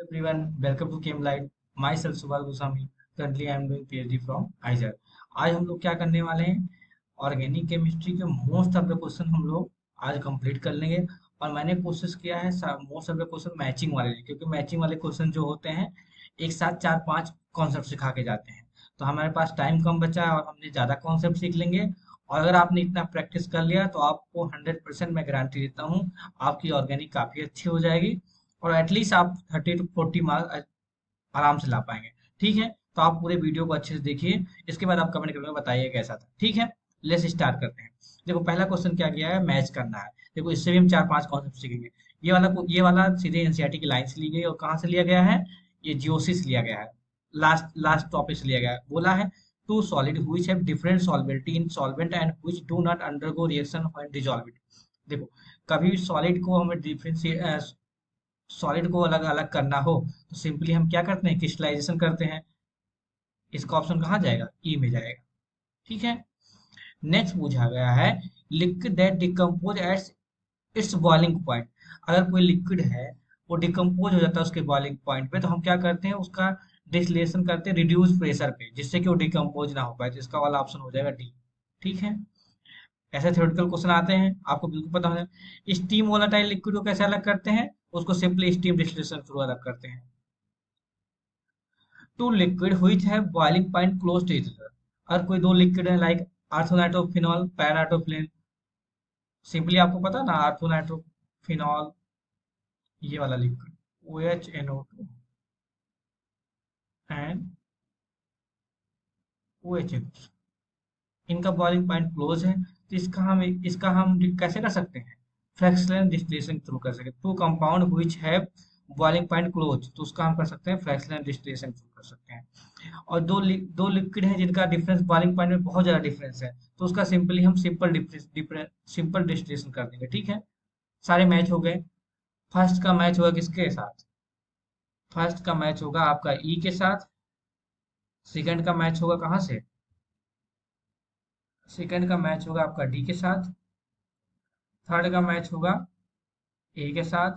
everyone, welcome to Chem Light. Myself Subal Goswami. Currently, I am doing PhD from IJR. आज हम लोग क्या करने वाले हैं? ऑर्गेनिक केमिस्ट्री के मोस्ट ऑफ द क्वेश्चन हम लोग आज कंप्लीट कर लेंगे। और मैंने कोशिश किया है most of the question matching वाले लिए, क्योंकि मैचिंग वाले क्वेश्चन जो होते हैं एक साथ चार पांच कॉन्सेप्ट सिखा के जाते हैं। तो हमारे पास टाइम कम बचा है और हमने ज़्यादा कॉन्सेप्ट सीख लेंगे। और अगर आपने इतना प्रैक्टिस कर लिया तो आपको 100% मैं गारंटी देता हूँ आपकी ऑर्गेनिक काफ़ी अच्छी हो जाएगी। और एटलीस्ट आप 30 to 40 मार्क्स आराम से ला पाएंगे। ठीक है, तो आप पूरे वीडियो को अच्छे से देखिए। इसके बाद आप कमेंट करके बताइए कैसा था। ठीक है, लेट्स स्टार्ट करते हैं। देखो पहला क्वेश्चन क्या किया है, मैच करना है। देखो इससे भी हम चार पांच कॉन्सेप्ट सीखेंगे। ये वाला सीधे एनसीईआरटी की लाइन से ली गई और कहाँ से लिया गया है, ये जियोसी से लिया गया है। लास्ट लास्ट टॉपिक से लिया गया है। बोला है two solid which have different solvability in solvent and which do not undergo reaction when dissolved. देखो कभी भी सॉलिड को हमें डिफरेंशिएट, सॉलिड को अलग अलग करना हो तो सिंपली हम क्या करते हैं, क्रिस्टलाइजेशन करते हैं। इसका ऑप्शन कहाँ जाएगा, ई में जाएगा। ठीक है, नेक्स्ट पूछा गया है liquid that decompose at its boiling point. अगर कोई लिक्विड है वो डिकम्पोज हो जाता है उसके बॉइलिंग पॉइंट पे, तो हम क्या करते हैं, उसका डिस्टिलेशन करते हैं रिड्यूस प्रेशर पे, जिससे कि वो डिकम्पोज ना हो पाए। तो इसका वाला ऑप्शन हो जाएगा डी। ठीक है, ऐसे थ्योरेटिकल क्वेश्चन आते हैं, आपको बिल्कुल पता है। स्टीम वोलेटाइल लिक्विड को कैसे अलग करते हैं, उसको सिंपली स्टीम डिस्टिलेशन थ्रू अलग करते हैं। Two liquid which have boiling point close to each other. अगर कोई दो लिक्विड है लाइक आर्थोनाइट्रोफिनॉल पैरानाइट्रोफिलिन, सिंपली आपको पता ना आर्थोनाइट्रोफिनॉल, ये वाला लिक्विड OHNO2 एंड OHNO, इनका बॉइलिंग पॉइंट क्लोज है, तो इसका हम कैसे कर सकते हैं, फ्रैक्शनल डिस्टिलेशन थ्रू कर सकते हैं। Two compound which have boiling point close, तो उसका हम कर सकते हैं फ्रैक्शनल डिस्टिलेशन थ्रू कर सकते हैं। और दो लिक्विड है जिनका डिफरेंस बॉइलिंग पॉइंट में बहुत ज्यादा डिफरेंस है, तो उसका सिंपली हम सिंपल डिस्टिलेशन कर देंगे। ठीक है, सारे मैच हो गए। फर्स्ट का मैच होगा किसके साथ, फर्स्ट का मैच होगा आपका ई के साथ। सेकंड का मैच होगा कहाँ से, सेकंड का मैच होगा आपका डी के साथ। थर्ड का मैच होगा ए के साथ।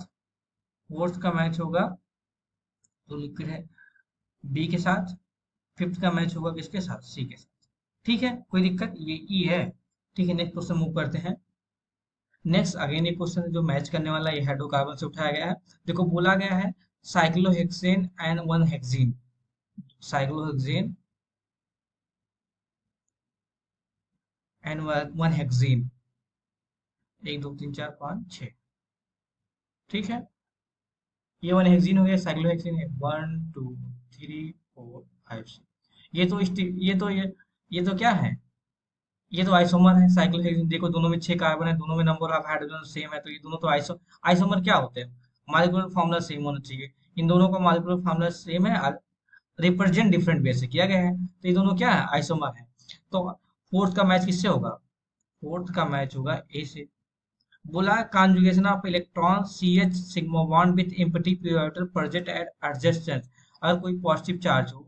फोर्थ का मैच होगा, तो लिक्विड है, बी के साथ। फिफ्थ का मैच होगा किसके साथ, सी के साथ। ठीक है, कोई दिक्कत, ये ई है। ठीक है, नेक्स्ट क्वेश्चन मूव करते हैं। नेक्स्ट अगेन एक क्वेश्चन जो मैच करने वाला ये हाइड्रोकार्बन से उठाया गया है। देखो बोला गया है cyclohexane and one hexene, cyclohexane and one hexene, एक दो तीन चार पाँच छः। ठीक है, ये वन हेक्सीन हो गया, साइक्लोहेक्सेन है 1 2 3 4 5 6। ये तो क्या है, ये तो आइसोमर है साइक्लोहेक्सेन। देखो दोनों में 6 कार्बन है, दोनों में नंबर ऑफ हाइड्रोजन सेम है, तो ये दोनों तो आइसोमर क्या होते हैं, मॉलिक्यूलर फार्मूला सेम होना चाहिए। इन दोनों का मॉलिक्यूलर फार्मूला सेम है, रिप्रेजेंट डिफरेंट वे से किया गया है, तो ये दोनों क्या है, आइसोमर है। तो फोर्थ का मैच किससे होगा, फोर्थ का मैच होगा ए से। बोला conjugation of electron CH sigma bond with empty p orbital present at adjacent. अगर कोई पॉजिटिव चार्ज हो,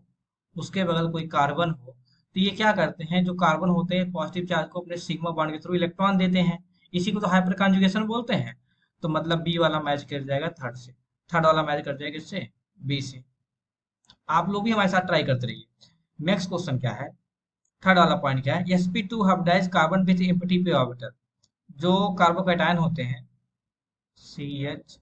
उसके बगल कोई कार्बन हो, तो ये क्या करते हैं, जो कार्बन होते हैं पॉजिटिव चार्ज को अपने सिग्मा बॉन्ड के थ्रू इलेक्ट्रॉन देते हैं। इसी को तो हाइपर कॉन्जुगेशन बोलते हैं। तो मतलब बी वाला मैच कर जाएगा थर्ड से, थर्ड वाला मैच कर जाएगा इससे, बी से। आप लोग भी हमारे साथ ट्राई करते रहिए। नेक्स्ट क्वेश्चन क्या है, थर्ड वाला पॉइंट क्या है, sp2 hybridised carbon with empty p orbital. जो कार्बोकैटायन होते हैं CH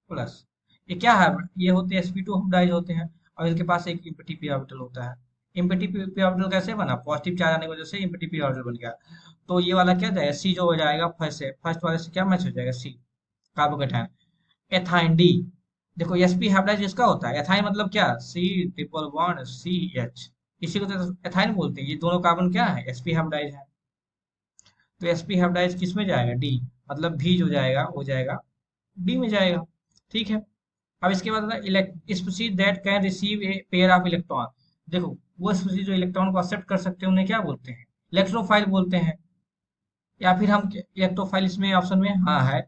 प्लस, ये क्या है, ये होते हैं sp2 हाइब्रिडाइज होते हैं, और इनके पास एक एम्प्टी p ऑर्बिटल होता है। एम्प्टी p ऑर्बिटल कैसे बना, पॉजिटिव चार्ज आने की वजह से एम्प्टी p ऑर्बिटल बन गया। तो ये वाला क्या जाएगा, सी जो हो जाएगा फर्स्ट से, फर्स्ट वाले से क्या मैच हो जाएगा, सी कार्बोकैटायन। एथाइन डी, देखो sp हाइब्रिडाइज इसका होता है, एथाइन मतलब क्या, C ट्रिपल बॉन्ड CH, इसी को तो एथाइन बोलते हैं। ये दोनों कार्बन क्या है, sp हाइब्रिडाइज है। तो sp हाइब्रिडाइज किस में जाएगा, डी, मतलब भी जो जाएगा वो जाएगा डी में जाएगा। ठीक है, अब इसके बाद species that can receive a pair of electron. देखो वो स्पीशीज जो इलेक्ट्रॉन को एक्सेप्ट कर सकते हैं उन्हें क्या बोलते हैं, इलेक्ट्रोफाइल बोलते हैं। या फिर हम इलेक्ट्रोफाइल इसमें ऑप्शन में हाँ है,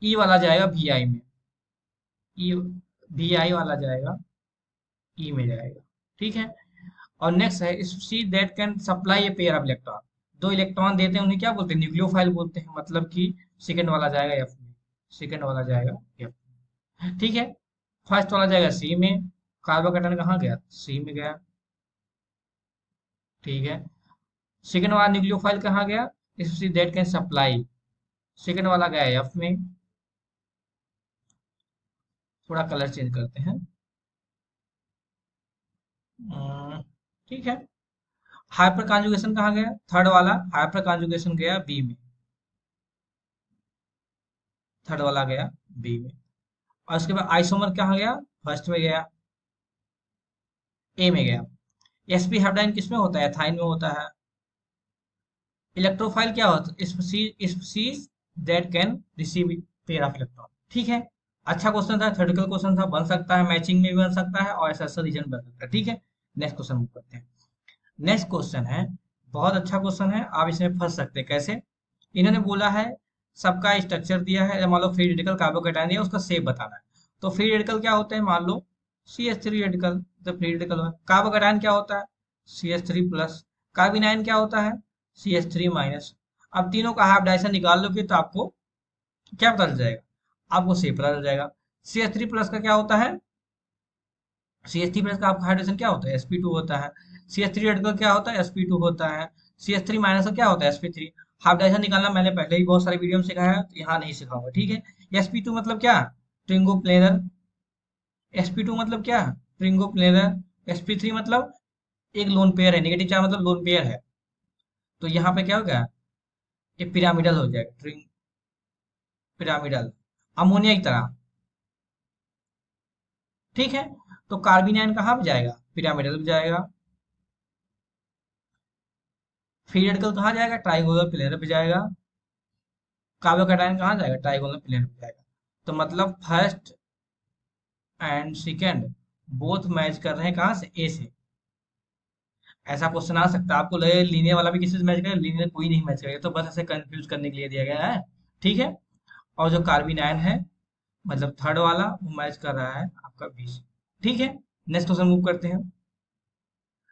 ई वाला जाएगा VI में, ई VI वाला जाएगा, ई में जाएगा। ठीक है, और नेक्स्ट है species that can supply a pair of electron. दो इलेक्ट्रॉन देते हैं उन्हें क्या बोलते हैं, न्यूक्लियोफाइल बोलते हैं, मतलब कि सेकंड वाला जाएगा एफ में, सेकंड वाला जाएगा एफ। ठीक है, फर्स्ट वाला जाएगा सी में, कार्बोकेटाइन कहाँ गया, सी में गया, ठीक है। सेकंड वाला न्यूक्लियोफाइल कहाँ गया, species that can supply, second वाला गया एफ में। थोड़ा कलर चेंज करते हैं। ठीक है। हाइपर कॉन्जुगेशन कहाँ गया, थर्ड वाला हाइपर कॉन्जुगेशन गया बी में, थर्ड वाला गया बी में। और उसके बाद आइसोमर कहाँ गया, फर्स्ट में गया, ए में गया। एसपी हेप्टाइन किस में होता है, एथाइन में होता है। इलेक्ट्रोफाइल क्या होता है, species that can receive pair of electron, ठीक है। अच्छा क्वेश्चन था, थ्योरेटिकल क्वेश्चन था, बन सकता है, मैचिंग में भी बन सकता है और ऐसा रीजन बन सकता है, ठीक है। नेक्स्ट क्वेश्चन मूव करते हैं। नेक्स्ट क्वेश्चन है, बहुत अच्छा क्वेश्चन है, आप इसमें फंस सकते हैं। कैसे, इन्होंने बोला है सबका स्ट्रक्चर दिया है, मान लो फ्री रेडिकल कार्बोकेटाइन दिया, उसका शेप बताना है। तो फ्री रेडिकल क्या होते हैं, मान लो CH3 रेडिकल, तो फ्री रेडिकल है। कार्बोकेटाइन क्या होता है, CH3 प्लस। कार्बिनाइन क्या होता है, CH3 माइनस। अब तीनों का हाइब्रिडाइजेशन निकाल लोगे तो आपको क्या पता चल जाएगा, आपको शेप पता चल जाएगा। CH3 प्लस का क्या होता है, CH3 प्लस का आपका हाइड्रोजन क्या होता है, sp2 होता है। CH3 रेडिकल क्या होता है, sp2 होता है। CH3 माइनस का क्या होता है, sp3। हाइब्रिडाइजेशन निकालना मैंने पहले ही बहुत सारे वीडियो में सिखाया है, तो यहाँ नहीं सिखाऊंगा, ठीक है। sp2 मतलब क्या, ट्रिंगो प्लेनर। sp2 मतलब क्या, ट्रिंगो प्लेनर। sp3 मतलब एक लोन पेयर है, नेगेटिव चार्ज मतलब लोन पेयर है। तो यहाँ पे क्या हो गया, ये पिरामिडल हो जाएगा, ट्रिंग पिरामिडल, अमोनिया की तरह, ठीक है। तो कार्बिनाइन कहाँ पे जाएगा, पिरामिडल पे जाएगा। फ्री रेडिकल कहाँ जाएगा, ट्राइगोनल प्लेनर पे जाएगा। कार्बोकेटाइन कहाँ जाएगा, ट्राइगोनल प्लेनर पे जाएगा। तो मतलब first and second both match कर रहे हैं, कहाँ से, ए से। ऐसा क्वेश्चन आ सकता है, आपको लगे लीनियर वाला भी किसी से मैच करेगा, लीनियर कोई नहीं मैच करेगा, तो बस ऐसे कंफ्यूज करने के लिए दिया गया है, ठीक है। और जो कार्बिनाइन है, मतलब थर्ड वाला, वो मैच कर रहा है आपका बी से, ठीक है। नेक्स्ट क्वेश्चन मूव करते हैं।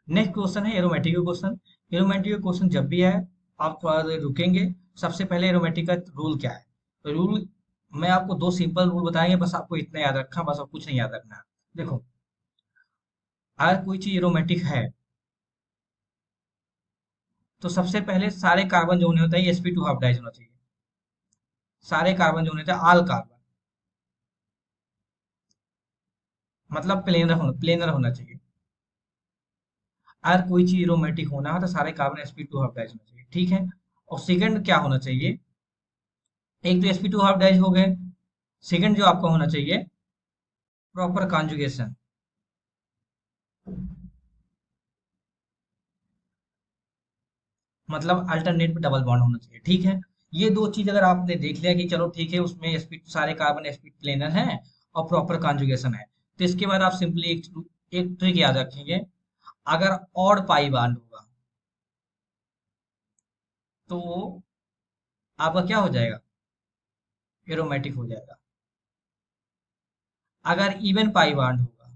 नेक्स्ट क्वेश्चन है एरोमेटिक क्वेश्चन। एरोमेटिक क्वेश्चन जब भी आए आप थोड़ा देर रुकेंगे। सबसे पहले एरोमेटिक का रूल क्या है, तो रूल मैं आपको दो सिंपल रूल बताएंगे, बस आपको इतना याद रखना, बस और कुछ नहीं याद रखना है। देखो, अगर कोई चीज एरोमेटिक है तो सबसे पहले सारे कार्बन जो होने होते हैं sp2 हाइब्रिडाइज होना चाहिए। सारे कार्बन जो होने होते हैं, ऑल कार्बन, मतलब प्लेनर होना चाहिए। अगर कोई चीज एरोमेटिक होना है तो सारे कार्बन sp2 हाइब्रिडाइज होना चाहिए, ठीक है। और सेकंड क्या होना चाहिए, एक तो sp2 हाइब्रिडाइज हो गए, सेकंड जो आपका होना चाहिए प्रॉपर कॉन्जुगेशन, मतलब अल्टरनेट पे डबल बॉन्ड होना चाहिए, ठीक है। ये दो चीज अगर आपने देख लिया कि चलो ठीक है, उसमें सारे कार्बन sp प्लेनर हैं और प्रॉपर कॉन्जुगेशन है, तो इसके बाद आप सिंपली एक ट्रिक याद रखेंगे। अगर ऑड पाई बॉन्ड होगा तो आपका क्या हो जाएगा, एरोमेटिक हो जाएगा। अगर इवन पाई बॉन्ड होगा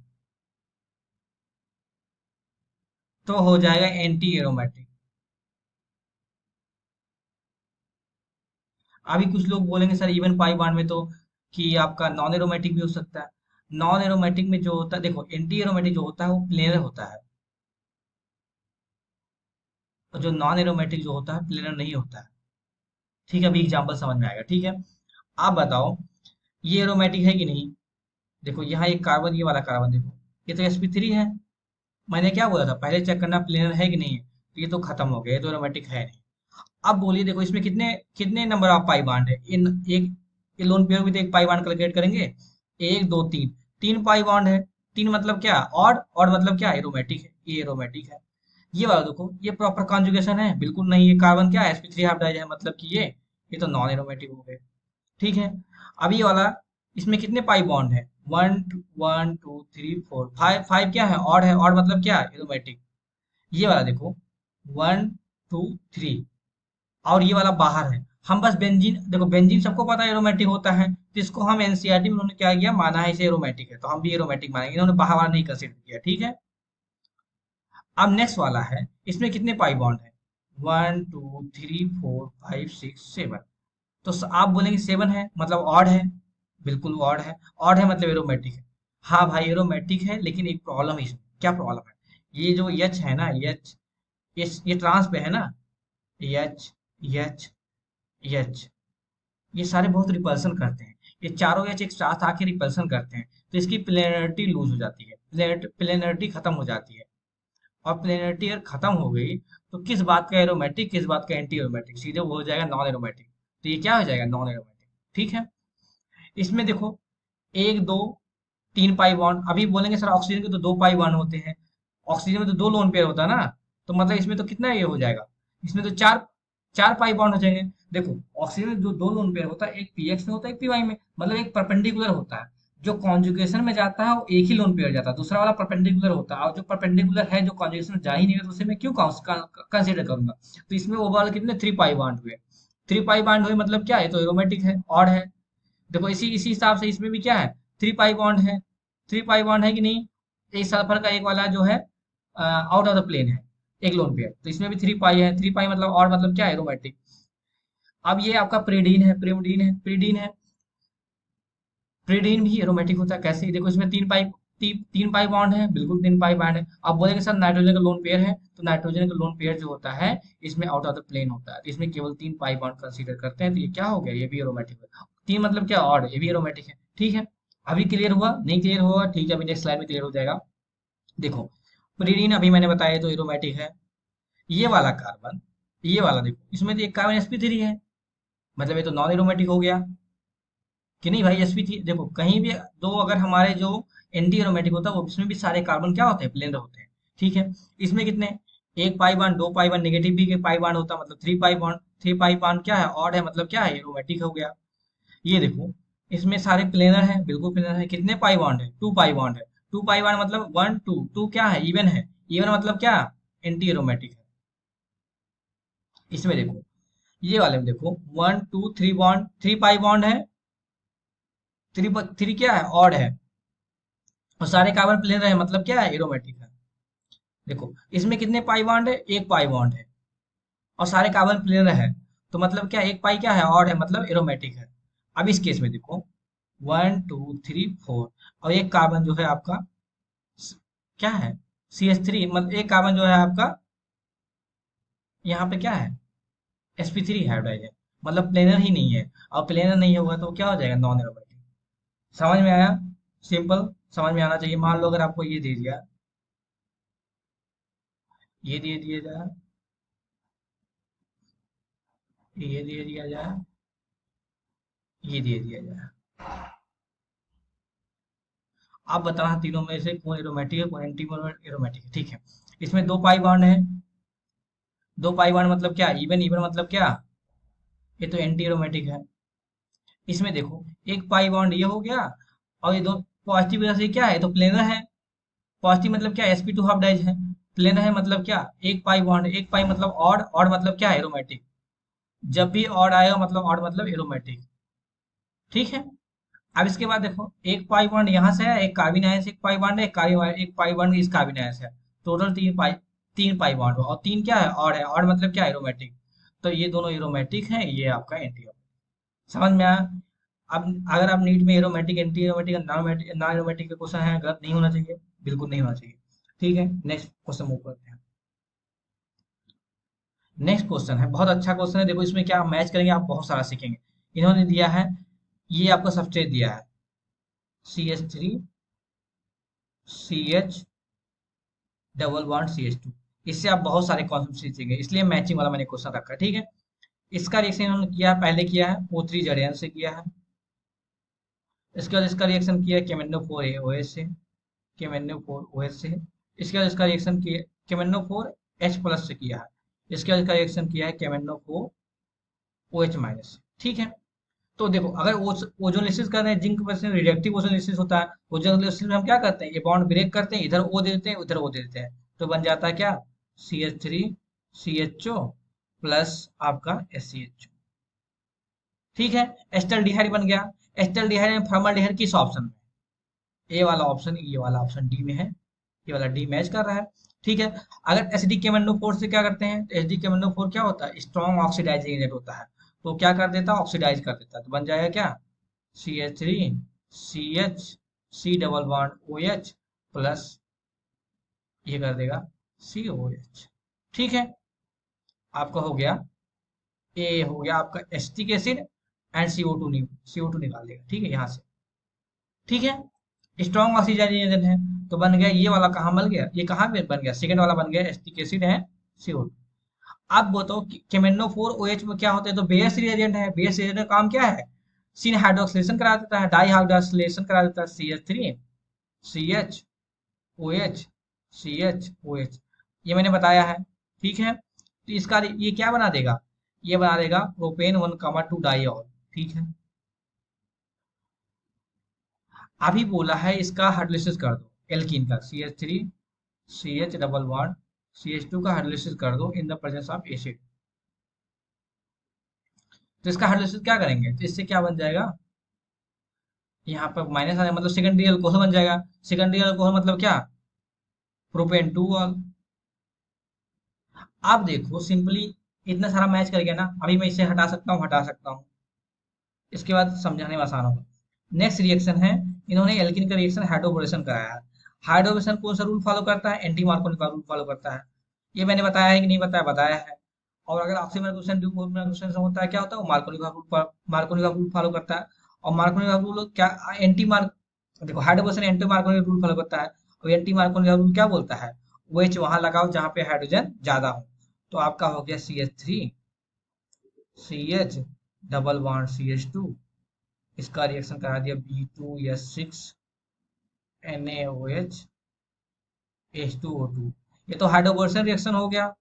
तो हो जाएगा एंटी एरोमेटिक। अभी कुछ लोग बोलेंगे सर इवन पाई बॉन्ड में तो कि आपका नॉन एरोमेटिक भी हो सकता है। नॉन एरोमेटिक में जो होता है, देखो एंटी एरोमेटिक जो होता है वो प्लेनर होता है, और जो नॉन एरोमेटिक जो होता है प्लेनर नहीं होता है, ठीक है। अभी एग्जांपल समझ में आएगा, ठीक है। आप बताओ, ये एरोमेटिक है कि नहीं। देखो यहाँ एक कार्बन, ये वाला कार्बन देखो, ये तो sp3 है। मैंने क्या बोला था, पहले चेक करना प्लेनर है कि नहीं है, तो ये तो खत्म हो गया, ये तो एरोमेटिक है नहीं। अब बोलिए, देखो इसमें कितने कितने नंबर ऑफ पाई बॉन्ड है, इन एक ये लोन पेयर भी तो एक पाई बॉन्ड कैलकुलेट करेंगे, एक दो तीन, तीन पाई बॉन्ड है। तीन मतलब क्या, ऑड, ऑड मतलब क्या, एरोमेटिक है, ये एरोमेटिक है। ये वाला देखो, ये प्रॉपर कॉन्जुगेशन है, बिल्कुल नहीं, ये कार्बन क्या है, sp3 हाइब्रिडाइज है, मतलब कि ये तो नॉन एरोमेटिक हो गए, ठीक है। अब ये वाला, इसमें कितने पाई बॉन्ड है, one two three four five, five क्या है, ऑड है, ऑड मतलब क्या, एरोमेटिक। ये वाला देखो, वन टू थ्री, और ये वाला बाहर है। हम बस बेंजीन, देखो बेंजीन सबको पता है एरोमेटिक होता है, तो इसको हम एनसीईआरटी में उन्होंने क्या किया, माना है इसे एरोमेटिक है, तो हम भी एरोमेटिक मानेंगे, इन्होंने बाहर वाला नहीं कंसिडर किया, ठीक है। अब नेक्स्ट वाला है, इसमें कितने पाई बॉन्ड है, one two three four five six seven. तो आप बोलेंगे सेवन है मतलब ऑड है, बिल्कुल ऑड है, ऑड है मतलब एरोमेटिक है। हाँ भाई एरोमेटिक है, लेकिन एक प्रॉब्लम है इसमें। क्या प्रॉब्लम है? ये जो एच है ना, एच, ये ट्रांस पे है ना, एच, एच, एच, ये सारे बहुत रिपल्सन करते हैं। ये चारों एच एक साथ आके रिपल्सन करते हैं, तो इसकी प्लेनरिटी लूज हो जाती है, प्लेनरिटी खत्म हो जाती है। और प्लेनरिटी अगर खत्म हो गई, तो किस बात का एरोमेटिक, किस बात का एंटी एरोमेटिक, सीधे वो हो जाएगा नॉन एरोमेटिक। तो ये क्या हो जाएगा? Non aromatic. ठीक है। इसमें देखो, एक, दो, तीन पाई बॉन्ड। अभी बोलेंगे सर ऑक्सीजन के तो दो पाई बॉन्ड होते हैं, ऑक्सीजन में तो दो लोन पेयर होता है ना, तो मतलब इसमें तो कितना ये हो जाएगा? इसमें तो चार, चार पाई बॉन्ड हो जाएंगे। देखो, ऑक्सीजन में जो दो लोन पेयर होता है, एक पीएक्स में होता है, एक पीवाई में, मतलब एक परपेंडिकुलर होता है। जो कॉन्जुगेशन में जाता है वो एक ही लोन पेयर जाता है, दूसरा वाला परपेंडिकुलर होता है। और जो परपेंडिकुलर है, जो कॉन्जुगेशन में जा ही नहीं रहा, तो उसे मैं क्यों कंसिडर करूंगा? तो इसमें ओवरऑल कितने थ्री पाई बॉन्ड हुए? थ्री पाई बॉन्ड हुए मतलब क्या है? तो एरोमेटिक है, ऑड है। देखो इसी इसी हिसाब से इसमें भी क्या है? थ्री पाई बॉन्ड है। थ्री पाई बॉन्ड है कि नहीं? एक सल्फर का एक वाला जो है आउट ऑफ द प्लेन है, एक लोन पेयर, तो इसमें भी थ्री पाई है। थ्री पाई मतलब, और मतलब क्या है? एरोमेटिक। अब ये आपका प्रीडीन है, प्रीडीन है। प्रीडीन भी एरोमेटिक होता है। कैसे? देखो इसमें तीन पाई बॉन्ड है, बिल्कुल तीन पाई बॉन्ड है। अब बोलेंगे सर नाइट्रोजन का लोन पेयर है, तो नाइट्रोजन का लोन पेयर जो होता है, इसमें आउट ऑफ द प्लेन होता है, तो इसमें केवल तीन पाई बॉन्ड कंसीडर करते हैं। तो ये क्या हो गया? ये भी एरोमेटिक है। तीन मतलब क्या? ऑड। ये भी एरोमेटिक है। ठीक है। अभी क्लियर हुआ? नहीं क्लियर हुआ? ठीक है, अभी नेक्स्ट स्लाइड में क्लियर हो जाएगा। देखो, प्रीडीन अभी मैंने बताया तो एरोमेटिक है। ये वाला कार्बन, ये वाला देखो, इसमें तो एक कार्बन sp3 है, मतलब ये तो नॉन एरोमेटिक हो गया कि नहीं भाई? sp3 देखो, कहीं भी दो अगर हमारे जो एंटी एरोमेटिक होता है, वो इसमें भी सारे कार्बन क्या होते हैं? प्लेन होते हैं। ठीक है। इसमें कितने? एक पाई बॉन्ड, दो पाई बॉन्ड, नेगेटिव भी के पाई बॉन्ड होता है, मतलब three pi bond. Three pi bond क्या है? ऑड है, मतलब क्या है? एरोमेटिक हो गया। ये देखो, इसमें सारे प्लेनर हैं, बिल्कुल प्लेनर है। कितने पाई बॉन्ड है? टू पाई बॉन्ड है। टू पाई बॉन्ड मतलब वन टू, टू क्या है? इवन है। इवन मतलब क्या? एंटी एरोमेटिक है। इसमें देखो, ये वाले में देखो, one two three bond, three pi bond है। थ्री, थ्री क्या है? ऑड है। और सारे कार्बन प्लेन रहे, मतलब क्या है? एरोमेटिक है। देखो इसमें कितने पाई बॉन्ड है? एक पाई बॉन्ड है। और सारे कार्बन प्लेन है, तो मतलब क्या? एक पाई क्या है? ऑड है, मतलब एरोमेटिक है। अब इस केस में देखो, वन टू थ्री फोर, और एक कार्बन जो है आपका क्या है? CH3, मतलब एक कार्बन जो है आपका यहाँ पे क्या है? sp3 हाइड्रोजन, मतलब प्लेनर ही नहीं है। और प्लेनर नहीं होगा तो क्या हो जाएगा? Non aromatic. समझ में आया? सिंपल। समझ में आना चाहिए। मान लो अगर आपको ये दे दिया, ये दे दिया जाए, ये दे दिया जाए, ये दे दिया जाए, आप बताना तीनों में से कौन एरोमेटिक है, कौन एंटी एरोमेटिक है। ठीक है। इसमें दो पाई बॉन्ड है। दो पाई बॉन्ड मतलब क्या? इवन। इवन मतलब क्या? ये तो एंटी एरोमेटिक है। इसमें देखो, एक पाई बॉन्ड ये हो गया, और ये दो पॉजिटिव वजह से क्या है? तो प्लेनर है। पॉजिटिव मतलब क्या? sp2 हाफ डाइज है। प्लेनर है मतलब क्या? एक पाई बॉन्ड, एक पाई मतलब ऑड, ऑड मतलब क्या? एरोमेटिक। जब भी ऑड आएगा मतलब ऑड, मतलब एरोमेटिक। ठीक है। अब इसके बाद देखो, एक पाई बॉन्ड यहाँ से है, एक कार्बिन आयन से एक पाई बॉन्ड है, एक पाई बॉन्ड इस कार्बिन आयन से है। टोटल तीन पाई बॉन्ड हो, और तीन क्या है? ऑड है। ऑड मतलब क्या? एरोमेटिक। तो ये दोनों एरोमेटिक है, ये आपका एंटी एरोमेटिक। समझ में आया? अब अगर आप नीट में aromatic, anti aromatic, non aromatic के क्वेश्चन है, गलत नहीं होना चाहिए, बिल्कुल नहीं होना चाहिए। ठीक है, नेक्स्ट क्वेश्चन मूव करते हैं। नेक्स्ट क्वेश्चन है, बहुत अच्छा क्वेश्चन है। देखो इसमें क्या मैच करेंगे, आप बहुत सारा सीखेंगे। इन्होंने दिया है, ये आपको सब्सट्रेट दिया है, CH3, CH double bond CH2। इससे आप बहुत सारे कॉन्सेप्ट सीखेंगे, इसलिए मैचिंग वाला मैंने क्वेश्चन रखा है। ठीक है। इसका रिएक्शन इन्होंने किया, पहले किया है O3 से किया है। इसके बाद इसका रिएक्शन किया KMnO4 से, KMnO4 से। इसके बाद इसका रिएक्शन किया KMnO4H+ से किया है। इसके बाद इसका रिएक्शन किया है KMnO4OH- से। ठीक है। तो देखो, अगर ओजोलिसिस कर रहे हैं, जिंक वैसे रिडक्टिव ओजोलिसिस होता है। ओजोलिसिस में हम क्या करते हैं? ये बॉन्ड ब्रेक करते हैं, इधर O दे देते हैं, उधर O दे देते हैं, तो बन जाता है क्या? CH3CHO प्लस आपका SCHO। ठीक है। एस्टल्डिहाइड बन गया। एस्टल्डिहाइड में फॉर्मल्डिहाइड किस ऑप्शन में? ए वाला ऑप्शन, ये वाला ऑप्शन डी में है। ये वाला डी मैच कर रहा है। ठीक है। अगर एसिडिक KMnO4 से क्या करते हैं, तो एसिडिक KMnO4 क्या होता है? स्ट्रॉन्ग ऑक्सीडाइजिंग एजेंट होता है। तो क्या कर देता है? ऑक्सीडाइज कर देता है, तो बन जाएगा क्या? CH3CH C double bond O H plus ये कर देगा सी ओ एच। ठीक है, आपका हो गया, ए हो गया आपका एसिटिक एसिड एंड CO2 निकाल देगा। ठीक है, यहाँ से। ठीक है, स्ट्रॉन्ग ऑक्सीजन है, तो बन गया ये वाला, कहाँ बन गया, ये कहाँ पे बन गया, सेकंड वाला बन गया एसिटिक एसिड है CO2। आप बताओ कि केमेनो 4 OH में क्या होता है, तो बेस रिएजेंट है, बेस रिएजेंट का काम क्या है, सिन हाइड्रोक्सिलेशन करा देता है, डाई हाइड्रोक्सिलेशन करा देता है, CH3 CH OH CH OH, ये मैंने बताया है। ठीक है, तो इसका ये क्या बना देगा, ये बना देगा प्रोपेन 1,2 डाईऑल। ठीक है, अभी बोला है इसका हाइड्रोलिसिस कर दो, एल्कीन का CH3 CH double bond CH2 का हाइड्रोलिसिस कर दो in the presence of acid. तो इसका हाइड्रोलिसिस क्या करेंगे, तो इससे क्या बन जाएगा, यहाँ पर माइनस आ जाएगा, मतलब सेकेंडरी अल्कोहल बन जाएगा। सेकेंडरी अल्कोहल मतलब क्या, प्रोपेन 2। आप देखो सिंपली इतना सारा मैच कर गया ना, अभी मैं इसे हटा सकता हूँ, हटा सकता हूँ, इसके बाद समझाने में आसान होगा। नेक्स्ट रिएक्शन है, इन्होंने एल्किन का रिएक्शन हाइड्रोबोरेशन कराया है। हाइड्रोबोरेशन कौन सा रूल फॉलो करता है, एंटी मार्कोनी का रूल फॉलो करता है। ये मैंने बताया है कि नहीं बताया, बताया है। और अगर आपसे मेरा क्वेश्चन क्वेश्चन होता है क्या होता है, वो मार्कोनी का रूल फॉलो करता है। और मार्कोनी का रूल क्या, एंटी मार्क, देखो hydroboration anti Markovnikov rule follow करता है, और एंटी मार्कोनी का रूल क्या बोलता है, वो एच वहां लगाओ जहां पे हाइड्रोजन ज्यादा हो। तो आपका हो गया CH3 CH double bond CH2, इसका रिएक्शन करा दिया B2S6NaOH ये तो हाइड्रोबोरेशन रिएक्शन हो गया।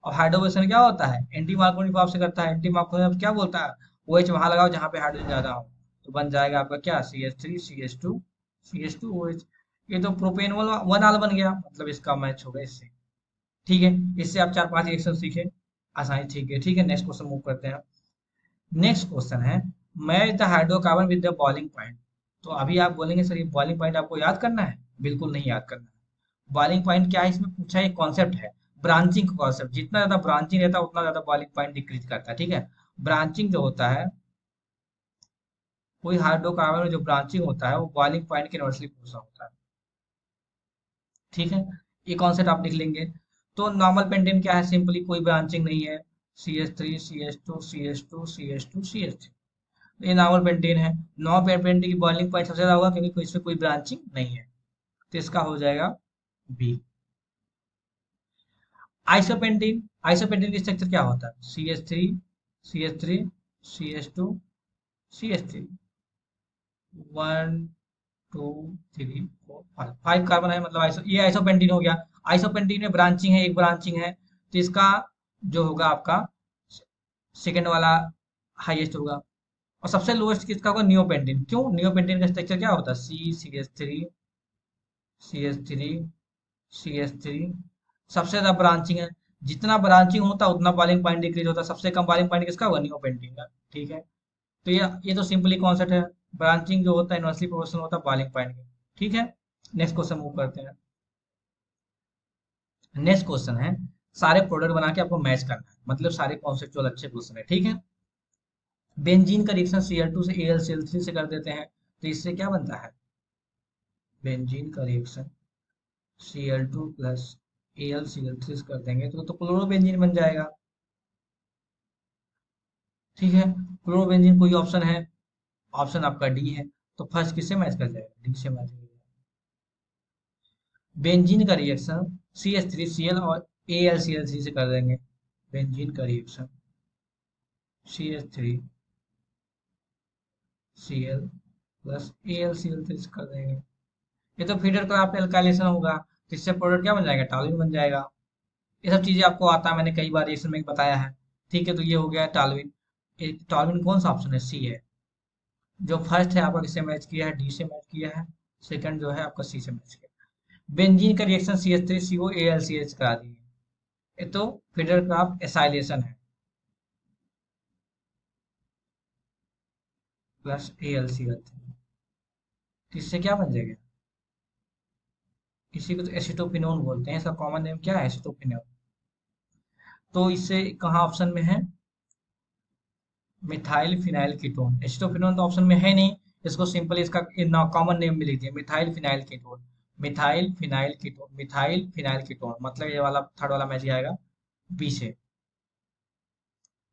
और हाइड्रोबोरेशन क्या होता है, एंटी मार्कोनी प्रभाव से करता है। एंटी मार्कोनी क्या बोलता है, ओ एच वहां लगाओ जहां पे हाइड्रोजन ज्यादा हो। तो बन जाएगा आपका क्या, CH3 CH2 CH2OH। ये तो प्रोपेन वन आल बन गया, मतलब इसका मैच होगा इससे। ठीक है, इससे आप 4-5 रिएक्शन सीखे आसानी। ठीक है, ठीक है, नेक्स्ट क्वेश्चन मूव करते हैं। नेक्स्ट क्वेश्चन है, match the hydrocarbon with the boiling point. तो अभी आप बोलेंगे सर ये बॉइलिंग पॉइंट आपको याद करना है, बिल्कुल नहीं याद करना है। बॉइलिंग पॉइंट क्या है, इसमें पूछा एक कॉन्सेप्ट है, ब्रांचिंग का कॉन्सेप्ट। जितना ज्यादा ब्रांचिंग रहता है उतना ज्यादा बॉइलिंग पॉइंट डिक्रीज करता है। ठीक है, ब्रांचिंग जो होता है, कोई हाइड्रोकार्बन में जो ब्रांचिंग होता है वो बॉइलिंग पॉइंट के इनवर्सली प्रोपोर्शनल होता है। ठीक है, ये कॉन्सेप्ट आप लिख लेंगे। तो नॉर्मल पेंटेन क्या है, सिंपली कोई ब्रांचिंग नहीं है, CH3 CH2 CH2 CH3 ये नॉर्मल पेंटेन है। नॉर्मल पेंटेन की बॉइलिंग पॉइंट सबसे ज्यादा होगा क्योंकि इसमें कोई ब्रांचिंग नहीं है। तो इसका हो जाएगा बी। आइसोपेंटीन, आइसोपेंटीन की स्ट्रक्चर क्या होता है, CH3 CH3 CH2 CH3 1 2 3 4 5 carbon है, मतलब ये आइसोपेंटीन हो गया। आइसोपेंटीन में ब्रांचिंग है, एक ब्रांचिंग है, तो इसका जो होगा आपका सेकेंड वाला हाईएस्ट होगा। और सबसे लोएस्ट किसका होगा, नियोपेंटीन। क्यों, नियोपेंटीन का स्ट्रक्चर क्या होता है, CH3 सबसे ज्यादा ब्रांचिंग है, जितना ब्रांचिंग होता है उतना बॉइलिंग पॉइंट डिक्रीज होता है। सबसे कम बॉइलिंग पॉइंट किसका होगा, नियोपेंटीन का। ठीक है, तो ये तो सिंपली कॉन्सेप्ट है, ब्रांचिंग जो होता है इनवर्सली प्रोपोर्शनल होता है बॉइलिंग पॉइंट के। ठीक है, नेक्स्ट क्वेश्चन मूव करते हैं। नेक्स्ट क्वेश्चन है, सारे प्रोडक्ट बना के आपको मैच करना है, मतलब सारे कॉन्सेप्चुअल अच्छे क्वेश्चन है। ठीक है, बेंजीन का रिएक्शन Cl2 से AlCl3 से कर देते हैं, तो इससे क्या बनता है, बेंजीन का रिएक्शन Cl2 प्लस AlCl3 से कर देंगे तो क्लोरोबेंजीन बन जाएगा। ठीक है, क्लोरोबेंजीन कोई ऑप्शन है, ऑप्शन आपका डी है। तो फर्स्ट किससे मैच कर जाएगा, डी से मैच कर जाएगा। बेंजीन का रिएक्शन CH3Cl और AlCl3 से कर देंगे। बेंजीन का रिएक्शन CH3Cl प्लस AlCl3 से कर देंगे। ये तो फीडर क्राफ्ट एल्काइलेशन होगा, तो इससे प्रोडक्ट क्या बन जाएगा, टॉलुइन बन जाएगा। ये सब चीजें आपको आता है, मैंने कई बार रिएक्शन में बताया है। ठीक है, तो ये हो गया टॉलुइन। टॉलुइन कौन सा ऑप्शन है, सी है। जो फर्स्ट है आपका किससे मैच किया है, डी से मैच किया है। सेकंड जो है आपका सी से मैच किया। बेंजीन का रिएक्शन CH3COAlCH करा दिए, ये तो फीडर क्राफ्ट एसाइलेशन है, प्लस AlCl3। इससे क्या बन जाएगा, इसी को तो एसिटोपिनोन बोलते हैं, इसका कॉमन नेम क्या है, एसिटोपिनोन। तो इससे कहाँ ऑप्शन में है, मिथाइल फिनाइल कीटोन। एसिटोपिनोन तो ऑप्शन में है नहीं, इसको सिंपल इसका कॉमन नेम भी लिख दिया, methyl phenyl ketone. Methyl phenyl ketone, methyl phenyl ketone, मतलब ये वाला थर्ड वाला मैच आएगा बी से।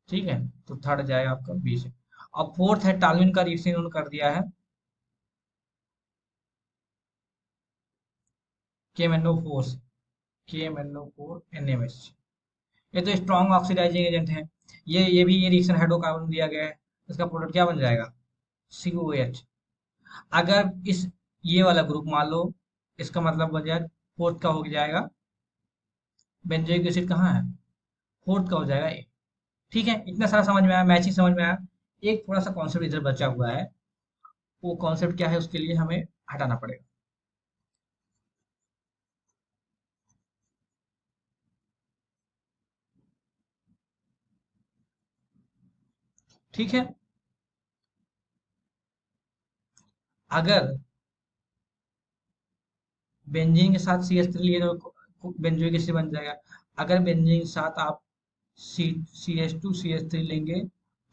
ठीक है, तो थर्ड जाएगा आपका बी से। अब फोर्थ है टालविन का रिएक्शन इन्होंने कर दिया है, KMnO4 से, KMnO4 NaMH। ये तो स्ट्रॉन्ग ऑक्सीडाइजिंग एजेंट है। ये भी ये रिएक्शन हाइड्रोकार्बन दिया गया है, इसका प्रोडक्ट क्या बन जाएगा, COH। अगर इस ये वाला ग्रुप मान लो, इसका मतलब बन जाए फोर्थ का हो जाएगा, बेंजोइक एसिड कहाँ है, फोर्थ का हो जाएगा ए। ठीक है, इतना सारा समझ में आया, मैचिंग समझ में आया। एक थोड़ा सा कॉन्सेप्ट इधर बचा हुआ है, वो कॉन्सेप्ट क्या है उसके लिए हमें हटाना पड़ेगा। ठीक है, अगर बेंजीन के साथ CH3 लिए तो बेंजोइक एसिड बन जाएगा। अगर बेंजीन के साथ आप CH2 CH3 लेंगे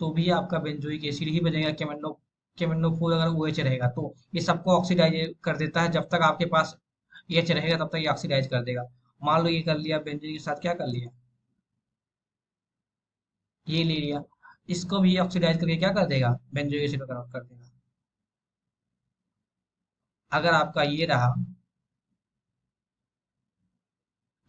तो भी आपका बेंजोइक एसिड ही बनेगा। केमेनो 4 अगर OH रहेगा तो ये सबको ऑक्सीडाइज कर देता है, जब तक आपके पास एच रहेगा तब तक ये ऑक्सीडाइज कर देगा। मान लो ये कर लिया बेंजीन के साथ, क्या कर लिया, ये ले लिया, इसको भी ऑक्सीडाइज करके क्या कर देगा, बेंजोइक एसिड में कन्वर्ट कर देगा। अगर आपका ये रहा,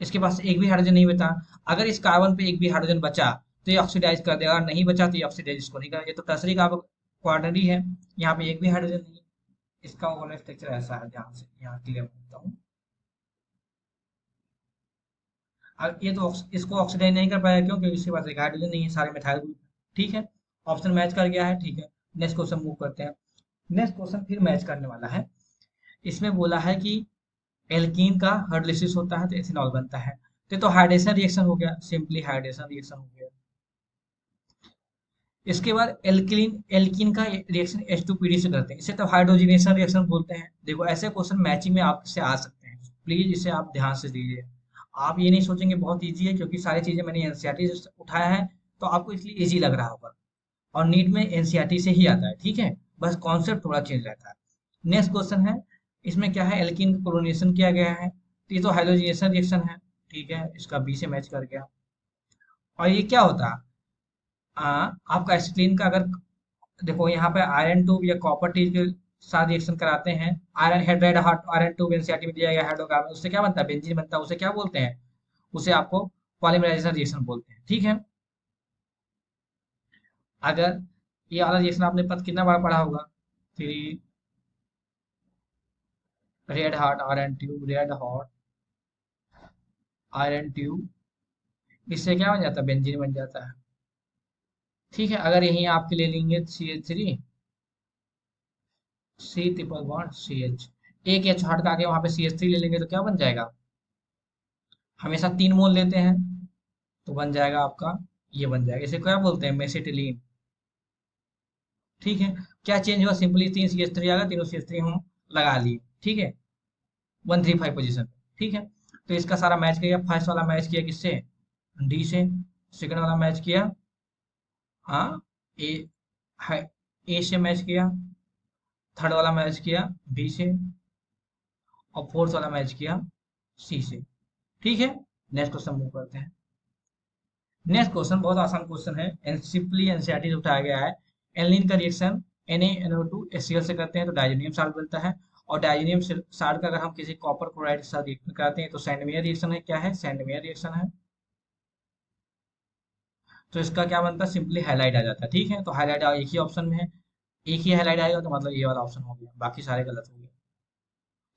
इसके पास एक भी हाइड्रोजन नहीं बचा, अगर इस कार्बन पे एक भी हाइड्रोजन बचा तो ये ऑक्सीडाइज कर देगा, और नहीं बचा तो ये ऑक्सीडाइज इसको नहीं करेगा। ये तो टर्सरी का क्वाटरनरी है, यहाँ पे एक भी हाइड्रोजन नहीं। इसका ओवरऑल स्ट्रक्चर ऐसा है, ध्यान से यहाँ क्लियर करता हूँ। अब ये तो इसको ऑक्सीडाइज नहीं कर पाएगा, क्यों, क्योंकि इसके पास एक हाइड्रोजन नहीं है, सारे मिथाइल ग्रुप। ठीक है, ऑप्शन मैच कर गया है। ठीक है, नेक्स्ट क्वेश्चन मूव करते हैं। नेक्स्ट क्वेश्चन फिर मैच करने वाला है। इसमें बोला है कि एल्कीन का हाइड्रोलिसिस होता है तो एथेनॉल बनता है। तो हाइड्रेशन रिएक्शन हो गया, सिंपली हाइड्रेशन रिएक्शन हो गया। इसके बाद एल्किन एल्किन का रिएक्शन H2PD से करते हैं, इसे तो हाइड्रोजनेशन रिएक्शन बोलते हैं। देखो ऐसे क्वेश्चन मैचिंग में आपसे आ सकते हैं, प्लीज इसे आप ध्यान से दीजिए। आप ये नहीं सोचेंगे बहुत इजी है, क्योंकि सारी चीजें मैंने एनसीईआरटी से उठाया है, तो आपको इसलिए इजी लग रहा होगा। और नीट में एनसीईआरटी से ही आता है, ठीक है, बस कॉन्सेप्ट थोड़ा चेंज रहता है। नेक्स्ट क्वेश्चन है, इसमें क्या है, एल्किन का क्लोरीनेशन किया गया है, तो ये तो हाइड्रोजनेशन रिएक्शन है। ठीक है, इसका बी से मैच कर गया। और ये क्या होता है, आपका एसिटिलीन का, अगर देखो यहाँ पे आयरन 2 या कॉपर टी के साथ रिएक्शन कराते हैं, आयरन हाइड्राइड आयरन 2 एनसीईआरटी में दिया गया हाइड्रोकार्बन, उससे क्या बनता है, बेंजीन बनता है। उसे क्या बोलते हैं, उसे आपको पॉलीमराइजेशन रिएक्शन बोलते हैं। ठीक है, अगर ये वाला रिएक्शन आपने पता कितना बार पढ़ा होगा, three red hot iron tube, red hot iron tube, इससे क्या बन जाता है, बेंजीन बन जाता है। ठीक है, अगर यहीं आपके ले लेंगे CH3 C triple bond CH, एक एच हट का आगे वहां पे CH3 ले लेंगे तो क्या बन जाएगा, हमेशा 3 मोल लेते हैं, तो बन जाएगा आपका, ये बन जाएगा, इसे क्या बोलते हैं, मेसिटिलीन। ठीक है, क्या चेंज हुआ, सिंपली 3 CH3 आ गया, तीनों CH3 हम लगा लिए। ठीक है, 135 पोजीशन। ठीक है, तो इसका सारा मैच किया, फर्स्ट वाला मैच किया किससे, डी से। सेकंड वाला मैच किया, हाँ, ए है, ए से मैच किया। थर्ड वाला मैच किया बी से। और फोर्थ वाला मैच किया सी से। ठीक है, नेक्स्ट क्वेश्चन मूव करते हैं। नेक्स्ट क्वेश्चन बहुत आसान क्वेश्चन है, सिंपली एनसीईआरटी से उठाया गया है। एल्निन का रिएक्शन NaNO2HCl से करते हैं तो डायजोनियम साल्ट बनता है। और डायजोनियम साल्ट का अगर हम किसी कॉपर क्लोराइड के साथ रिएक्शन कराते हैं तो सैंडमेयर रिएक्शन है। क्या है, सैंडमेयर रिएक्शन है। तो इसका क्या बनता है, सिंपली हाईलाइट आ जाता है। ठीक है, तो हाईलाइट एक ही ऑप्शन में है, एक ही हाईलाइट आएगा, तो मतलब ये वाला ऑप्शन हो गया, बाकी सारे गलत हो गए।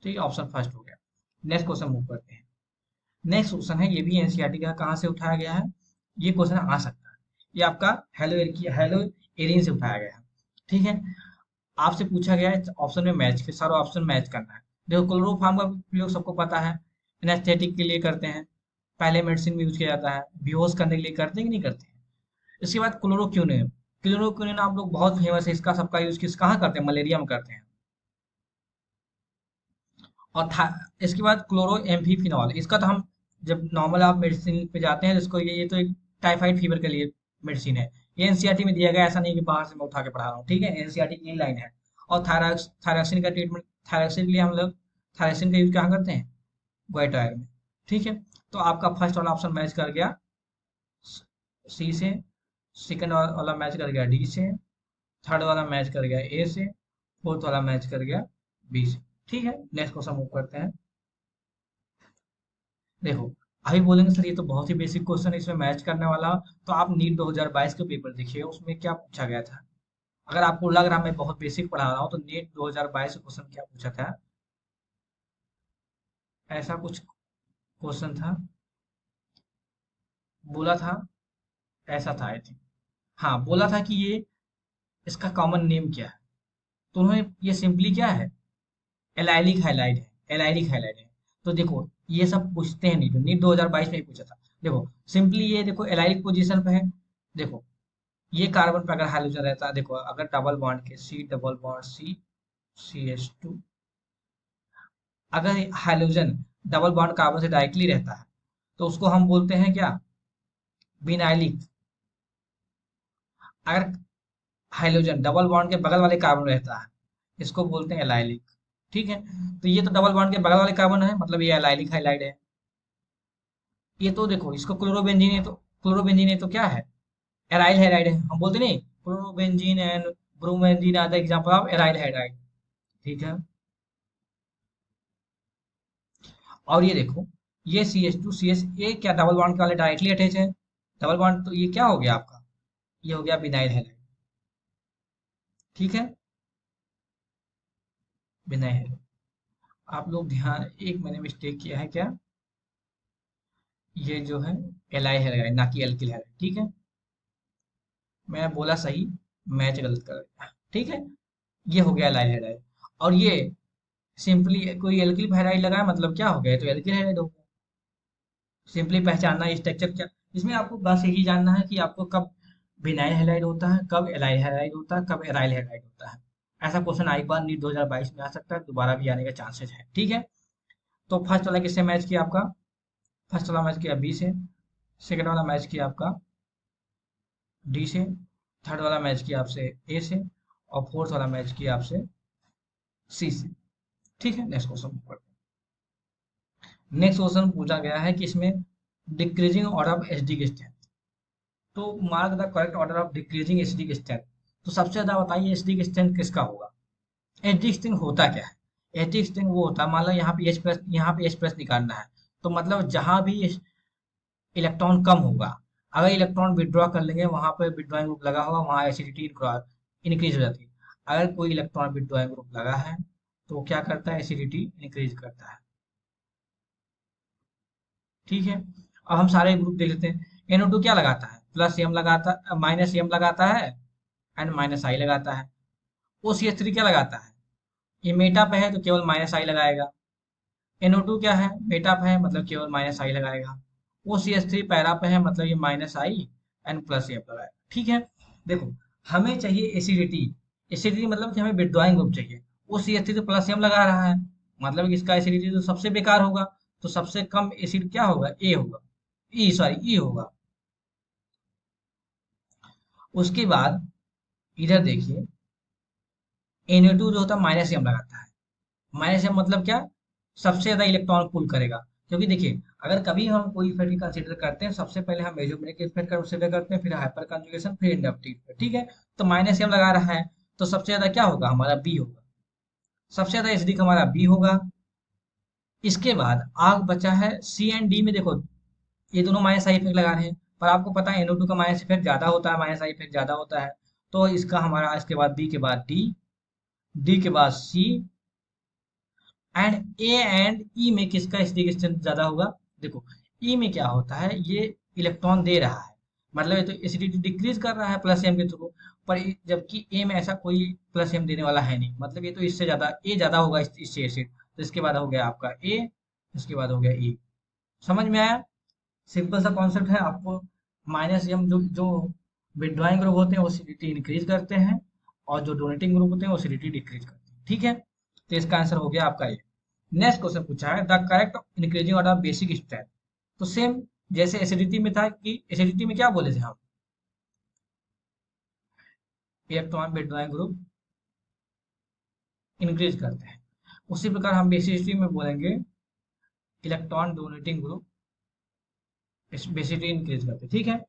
ठीक है, ऑप्शन फर्स्ट हो गया। नेक्स्ट क्वेश्चन मूव करते हैं। नेक्स्ट क्वेश्चन है, ये भी एनसीईआरटी का कहाँ से उठाया गया है, ये क्वेश्चन आ सकता है। ये आपका हेलो एरिन से उठाया गया है। ठीक है, आपसे पूछा गया है ऑप्शन में मैच के सारे ऑप्शन मैच करना है। देखो क्लोरोफॉर्म का प्रयोग सबको पता है, एनेस्थेटिक के लिए करते हैं, पहले मेडिसिन में यूज किया जाता है, बेहोश करने के लिए करते हैं कि नहीं करते हैं। इसके बाद क्लोरोक्विनिन, क्लोरोक्विनिन आप लोग बहुत फेमस है, इसका सबका यूज किस कहाँ करते हैं, मलेरिया में करते हैं। और इसके बाद क्लोरो एम्फीफिनॉल, इसका तो हम जब नॉर्मल आप मेडिसिन पे जाते हैं, इसको ये तो एक टाइफाइड फीवर के लिए मेडिसिन है। ये एनसीईआरटी में दिया गया, ऐसा नहीं कि बाहर से मैं उठा के पढ़ा रहा हूँ। ठीक है, एनसीईआरटी की लाइन है। और थायरॉक्सिन का ट्रीटमेंट, थायरॉक्सिन के लिए हम लोग थायरॉक्सिन का यूज कहाँ करते हैं, गोइटर में। ठीक है, तो आपका फर्स्ट वाला ऑप्शन मैच कर गया सी से, सेकंड वाला मैच कर गया डी से, थर्ड वाला मैच कर गया ए से, फोर्थ वाला मैच कर गया बी से। ठीक है, नेक्स्ट क्वेश्चन मूव करते हैं। देखो, अभी बोलेंगे सर ये तो बहुत ही बेसिक क्वेश्चन है, इसमें मैच करने वाला, तो आप नीट 2022 के पेपर देखिए, उसमें क्या पूछा गया था। अगर आपको लग रहा है मैं बहुत बेसिक पढ़ा रहा हूँ, तो नीट 2022 क्वेश्चन क्या पूछा था, ऐसा कुछ क्वेश्चन था, बोला था, ऐसा था आई थिंक। हाँ, बोला था कि ये इसका कॉमन नेम क्या है, तो उन्होंने ये सिंपली क्या है, एलाइलिक हाइलाइड है, एलाइलिक हाइलाइड है। तो देखो, ये सब पूछते हैं नीट, नीट 2022 में ही पूछा था। देखो सिंपली ये देखो एलाइलिक पोजीशन पे है। देखो, ये कार्बन पे अगर हाइड्रोजन रहता है, देखो अगर डबल बॉन्ड के सी डबल बॉन्ड सी CH2, अगर हाइड्रोजन डबल बॉन्ड कार्बन से डायरेक्टली रहता है, तो उसको हम बोलते हैं क्या, विनाइलिक। अगर हाइड्रोजन डबल बॉन्ड के बगल वाले कार्बन रहता है, इसको बोलते हैं एलाइलिक। ठीक है, तो ये तो डबल बॉन्ड के बगल वाले कार्बन है, मतलब ये एलाइलिक हाइलाइड है। ये तो देखो, इसको क्लोरोबेंजीन है, तो क्लोरोबेंजीन है तो क्या है, एराइल हाइलाइड है, हम बोलते नहीं chlorobenzene and bromobenzene are the example of aryl halide. ठीक है, और ये देखो, ये CH2 CH ए क्या डबल बॉन्ड के वाले डायरेक्टली अटैच है, डबल बॉन्ड, तो ये क्या हो गया आपका, ये हो गया विनाइल हाइलाइड। ठीक है, विनाइल हाइलाइड। आप लोग ध्यान, एक मैंने मिस्टेक किया है क्या, ये जो है एलाई हाइलाइड ना कि एल्किल हाइलाइड। ठीक है, मैं बोला सही, मैच गलत कर दिया। ठीक है, ये हो गया एलाई हाइलाइड, और ये सिंपली कोई एल्किल हाइलाइड लगाया मतलब क्या हो गया, ये तो एल्किल हाइलाइड हो गया। सिंपली पहचानना स्ट्रक्चर क्या, इसमें आपको बस यही जानना है कि आपको कब विनाइल हैलाइड होता है, कब एलाइल हैलाइड होता है, कब एराइल हैलाइड होता है। ऐसा क्वेश्चन एक बार नीट 2022 में आ सकता है, दोबारा भी आने का चांसेस है। ठीक है, तो फर्स्ट वाला किससे मैच किया आपका, फर्स्ट वाला मैच किया बी से, सेकंड वाला मैच किया आपका डी से, थर्ड वाला मैच किया आपसे ए से, और फोर्थ वाला मैच किया आपसे सी से। ठीक है, नेक्स्ट क्वेश्चन पढ़ते हैं। नेक्स्ट क्वेश्चन पूछा गया है कि इसमें decreasing order of acidic strength, तो mark the correct order of decreasing acidic strength. तो सबसे ज्यादा बताइए एसिडिक स्ट्रेंथ किसका होगा, एसिडिक स्ट्रेंथ होता क्या है, एसिडिक स्ट्रेंथ वो होता है, मान लो यहाँ पे H प्लस, यहाँ पे H प्लस निकालना है, तो मतलब जहां भी इलेक्ट्रॉन कम होगा, अगर इलेक्ट्रॉन विड्रॉ कर लेंगे, वहां पर विड्रॉइंग ग्रुप लगा होगा, वहां एसिडिटी इंक्रीज हो जाती है। अगर कोई इलेक्ट्रॉन विड्रॉइंग ग्रुप लगा है, तो वो क्या करता है, एसिडिटी इंक्रीज करता है। ठीक है, अब हम सारे ग्रुप देख लेते हैं। NO2 क्या लगाता है, प्लस एम लगाता, माइनस एम लगाता है, एंड माइनस आई लगाता है। OCH3 क्या लगाता है, ये मेटा पे है तो केवल माइनस आई लगाएगा। NO2 क्या है, मेटा पे है मतलब केवल माइनस आई लगाएगा। OCH3 पैरा पे है मतलब ये minus I and plus F लगाएगा। ठीक है, देखो हमें चाहिए एसिडिटी, एसिडिटी मतलब कि हमें विड्रॉइंग ग्रुप चाहिए। OCH3 तो प्लस एम लगा रहा है, मतलब कि इसका एसिडिटी तो सबसे बेकार होगा, तो सबसे कम एसिड क्या होगा, ए होगा, ई सॉरी ई होगा। उसके बाद इधर देखिए, NO2 जो होता है माइनस एम लगाता है, माइनस एम मतलब क्या, सबसे ज्यादा इलेक्ट्रॉन पुल करेगा। क्योंकि देखिए, अगर कभी हम कोई इफेक्ट कंसीडर करते हैं, सबसे पहले हम मेसोमेरिक इफेक्ट कंसीडर करते हैं, फिर हाइपर कंजुगेशन, फिर इंडक्टिव इफेक्ट। ठीक है, तो माइनस एम लगा रहा है, तो सबसे ज्यादा क्या होगा, हमारा बी होगा, सबसे ज्यादा एसिडिक हमारा बी होगा। इसके बाद आग बचा है सी एंड डी में। देखो, ये दोनों माइनस आई इफेक्ट लगा रहे हैं, पर आपको पता है NO2 का माइनस इफेक्ट ज्यादा होता है, माइनस आई इफेक्ट ज्यादा होता है। तो इसका हमारा इसके बाद बी के बाद डी, डी के बाद सी, एंड ए एंड ई में किसका एसिडिक स्ट्रेंथ ज्यादा होगा। देखो, ई में क्या होता है, ये इलेक्ट्रॉन दे रहा है, मतलब ये तो एसिडिटी डिक्रीज कर रहा है प्लस एम के थ्रू, पर जबकि ए में ऐसा कोई प्लस एम देने वाला है नहीं, मतलब ये तो इससे ज्यादा ए ज्यादा होगा इससे एसिड। तो इसके बाद हो गया आपका ए, इसके बाद हो गया ई। समझ में आया, सिंपल सा कॉन्सेप्ट है आपको। माइनस एम जो जो विड्रॉइंग ग्रुप होते हैं वो एसिडिटी इंक्रीज करते हैं, और जो डोनेटिंग ग्रुप होते हैं वो एसिडिटी डिक्रीज करते हैं। ठीक है, तो इसका आंसर हो गया आपका ये। नेक्स्ट क्वेश्चन पूछा है the correct increasing order basic strength. तो सेम जैसे एसिडिटी में था, कि एसिडिटी में क्या बोले थे हम, इलेक्ट्रॉन विड्रॉइंग ग्रुप इंक्रीज करते हैं। उसी प्रकार हम बेसिसिटी में बोलेंगे electron donating group basicity increase करते हैं। ठीक है,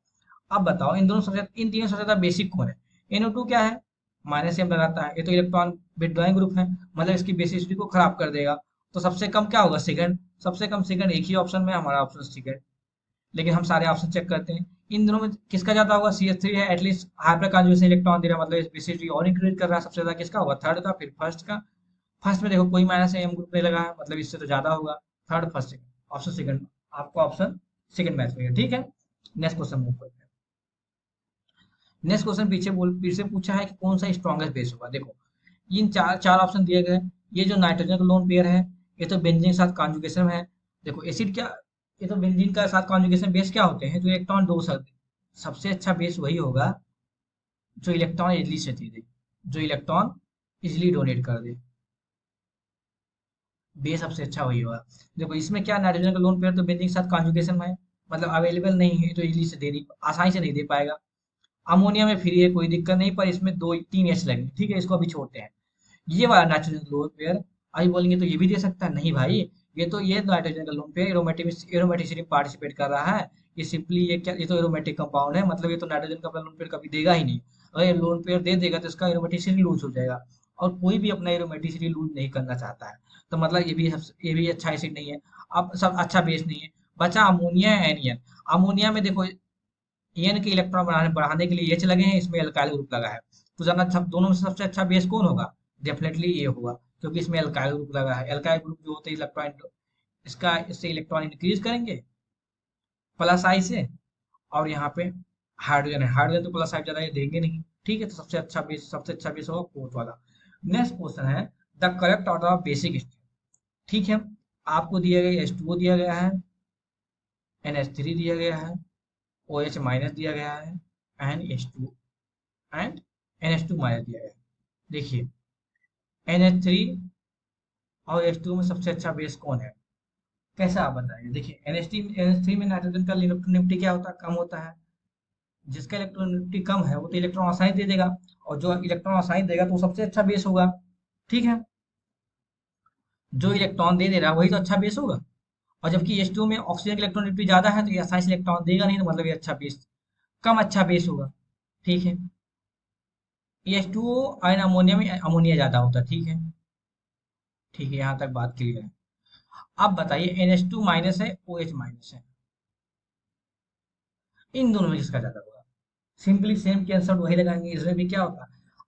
अब बताओ इन तीनों सबसे ज्यादा बेसिक कौन है? NO2 क्या है? माइनस एम लगाता है, ये तो इलेक्ट्रॉन विड्रॉइंग ग्रुप है, मतलब इसकी बेसिसिटी को खराब कर देगा। तो सबसे कम क्या होगा? सेकंड। सबसे कम सेकंड एक ही ऑप्शन में, हमारा ऑप्शन सेकंड। लेकिन हम सारे ऑप्शन चेक करते हैं, इन दोनों में किसका ज्यादा होगा? CH3 है, एटलीस्ट हाइपर कॉन्जुगेशन इलेक्ट्रॉन दे रहा है, मतलब बेसिसिटी और इंक्रीज कर रहा है। सबसे ज्यादा किसका होगा? थर्ड का, फिर फर्स्ट का। फर्स्ट में देखो कोई माइनस एम ग्रुप नहीं लगा है, मतलब इससे तो ज्यादा होगा। Third, first, second, option second. आपका ऑप्शन सेकंड मैच करेगा। ठीक है, नेक्स्ट क्वेश्चन मूव करते हैं। नेक्स्ट क्वेश्चन पीछे से पूछा है कि कौन सा स्ट्रॉन्गेस्ट बेस होगा। देखो इन चार चार ऑप्शन दिए गए हैं। ये जो नाइट्रोजन का लोन पेयर है, ये तो बेंजीन के साथ कॉन्जुगेशन में है। देखो एसिड क्या, ये तो बेंजीन का साथ कॉन्जुगेशन बेस क्या होते हैं? जो इलेक्ट्रॉन दो सकते, सबसे अच्छा बेस वही होगा जो इलेक्ट्रॉन इजली से दे दे, जो इलेक्ट्रॉन इजली डोनेट कर दे, बेस सबसे अच्छा वही होगा। देखो इसमें क्या, नाइट्रोजन का लोन पेयर तो बेंजीन के साथ कॉन्जुगेशन में है, मतलब अवेलेबल नहीं है, तो इजली से दे नहीं, आसानी से नहीं दे पाएगा। अमोनिया में फ्री है, कोई दिक्कत नहीं, पर इसमें दो तीन एच लगेंगे। ठीक है, इसको अभी छोड़ते हैं। ये वाला नाइट्रोजन लोन पेयर, अभी बोलेंगे तो ये भी दे सकता है, नहीं भाई। ये नाइट्रोजन का लोन पेयर एरोमेटिसिटी में पार्टिसिपेट कर रहा है। ये सिंपली ये क्या, ये तो एरोमेटिक कंपाउंड है, मतलब ये तो नाइट्रोजन का लोन पेयर कभी देगा ही नहीं। अगर ये लोन पेयर दे देगा तो इसका एरोमेटिसिटी लूज हो जाएगा, और कोई भी अपना एरोमेटिसिटी लूज नहीं करना चाहता है। तो मतलब ये भी अच्छा एसिड नहीं है, अब सब अच्छा बेस नहीं है। बचा अमोनिया, एनियन। अमोनिया में देखो एन के इलेक्ट्रॉन बढ़ाने के लिए एच लगे हैं, इसमें एल्काइल ग्रुप लगा है। तो जाना सब दोनों में से सबसे अच्छा बेस कौन होगा? डेफिनेटली ये होगा, क्योंकि इसमें एल्काइल ग्रुप लगा है। एल्काइल ग्रुप जो होते हैं इलेक्ट्रॉन, इसका इससे इलेक्ट्रॉन इंक्रीज करेंगे प्लस आई से, और यहाँ पे हाइड्रोजन है, हाइड्रोजन तो प्लस आई ज्यादा ये देंगे नहीं। ठीक है, तो सबसे अच्छा बेस होगा फोर्थ वाला। नेक्स्ट क्वेश्चन है the correct order of basic state. ठीक है, आपको दिया गया H2O दिया गया है, NH3 दिया गया है, OH माइनस दिया गया है, एंड NH2 माइनस दिया गया है। देखिए NH3 और H2 में सबसे अच्छा बेस कौन है? कैसा आप बताएंगे? देखिए NH3 में नाइट्रोजन का इलेक्ट्रोनेगेटिविटी क्या होता है? कम होता है। जिसका इलेक्ट्रोनेगेटिविटी कम है वो तो इलेक्ट्रॉन आसानी दे देगा, और जो इलेक्ट्रॉन आसानी देगा तो वो सबसे अच्छा बेस होगा। ठीक है, जो इलेक्ट्रॉन दे दे रहा है वही तो अच्छा बेस होगा। और जबकि H2 में ऑक्सीजन की इलेक्ट्रोनेगेटिविटी ज्यादा है, तो ये आसानी से इलेक्ट्रॉन देगा नहीं, तो मतलब ये अच्छा बेस, कम अच्छा बेस होगा। ठीक है, H2O और अमोनिया में अमोनिया ज्यादा होता है। ठीक है, ठीक है, यहाँ तक बात क्लियर है। अब बताइए NH2 माइनस है, OH माइनस है, इन दोनों में किसका ज्यादा होगा? सिंपली सेम के आंसर वही लगाएंगे, इसमें भी क्या होगा।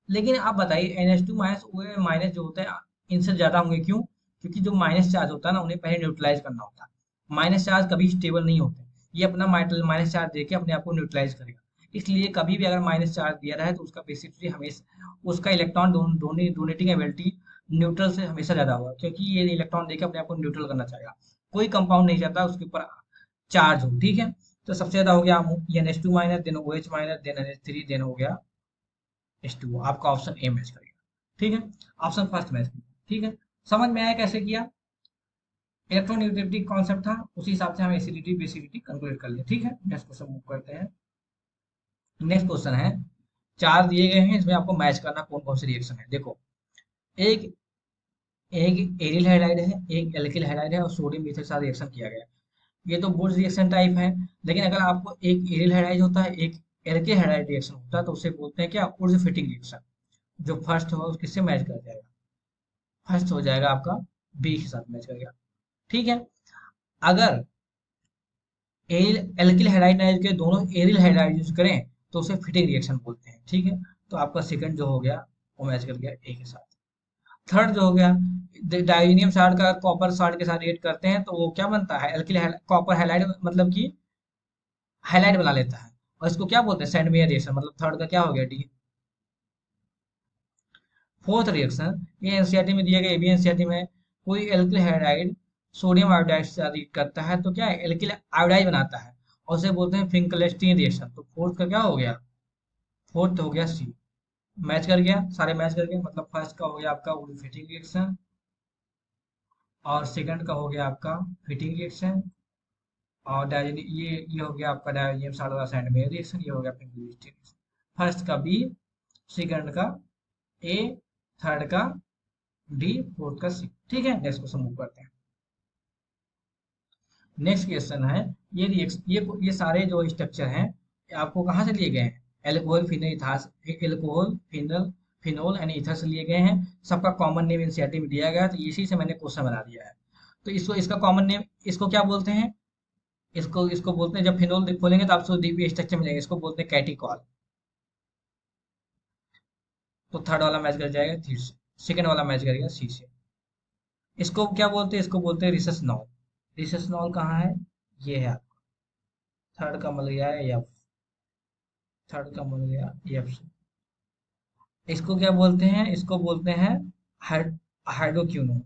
लेकिन आप बताइए NH2 माइनस OH माइनस जो होता है इनसे ज्यादा होंगे, क्यों? क्योंकि जो माइनस चार्ज होता है ना, उन्हें पहले न्यूट्रलाइज करना होता है। माइनस चार्ज कभी स्टेबल नहीं होते, ये अपना माइनस चार्ज देके अपने आप को न्यूट्रलाइज करेगा। इसलिए कभी भी अगर माइनस चार्ज दिया रहा है तो उसका बेसिकली हमेशा उसका इलेक्ट्रॉन डोनेटिंग एबिलिटी न्यूट्रल से हमेशा ज्यादा होगा, क्योंकि ये इलेक्ट्रॉन देके अपने आप को न्यूट्रल करना चाहेगा। कोई कंपाउंड नहीं चाहता उसके ऊपर चार्ज हो। ठीक है, तो सबसे ज्यादा हो गया NH2 minus, then OH minus, then NH3, then हो गया H2O। आपका ऑप्शन ए मैच करेगा। ठीक है, ऑप्शन फर्स्ट मैच करेगा। ठीक है, समझ में आया कैसे किया? इलेक्ट्रोनेगेटिविटी कॉन्सेप्ट था, उसी हिसाब से हम एसिडिटी बेसिडिटी कंक्लूड कर लिया। ठीक है, नेक्स्ट क्वेश्चन मूव करते हैं। नेक्स्ट क्वेश्चन है, चार दिए गए हैं, इसमें आपको मैच करना कौन कौन से रिएक्शन है। देखो एक एक एरिल हाइड्राइड है, एक एल्किल हाइड्राइड है, और सोडियम मीथेन के साथ रिएक्शन किया गया है। ये तो बुर्ज रिएक्शन टाइप है। लेकिन अगर आपको एक एरिल हाइड्राइड होता है, एक एल्किल हाइड्राइड रिएक्शन होता है, तो उसे बोलते हैं क्या? उर्ज फिटिंग रिएक्शन। जो फर्स्ट होगा उसके से मैच कर जाएगा, फर्स्ट हो जाएगा आपका बी के साथ मैच करेगा। ठीक है, अगर एल्किल हाइड्राइड के दोनों एरिल हाइड्राइड यूज करें तो उसे फिटिंग रिएक्शन बोलते हैं। ठीक है, तो आपका सेकंड जो हो गया वो मैच कर गया ए के साथ। थर्ड जो हो गया, डायोनियम साल्ट का कॉपर साल्ट के साथ रिएक्ट करते हैं तो वो क्या बनता है? एल्किल कॉपर हैलाइड, मतलब कि हाईलाइट बना लेता है, और इसको क्या बोलते हैं? Sandmeyer reaction. मतलब थर्ड का क्या हो गया? डी। फोर्थ रिएक्शन, ये एनसीईआरटी में दिया गया, ये भी एनसीईआरटी में है। कोई एल्किल हाइड्राइड सोडियम आयोडाइड से रिएक्ट करता है तो क्या है? एल्किल आयोडाइड बनाता है, और उसे बोलते हैं फिंकलस्टीन रिएक्शन। तो फोर्थ का क्या हो गया? फोर्थ हो गया सी। मैच कर गया, सारे मैच कर गए। मतलब फर्स्ट का हो गया आपका फिटिंग रिएक्शन, और सेकंड का हो गया आपका फिटिंग रिएक्शन, और ये हो गया आपका डायजेनियम साल्ट वाला सैंडमेयर रिएक्शन, ये हो गया फिंकलस्टीन रिएक्शन। फर्स्ट का बी, सेकंड का ए, थर्ड का डी, फोर्थ का सी। ठीक है, नेक्स्ट क्वेश्चन मूव करते हैं। नेक्स्ट क्वेश्चन है, ये रिएक्शन, ये सारे जो स्ट्रक्चर हैं ये आपको कहाँ से लिए गए हैं? Alcohol, phenol, ethers, alcohol, phenol, phenol and ether से लिए गए हैं। सबका कॉमन नेम एनसीईआरटी में दिया गया है, तो इसी से मैंने क्वेश्चन बना दिया है। तो इसको, इसका कॉमन नेम, इसको क्या बोलते हैं? इसको इसको बोलते हैं, जब फिनोल खोलेंगे तो आपको डीपी स्ट्रक्चर मिलेगा, इसको बोलते हैं कैटिकॉल। तो थर्ड वाला मैच कर जाएगा सी से, सेकेंड वाला मैच करेगा सी से। इसको क्या बोलते हैं? इसको बोलते हैं रिसेसनॉल। रिसेसनॉल कहाँ है? ये है आपका, थर्ड का मिल गया है एफ, थर्ड का मिल गया एफ से। इसको क्या बोलते हैं? इसको बोलते हैं हाइड्रोक्यूनोन।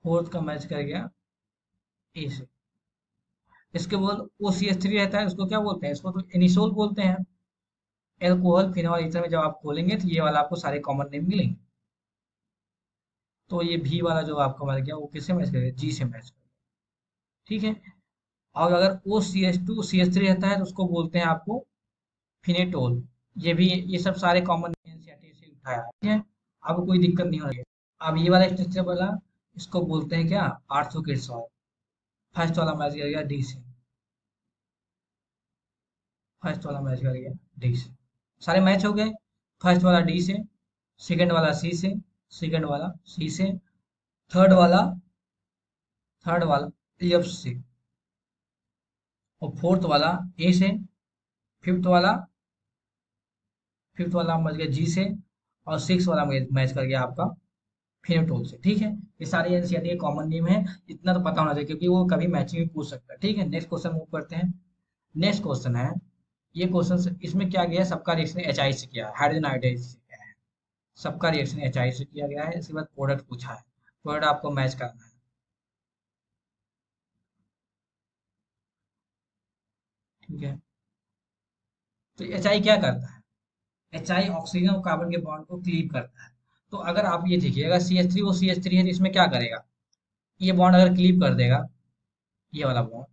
फोर्थ का मैच कर गया ए से। इसके बोल OCH3 रहता है, उसको क्या बोलते हैं? इसको तो एनिसोल बोलते हैं। एल्कोहल, फिनॉल, ईथर में जब आप खोलेंगे तो ये वाला आपको सारे कॉमन नेम मिलेंगे। तो ये भी वाला जो आपका मर गया वो किससे मैच करेगा? जी से मैच करेगा। ठीक है। और अगर OCH2 CH3 रहता है तो उसको बोलते हैं आपको फिनेटोल। ये भी, ये सब सारे कॉमन एनसीईआरटी से उठाया है। ठीक है, आपको कोई दिक्कत नहीं होगी। अब ये वाला स्ट्रक्चर वाला, इसको बोलते हैं क्या? आर्थोकेट्सॉल। फर्स्ट वाला मैच कर गया डी से, फर्स्ट वाला मैच कर गया डी से। सारे मैच हो गए। फर्स्ट वाला डी से, सेकंड वाला सी से, सेकंड वाला सी से, थर्ड वाला थर्ड वाला एफ से, और फोर्थ वाला ए से, फिफ्थ वाला फिफ्थ वाला मैच गया जी से, और सिक्स वाला मैच कर गया आपका फिनोटोल से। ठीक है, ये सारे एनसीईआरटी के कॉमन नेम है। इतना तो पता होना चाहिए क्योंकि वो कभी मैचिंग में पूछ सकता है। ठीक है, नेक्स्ट क्वेश्चन मूव करते हैं। नेक्स्ट क्वेश्चन है, ये क्वेश्चन इसमें क्या गया है? सबका रिएक्शन एचआई से किया है, हाइड्रोजन आयोडाइड से किया है। सबका रिएक्शन एचआई से किया गया है। इसके बाद प्रोडक्ट पूछा है, प्रोडक्ट आपको मैच करना है। ठीक है, तो एचआई क्या करता है? एचआई ऑक्सीजन और कार्बन के बॉन्ड को क्लीव करता है। तो अगर आप ये देखिए, अगर CH3 वो CH3 है तो इसमें क्या करेगा? ये बॉन्ड अगर क्लीव कर देगा, ये वाला बॉन्ड,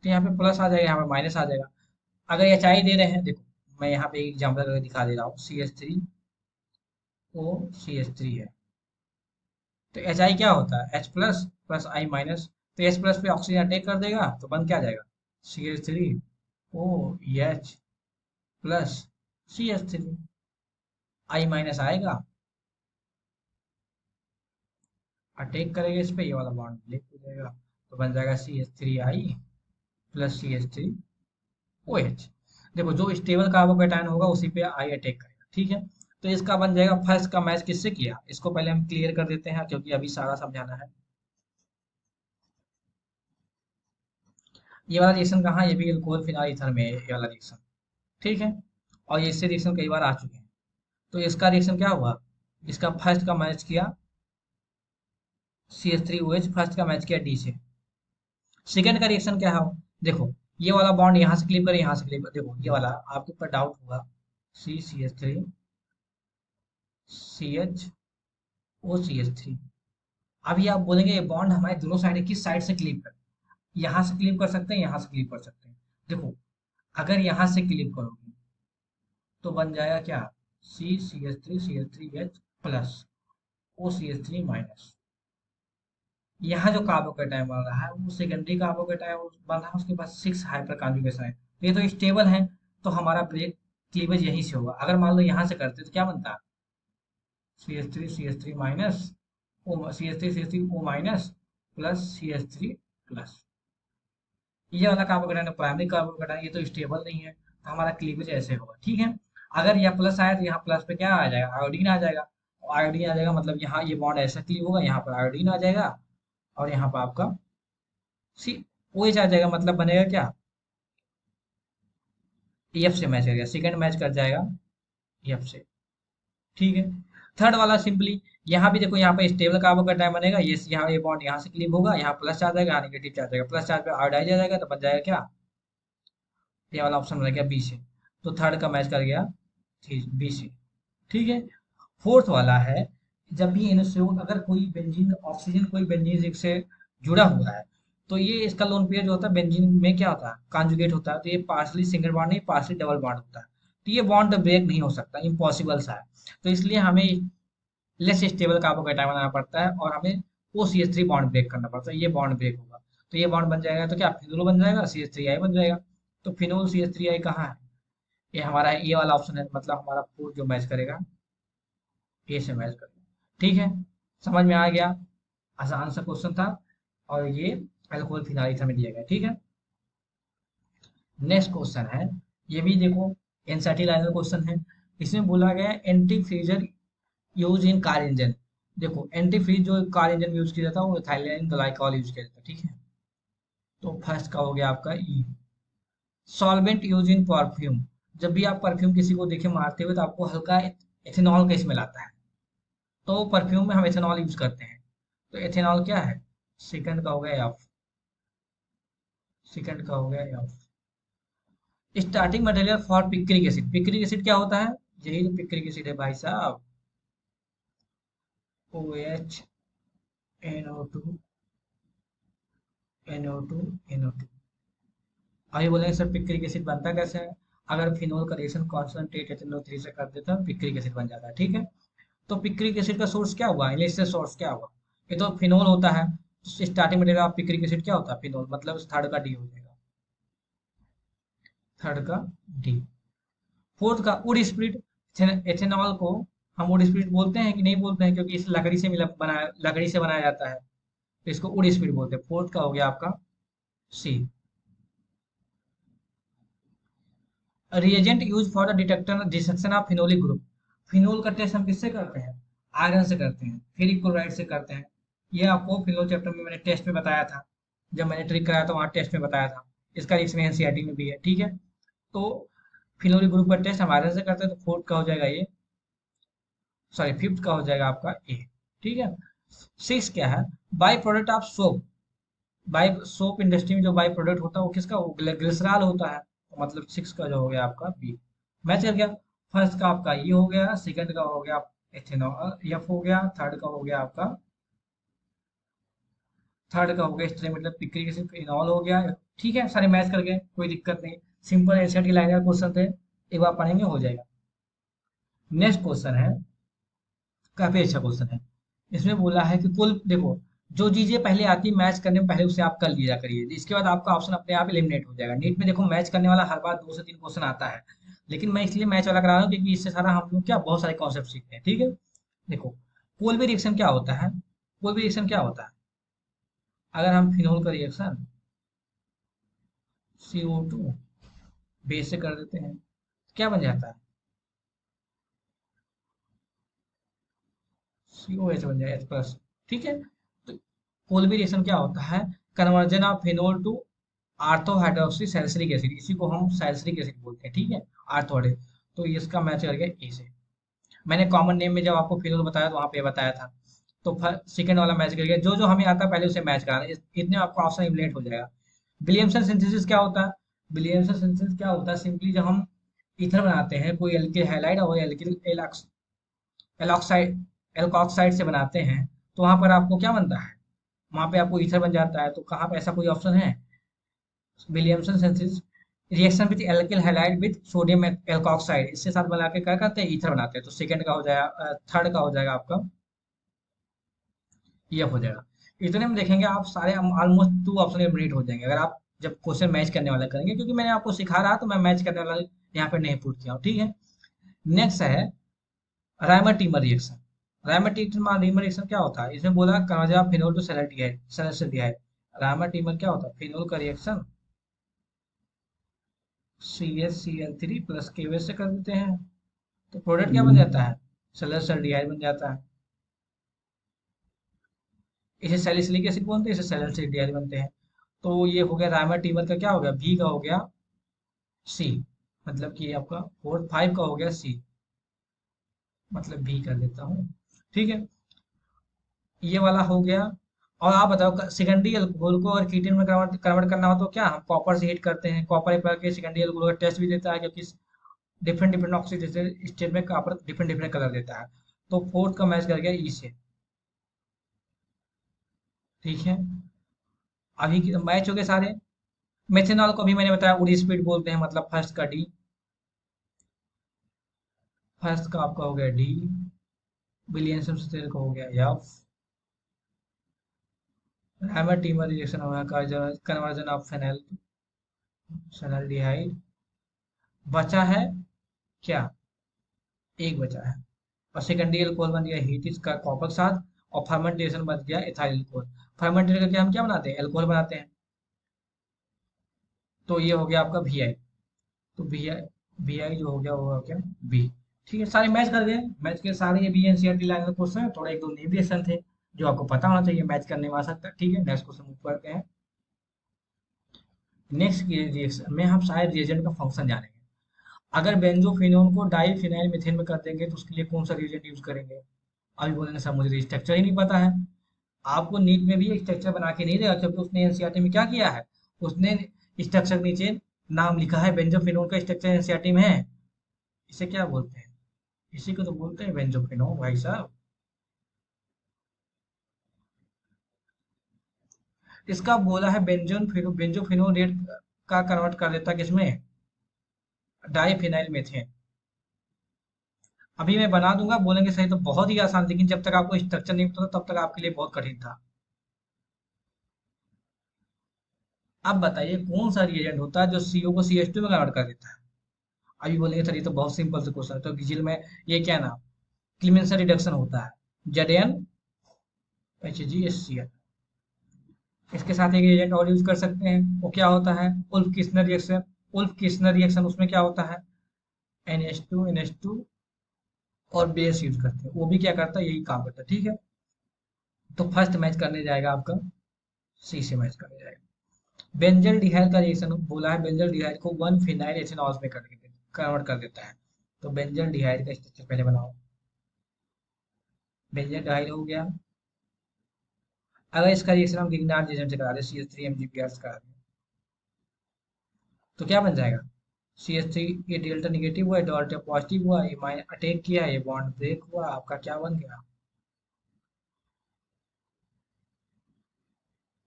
तो यहाँ पे प्लस आ जाएगा, यहाँ पे माइनस आ जाएगा। अगर एचआई दे रहे हैं, देखो मैं यहाँ पे एक एग्जाम्पल करके दिखा दे रहा हूँ। CH3O CH3 है, तो एचआई क्या होता है? H प्लस प्लस आई माइनस। तो H प्लस पे ऑक्सीजन अटैक कर देगा तो बन क्या जाएगा? CH3OH plus CH3। आई माइनस आएगा, अटैक करेगा इस पे, ये वाला बॉन्ड ब्रेक हो जाएगा, तो बन जाएगा CH3I प्लस CH3OH। देखो, जो स्टेबल कार्बोकेटायन होगा उसी पे आई अटैक करेगा। ठीक है, तो इसका बन जाएगा, फर्स्ट का मैच किससे किया? इसको पहले हम क्लियर कर देते हैं क्योंकि अभी सारा समझाना है। ये वाला रिएक्शन कहाँ? ये भी अल्कोहल फिनाइल ईथर में है, ये वाला रिएक्शन। ठीक है, और ये इससे रिएक्शन कई बार आ चुके हैं। तो इसका रिएक्शन क्या हुआ? इसका फर्स्ट का मैच किया CH3OH, फर्स्ट का मैच किया डी से। सेकंड का रिएक्शन क्या है? देखो, ये वाला बॉन्ड यहाँ से क्लिप करे, यहाँ से क्लिप करे। देखो ये वाला आपके ऊपर डाउट होगा, CH3CH4CH3। अभी आप बोलेंगे ये बॉन्ड हमारे दोनों साइड किस साइड से क्लिप कर? यहाँ से क्लिप कर सकते हैं, यहाँ से क्लिप कर सकते हैं। देखो, अगर यहाँ से क्लिप करोगे तो बन जाएगा क्या? CH3CH3H plus OCH3 minus. यहाँ जो कार्बोकेटायन बन रहा है वो सेकेंडरी कार्बोकेटायन बन रहा है, उसके पास 6 हाइपर कॉन्जुगेशन है, तो ये तो स्टेबल है। तो हमारा ब्रेक क्लीवेज यहीं से होगा। अगर मान लो यहाँ से करते तो क्या बनता? CH3CH3 minus O, CH3CH3O minus plus CH3 plus. ये वाला कार्बोकेटायन प्राइमरी कार्बोकेटायन, ये तो स्टेबल नहीं है, तो हमारा क्लीवेज ऐसे होगा। ठीक है, अगर यहाँ प्लस आया तो यहाँ प्लस पे क्या आ जाएगा? आयोडीन आ जाएगा। आयोडीन आ जाएगा मतलब यहाँ ये बॉन्ड ऐसा क्लीव होगा, यहाँ पर आयोडीन आ जाएगा, और यहाँ पर आपका सी ओ एच आ जाएगा। मतलब बनेगा क्या? एफ से मैच करेगा, सेकंड मैच कर जाएगा एफ से। ठीक है, थर्ड वाला सिंपली, यहाँ भी देखो, यहाँ पे स्टेबल कार्बोकेटायन बनेगा, ये यहाँ ये बॉन्ड यहाँ से क्लीव होगा, यहाँ प्लस चार्ज आएगा, यहाँ नेगेटिव चार्ज आएगा, प्लस चार्ज पे आयोडाइज आ जाएगा, तो बन जाएगा क्या? ये वाला ऑप्शन बन गया बी से। तो थर्ड का मैच कर गया बी से। ठीक है, फोर्थ वाला है, जब भी इनोसियोन, अगर कोई बेंजीन ऑक्सीजन कोई बेंजीन से जुड़ा हुआ है, तो ये इसका लोन पेयर जो होता है बेंजीन में क्या होता है? कॉन्जुगेट होता है, तो ये पार्सली सिंगल बॉन्ड नहीं, पार्सली डबल बॉन्ड होता है। तो ये बॉन्ड ब्रेक नहीं हो सकता, इम्पॉसिबल सा है। तो इसलिए हमें लेस स्टेबल कार्बोकेटाइन बनाना पड़ता है और हमें O C H three bond break करना पड़ता है, ये बॉन्ड ब्रेक होगा। तो ये बॉन्ड बन जाएगा तो क्या फिनोल बन जाएगा, सी एच थ्री आई बन जाएगा। तो फिनोल सी एच थ्री आई कहाँ है, ये हमारा ये वाला ऑप्शन है, मतलब हमारा फोर जो मैच करेगा ए से मैच करेगा। ठीक है, समझ में आ गया, आसान सा क्वेश्चन था। और ये अल्कोहल फिनाइल में दिया गया। ठीक है, नेक्स्ट क्वेश्चन है, ये भी देखो एनसीईआरटी लाइन क्वेश्चन है। इसमें बोला गया anti freezer use in car engine. देखो एंटी फ्रीज जो कार इंजन में यूज किया जाता है वो इथाइलिन ग्लाइकॉल यूज किया जाता है। ठीक है, तो फर्स्ट का हो गया आपका ई। सॉल्वेंट यूज इन परफ्यूम, जब भी आप परफ्यूम किसी को देखे मारते हुए तो आपको हल्का एथेनॉल का स्मेल आता है, तो परफ्यूम में हम एथेनॉल यूज करते हैं। तो एथेनॉल क्या है, सेकंड का हो गया एफ, सेकंड का हो गया F. Starting material for picric acid, picric acid क्या होता है, यही तो पिक्रिक एसिड है भाई साहब, O H N O two N O two N O two. आइए बोलेंगे सर पिक्रिक एसिड बनता कैसे है, अगर फिनोल का रिएक्शन कॉन्सेंट्रेट एथेनॉल से कर देता है पिक्रिक एसिड बन जाता है। ठीक है, तो पिक्रिक एसिड का सोर्स क्या हुआ, इनिशियल सोर्स क्या हुआ, ये तो फिनोल होता है। Starting material of picric acid क्या होता है, फिनोल, मतलब थर्ड का डी हो जाएगा, थर्ड का डी। फोर्थ का वुड स्प्लिट, एथेनॉल को हम वुड स्प्लिट बोलते हैं कि नहीं बोलते हैं, क्योंकि इस लकड़ी से मिला बनाया, लकड़ी से बनाया जाता है, तो इसको वुड स्प्लिट बोलते हैं। फोर्थ का हो गया आपका C. Reagent use for the detector dissection of phenolic group, phenol का टेस्ट हम किससे करते हैं, आयरन से करते हैं, फेरिक क्लोराइड से करते हैं। ये आपको फिनोल चैप्टर में मैंने टेस्ट में बताया था, जब मैंने ट्रिक कराया था वहाँ टेस्ट में बताया था, इसका रिएक्शन एनसीईआरटी में भी है। ठीक है, तो फिनोलिक ग्रुप का टेस्ट हम आयरन से करते हैं, तो फोर्थ का हो जाएगा ये, सॉरी फिफ्थ का हो जाएगा आपका ए। ठीक है, सिक्स क्या है, by product of soap, by soap industry में जो बाई प्रोडक्ट होता है वो किसका, वो ग्लिसरॉल होता है, तो मतलब सिक्स का जो हो गया आपका बी। मैच कर गया, फर्स्ट का आपका ये हो गया, सेकंड का हो गया एथेनॉल एफ हो गया, थर्ड का हो गया आपका, थर्ड का हो गया इस तरह, मतलब पिक्रिक एसिड फिनॉल हो गया। ठीक है, सारे मैच कर गए, कोई दिक्कत नहीं, सिंपल एनसीईआरटी लाइनर क्वेश्चन थे, एक बार पढ़ेंगे हो जाएगा। नेक्स्ट क्वेश्चन है, काफी अच्छा क्वेश्चन है। इसमें बोला है कि कुल देखो, जो चीजें पहले आती है मैच करने में पहले उसे आप कर लिया करिए, इसके बाद आपका ऑप्शन अपने आप एलिमिनेट हो जाएगा। नीट में देखो मैच करने वाला हर बार 2 से 3 क्वेश्चन आता है, लेकिन मैं इसलिए मैच वाला करा रहा हूँ क्योंकि इससे सारा हम लोग क्या बहुत सारे कॉन्सेप्ट सीखते हैं। ठीक है, देखो कोई भी रिएक्शन क्या होता है, कोई भी रिएक्शन क्या होता है, अगर हम फिनोल का रिएक्शन CO2 बेस से कर देते हैं क्या बन जाता है, COH बन जाएगा H+। ठीक है, तो कोई भी रिएक्शन क्या होता है, conversion of phenol to ortho hydroxy salicylic acid, इसी को हम सैलिसिलिक एसिड बोलते हैं। ठीक है, आर्थो हाइड्रो, तो इसका मैच कर गया ए से। मैंने कॉमन नेम में जब आपको फिनोल बताया तो वहां पे बताया था। तो सेकंड वाला मैच कर गया, जो जो हमें आता है पहले उसे मैच कराना, इतने आपका ऑप्शन इलिमिनेट हो जाएगा। विलियमसन सिंथेसिस क्या होता है, विलियमसन सिंथेसिस क्या होता है, सिंपली जब हम ईथर बनाते हैं कोई एल्किल हैलाइड और एल्किल एलॉक्साइड, एल्कोक्साइड से बनाते हैं, तो वहां पर आपको क्या बनता है, वहां पे आपको ईथर बन जाता है। तो कहाँ पे ऐसा कोई ऑप्शन है, Williamson synthesis reaction with alkyl halide with sodium alkoxide, इससे साथ मिला के क्या करते हैं, ईथर बनाते हैं। तो सेकंड का हो जाएगा, थर्ड का हो जाएगा आपका ये हो जाएगा। इतने में देखेंगे आप सारे ऑलमोस्ट 2 ऑप्शन एलिमिनेट हो जाएंगे, अगर आप जब क्वेश्चन मैच करने वाला करेंगे, क्योंकि मैंने आपको सिखा रहा तो मैं मैच करने वाला यहाँ पे नहीं पुट किया हूँ। ठीक है, नेक्स्ट है Reimer Tiemann reaction. Reimer Tiemann reaction क्या होता है, इसमें बोला conversion of phenol to selenium. Reimer Tiemann क्या होता है, फिनोल का reaction CH Cl3 plus KOH से कर देते हैं, तो प्रोडक्ट क्या बन जाता है, सेलेनियम बन जाता है। इसे सैलिसिलिक एसिड बोलते हैं, इसे सैलिसिलिक बनते हैं। तो ये हो गया रायमर टीमर का क्या हो गया, बी का हो गया सी, मतलब कि आपका 4 5 का हो गया सी, मतलब बी कर देता हूँ। ठीक है, ये वाला हो गया। और आप बताओ सेकेंडरी अल्कोहल को अगर कीटन में कन्वर्ट करना हो तो क्या हम कॉपर से हीट करते हैं, कॉपर एक के सेकेंडरी अल्कोहल का टेस्ट भी देता है, क्योंकि डिफरेंट डिफरेंट ऑक्सीडेशन स्टेट में कॉपर डिफरेंट डिफरेंट कलर देता है। तो फोर्थ का मैच कर गया ई से। ठीक है, अभी मैच हो गए सारे। मेथेनॉल को भी मैंने बताया उड़ी स्पीड बोलते हैं, मतलब फर्स्ट का डी। फर्स्ट का आपका हो गया डी, विलियमसन से का हो गया एफ, हैमर टीमर रिएक्शन होगा कन्वर्जन ऑफ फेनल फेनल्डिहाइड। बचा है क्या, एक बचा है, और सेकेंडरी अल्कोहल बन गया हीट इसका कॉपर के साथ, और फर्मेंटेशन बन गया इथाइल अल्कोहल। फर्मेंटेशन करके हम क्या बनाते हैं, अल्कोहल बनाते हैं। तो ये हो गया आपका वी आई। तो वी आई जो हो गया वो हो गया बी। ठीक है, सारे मैच कर गए, मैच के सारे ये बी एनसीईआरटी लाइन के क्वेश्चन है, थोड़ा एक दो न्यू रिएक्शन थे जो आपको पता होना चाहिए, मैच करने में आ सकता है। ठीक है, नेक्स्ट क्वेश्चन मूव करते हैं। नेक्स्ट रिएक्शन में हम शायद रिएजेंट का फंक्शन जानेंगे। अगर बेंजोफिनोन को डाइफिनाइल मीथेन में कर देंगे तो उसके लिए कौन सा रिएजेंट यूज करेंगे। अभी बोलेंगे सर मुझे स्ट्रक्चर ही नहीं पता है। आपको नीट में भी एक स्ट्रक्चर बना के नहीं देगा, क्योंकि उसने एनसीईआरटी में क्या किया है, उसने स्ट्रक्चर के नीचे नाम लिखा है, बेंजोफिनोन का स्ट्रक्चर एनसीईआरटी में है। इसे क्या बोलते हैं, इसी को तो बोलते हैं बेंजोफिनोन भाई साहब। इसका बोला है बेंजोफिनोन रेट का कन्वर्ट कर देता है किसमें, डाइफिनाइल मीथेन। अभी मैं बना दूंगा, बोलेंगे सही तो बहुत ही आसान, लेकिन जब तक आपको स्ट्रक्चर नहीं पता तब तक आपके लिए बहुत कठिन था। अब बताइए कौन सा रिएजेंट होता है जो सीओ को CH2 में कन्वर्ट कर देता है। अभी बोलेंगे सर ये तो बहुत सिंपल से क्वेश्चन है, तो डीजल में ये क्या नाम, क्लीमेंसर रिडक्शन होता है, ZnHgHCl। इसके साथ एक एजेंट और यूज कर सकते हैं, वो क्या होता है, Wolff Kishner reaction. Wolff Kishner reaction उसमें क्या होता है, NH2 और बेस यूज करते हैं, वो भी क्या करता है, यही काम करता है। ठीक है, तो फर्स्ट मैच करने जाएगा आपका सी से मैच करने जाएगा। बेंजल डिहाइड का रिएक्शन बोला है, बेंजल डिहाइड को 1 फिनाइल एथेनॉल में कन्वर्ट कर देता है। तो बेंजल डिहाइड का स्ट्रक्चर पहले बनाओ। बेंजल डिहाइड हो गया। अगर इसका रिएक्शन हम गिगनार्ड रिएजेंट से करा दें, CH3 MgPr से करा दें, तो क्या बन जाएगा, CH3 ये डेल्टा निगेटिव हुआ, डेल्टा पॉजिटिव हुआ, ये माइनस अटैक किया, ये बॉन्ड ब्रेक हुआ, आपका क्या बन गया,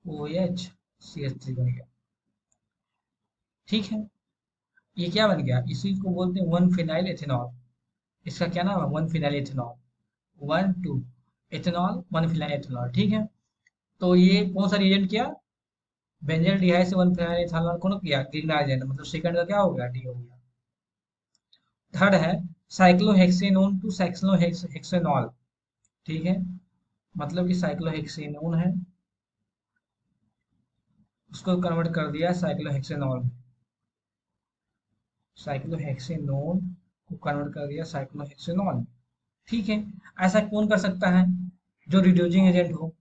OH CH3 बन गया। ठीक है, ये क्या बन गया, इसी को बोलते हैं 1 फिनाइल एथेनॉल। इसका क्या नाम है, 1 phenyl ethanol, 1 2 ethanol 1 phenyl ethanol. ठीक है, तो ये कौन सा रिएजेंट किया, बेंजल डिहाइड से 1 फिनाइल एथेनॉल कौन किया, ग्रिग्नार्ड एजेंट, मतलब सेकंड का क्या हो गया, डी हो गया। थर्ड है साइक्लोहेक्सेनोन टू साइक्लोहेक्सेनॉल। ठीक है, मतलब कि साइक्लोहेक्सेनोन है, उसको कन्वर्ट कर दिया साइक्लोहेक्सेनॉल में। साइक्लोहेक्सेनोन को कन्वर्ट कर दिया साइक्लोहेक्सेनॉल में। ठीक है, ऐसा कौन कर सकता है जो रिड्यूसिंग एजेंट हो।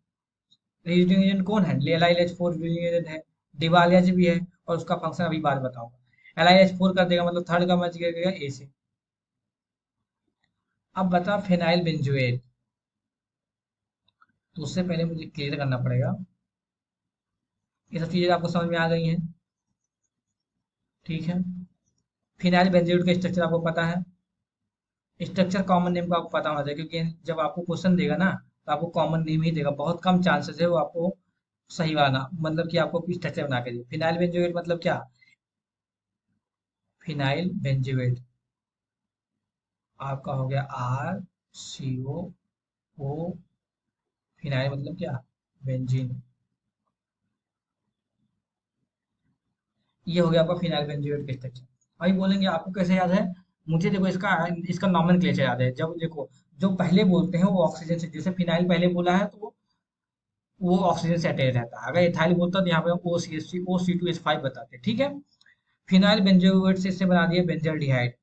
रिड्यूसिंग एजेंट कौन है, LiH4 रिड्यूसिंग एजेंट है, डिवालियाज भी है, और उसका फंक्शन अभी बाद बताऊंगा। LiH4 कर देगा, मतलब थर्ड का मैच गया ए से। अब बता फेनाइल बेंजोएट, तो उससे पहले मुझे क्लियर करना पड़ेगा, ये सब चीजें आपको समझ में आ गई हैं। ठीक है, फिनाइल बेंजोएट का स्ट्रक्चर आपको पता है, स्ट्रक्चर कॉमन नेम का आपको पता होना चाहिए, क्योंकि जब आपको क्वेश्चन देगा ना तो आपको कॉमन नेम ही देगा, बहुत कम चांसेस है वो आपको सही वाला ना, मतलब कि आपको स्ट्रक्चर बना के दे। फिनाइल बेंजोएट मतलब क्या, फिनाइल बेंजोएट आपका हो गया RCOO। फिनाइल मतलब क्या, बेंजीन। ये हो गया आपका फिनाइल बेंजोएट का स्ट्रक्चर। अभी बोलेंगे आपको कैसे याद है, मुझे देखो इसका इसका नॉमेनक्लेचर याद है। जब देखो जो पहले बोलते हैं वो ऑक्सीजन से, जैसे फिनाइल पहले बोला है तो वो ऑक्सीजन से अटैच रहता है, अगर इथाइल बोलता तो यहाँ पे OCH3 OC2H5 बताते। ठीक है, फिनाइल बेंजोएट से इससे बना दिया बेंजल डिहाइड।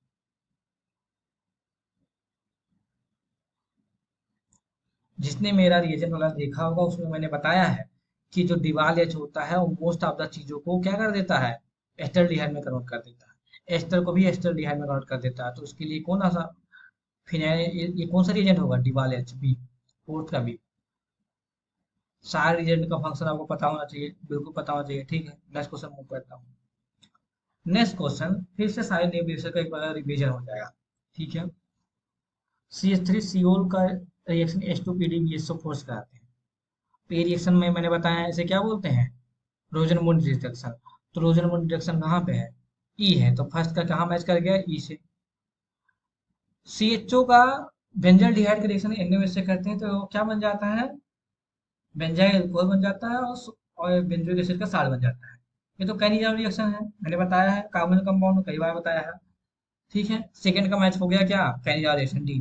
जिसने मेरा रिएजेंट वाला देखा होगा उसमें मैंने बताया है कि जो डिवाल एच होता है वो मोस्ट ऑफ द चीजों को क्या कर देता है, एस्टर डिहाइड में कन्वर्ट कर देता है, एस्टर को भी एस्टर डिहाइड में कन्वर्ट कर देता है। तो उसके लिए कौन सा फिनाइल, ये कौन सा रिएजेंट होगा, डिवाल एच बी, फोर्थ का बी। सारे रिएजेंट का फंक्शन आपको पता होना चाहिए, बिल्कुल पता होना चाहिए। ठीक है, नेक्स्ट क्वेश्चन मूव करता हूँ। नेक्स्ट क्वेश्चन फिर से सारे नेविगेशन का एक बार रिवीजन हो जाएगा। ठीक है, CH3 का रिएक्शन H2PDBSO4 से कराते हैं। तो ये रिएक्शन में मैंने बताया है, इसे क्या बोलते हैं, रोजनमुंड रिडक्शन। तो रोजनमुंड रिडक्शन कहाँ पे है, ई है, तो फर्स्ट का कहाँ मैच कर गया, ई से। CHO का बेंजल डिहाइड का रिएक्शन Na से करते हैं तो क्या बन जाता है, बेंजाइल अल्कोहल बन जाता है और बेंजोइक एसिड का साल्ट बन जाता है। ये तो कैनिजा रिएक्शन है, मैंने बताया है, कार्बन कंपाउंड कई बार बताया है। ठीक है, सेकंड का मैच हो गया क्या, कैनिजा रिएक्शन डी।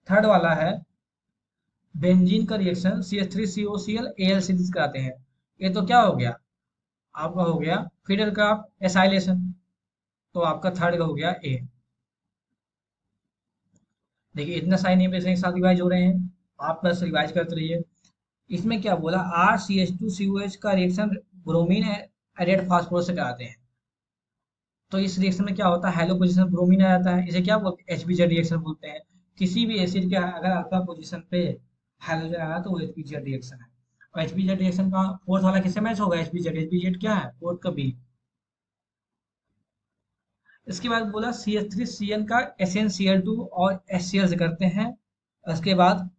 थर्ड वाला है बेंजीन का रिएक्शन CH3COCl AlCl कराते हैं। ये तो क्या हो गया, आपका हो गया फिडर का एसाइलेशन। तो आपका थर्ड का हो गया ए। देखिए इतना साइन नेम एक साथ रिवाइज हो रहे हैं, आप बस रिवाइज करते रहिए। इसमें क्या बोला, RCH2COH का रिएक्शन ब्रोमीन एडेड फास्फोरस से कराते हैं। तो इस रिएक्शन में क्या होता है, हेलो पोजीशन ब्रोमीन आ जाता है, इसे क्या बोलते हैं, HBZ रिएक्शन बोलते हैं। किसी भी एसिड के अगर अल्फा पोजीशन पे हाइड्रोजन आया तो वो HBZ रिएक्शन है। और HBZ रिएक्शन का फोर्थ वाला किससे मैच होगा, HBZ क्या है, फोर्थ का बी। इसके बाद बोला CH3CN का SnCl2 और HCl से करते हैं। उसके बाद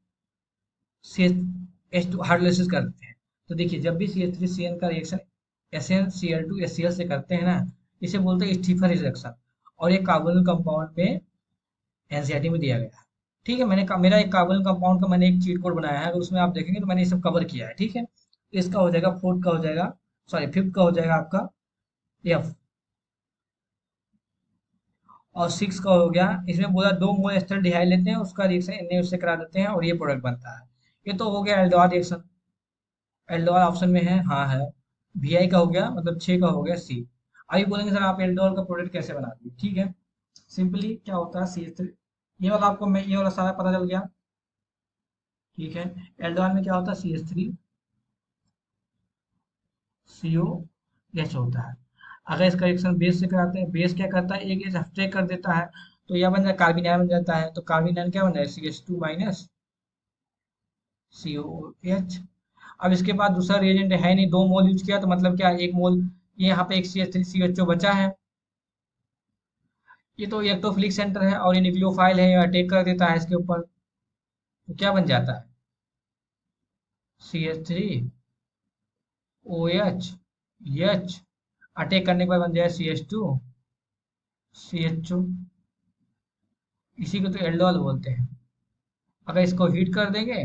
CH2 हाइड्रोलाइसिस करते हैं। तो देखिए जब भी CH3CN का रिएक्शन SnCl2 HCl से करते हैं ना, इसे बोलते हैं स्टीफन रिएक्शन। और ये कार्बोनिल कंपाउंड में एनसीईआरटी में दिया गया है। ठीक है, मेरा एक कार्बोनिल कंपाउंड का मैंने एक चीट कोड बनाया है, अगर उसमें आप देखेंगे तो मैंने ये सब कवर किया है। ठीक है, तो इसका हो जाएगा फोर्थ का हो जाएगा, सॉरी फिफ्थ का हो जाएगा आपका एफ, और सिक्स का हो गया, इसमें बोला 2 मोल एस्टर डिहाइड लेते हैं, उसका रिएक्शन एन से करा देते हैं और ये प्रोडक्ट बनता है। ये तो हो गया एल्डोहर रिएक्शन। एल्डोहर ऑप्शन में है, हाँ है। VI का हो गया, मतलब 6 का हो गया सी। अभी बोलेंगे सर आप एल्डोहर का प्रोडक्ट कैसे बनाते हैं, ठीक है। सिंपली क्या होता है CH3, ये वाला आपको मैं ये वाला सारा पता चल गया। ठीक है, एल्डोहर में क्या होता है, CH3COH होता है। अगर इसका रिएक्शन बेस से कराते हैं, बेस क्या करता है, एक एच हफ्ते कर देता है, तो यह बन जाए कार्बन आयन बन जाता है। तो कार्बन आयन क्या बन जाए, CH2 - COH। अब इसके बाद दूसरा रिएजेंट है नहीं, 2 मोल यूज किया तो मतलब क्या, 1 मोल, ये यहाँ पे एक CH3CHO बचा है। ये तो इलेक्ट्रोफिलिक सेंटर है और ये न्यूक्लियोफाइल है, अटैक कर देता है इसके ऊपर। तो क्या बन जाता है, CH3OH, अटैक करने के बाद बन जाए CH2CHO। इसी को तो एल्डोल बोलते हैं। अगर इसको हीट कर देंगे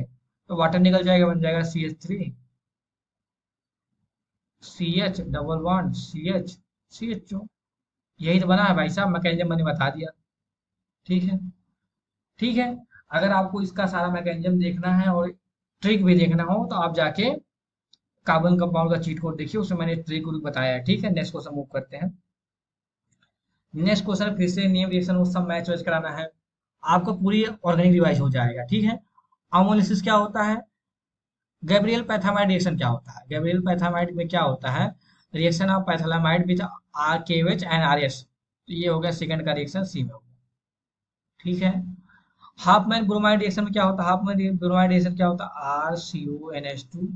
तो वाटर निकल जाएगा, बन जाएगा CH3CH double bond CH CHO। यही तो बना है भाई साहब, मैकेनिज्म मैंने बता दिया। ठीक है, ठीक है। अगर आपको इसका सारा मैकेनिज्म देखना है और ट्रिक भी देखना हो तो आप जाके कार्बन कंपाउंड का चीट कोड देखिए, उसमें मैंने ट्रिक बताया है। ठीक है, नेक्स्ट क्वेश्चन मूव करते हैं। नेक्स्ट क्वेश्चन फिर से नियम रिएक्शन वो सब मैच वैच कराना है, आपको पूरी ऑर्गेनिक रिवाइज हो जाएगा। ठीक है, अमोलिसिस क्या होता है, गैब्रियल पैथामाइड रिएक्शन क्या होता है, गैब्रियल पैथामाइड में क्या होता है, reaction of phthalimide with RKOH and RS। तो ये हो गया सेकंड का रिएक्शन, सी में हो गया। ठीक है, हाफ मैन ब्रोमाइड रिएक्शन में क्या होता है, हाफ मैन ब्रोमाइड रिएक्शन क्या होता है, RCONH2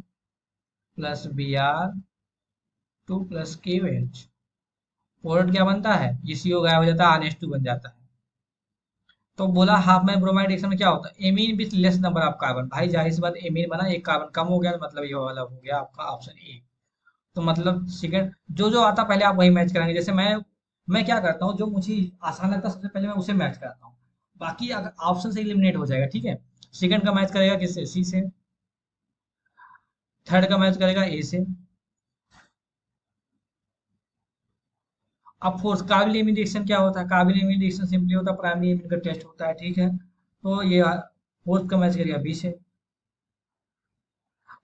plus Br2 plus KOH। Product क्या बनता है, ये CO गायब हो जाता है, NH2 बन जाता है। तो बोला हाफ मैन ब्रोमाइड रिएक्शन में क्या होता है, amine with less number of carbon. भाई जाहिर सी बात, एमीन बना, एक कार्बन कम हो गया, तो मतलब ये वाला हो गया आपका ऑप्शन ए। तो मतलब सेकंड जो जो आता पहले आप वही मैच कराएंगे। जैसे मैं क्या करता हूँ, जो मुझे आसान लगता है सबसे पहले मैं उसे मैच कराता हूँ, बाकी अगर ऑप्शन से एलिमिनेट हो जाएगा। ठीक है, सेकंड का मैच करेगा किससे, सी से। थर्ड का मैच करेगा ए से। अब फोर्थ कार्बन एमिन रिएक्शन क्या होता है, कार्बन एमिन रिएक्शन सिंपली होता है, प्राइमरी एमिन का टेस्ट होता है। ठीक है, तो ये फोर्थ का मैच करेगा बी से।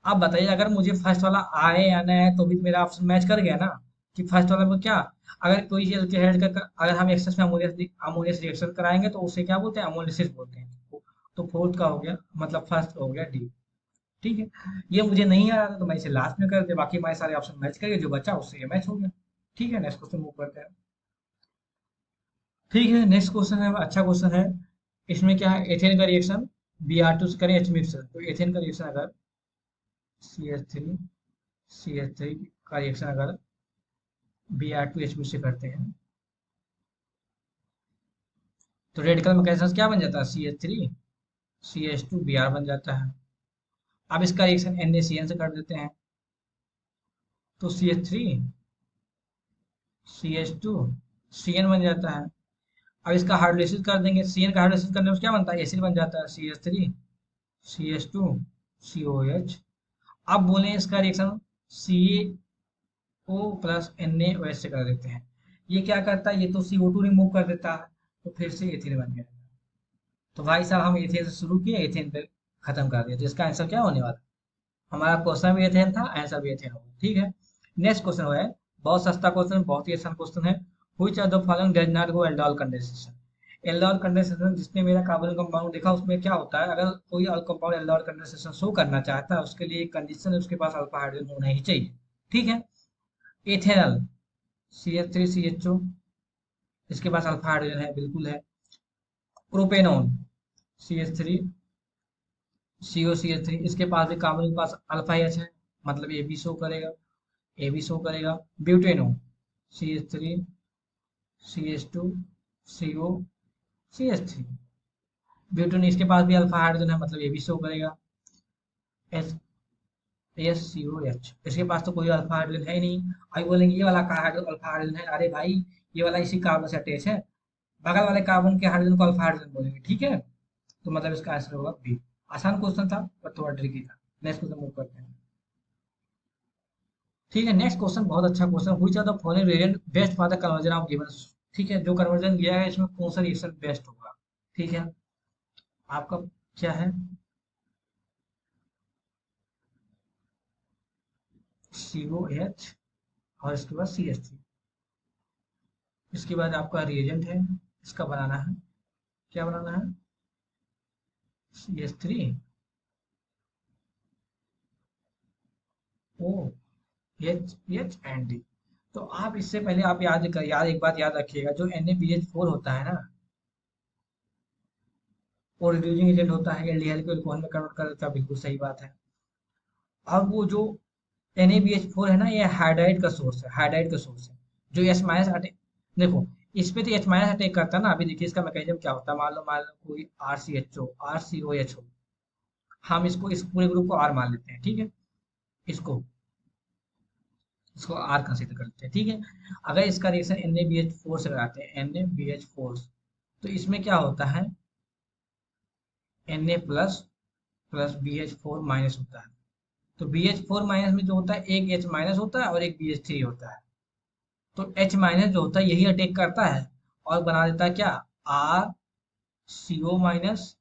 आप बताइए, अगर मुझे फर्स्ट वाला आए या ना आए तो भी तो मेरा ऑप्शन मैच कर गया ना, कि फर्स्ट वाला में क्या, अगर कोई चीज के हेड का अगर हम एक्सेस में अमोनियस रिएक्शन कराएंगे तो उसे क्या बोलते हैं, अमोलिसिस बोलते हैं। तो फोर्थ का हो गया, मतलब फर्स्ट का हो गया डी। ठीक है, ये मुझे नहीं आ रहा था तो मैं इसे लास्ट में कर दे, बाकी हमारे सारे ऑप्शन मैच करके जो बचा उससे ये मैच हो गया। ठीक है, नेक्स्ट क्वेश्चन मूव करते हैं। ठीक है, नेक्स्ट क्वेश्चन है, अच्छा क्वेश्चन है। इसमें क्या है, एथेन का रिएक्शन Br2 से करें H मिक्स, तो एथेन का रिएक्शन अगर CH3 का रिएक्शन अगर Br2H से करते हैं तो रेडिकल मैकेनिज्म क्या बन जाता है, CH3CH2 Br बन जाता है। अब इसका रिएक्शन NaCN से कर देते हैं तो CH3CH2CN बन जाता है। अब इसका हाइड्रोलिसिस कर देंगे, CN का हाइड्रोलिसिस करने में क्या बनता है, एसिड बन जाता है, CH3CH2COH। अब बोले इसका रिएक्शन CO प्लस NaOH से कर देते हैं। ये क्या करता है, ये तो CO2 रिमूव कर देता है, तो फिर से एथिन बन गया। तो भाई साहब हम एथेन से शुरू किए, एथेन पे खत्म कर दिया, तो इसका आंसर क्या होने वाला, हमारा क्वेश्चन भी एथेन था, आंसर भी एथेन होगा। ठीक है, नेक्स्ट क्वेश्चन है, बहुत सस्ता क्वेश्चन, बहुत ही आसान क्वेश्चन है। Which are the following does not go aldol condensation. Aldol condensation जिसने मेरा कार्बन कंपाउंड देखा, उसमें क्या होता है, अगर कोई कंपाउंड एल्डोल कंडेंसेशन शो करना चाहता है, उसके लिए एक कंडीशन है, उसके पास अल्फा हाइड्रोजन होना ही चाहिए। ठीक है, एथेनॉल CH3CHO, इसके पास अल्फा हाइड्रोजन है, बिल्कुल है। प्रोपेनॉन CH3COCH3, इसके पास भी, कार्बन के पास अल्फा एच है, मतलब ये भी शो करेगा, ए भी शो करेगा। ब्यूटेनो CH3CH2CO CH3, ब्यूटेनो इसके पास भी अल्फा हाइड्रोजन है, मतलब ये भी शो करेगा। SCOH, इसके पास तो कोई अल्फा हाइड्रोजन है ही नहीं। अभी बोलेंगे ये वाला का अल्फा हाइड्रोजन है, अरे भाई ये वाला इसी कार्बन से अटैच है, बगल वाले कार्बन के हाइड्रोजन को अल्फा हाइड्रोजन बोलेंगे। ठीक है, तो मतलब इसका आंसर होगा बी। आसान क्वेश्चन था पर थोड़ा ट्रिकी था। नेक्स्ट क्वेश्चन मूव करते हैं। ठीक है, नेक्स्ट क्वेश्चन बहुत अच्छा question, which are the following reagent best for the conversion of given. ठीक है, जो कन्वर्जन दिया है इसमें कौन सा रिएक्शन बेस्ट होगा। ठीक है, आपका क्या है, COH और इसके बाद CH3, इसके बाद आपका रिएजेंट है, इसका बनाना है, क्या बनाना है, CH3 O H and D। तो आप इससे पहले आप याद एक बात याद रखिएगा, जो NaBH4 होता है ना, वो रिड्यूसिंग एजेंट होता है, एल्डिहाइड को अल्कोहल में कन्वर्ट कर देता है, बिल्कुल सही बात है। अब वो जो NaBH4 है ना, ये हाइड्राइड का सोर्स है, हाइड्राइड का सोर्स है, जो H माइनस अटैक, देखो इस पे तो H माइनस अटैक करता है ना। अभी देखिए इसका मैकेनिज्म क्या होता है, मान लो कोई RCOH हो, हम इसको, इस पूरे ग्रुप को R मान लेते हैं। ठीक है, इसको इसको R कंसीडर करते हैं। ठीक है, अगर इसका रिएक्शन NaBH4 से कराते हैं, NaBH4, तो इसमें क्या होता है, Na plus plus BH4 minus होता है। तो BH4 माइनस में जो होता है, एक H माइनस होता है और एक BH3 होता है। तो H माइनस जो होता है यही अटैक करता है और बना देता है क्या, RCO माइनस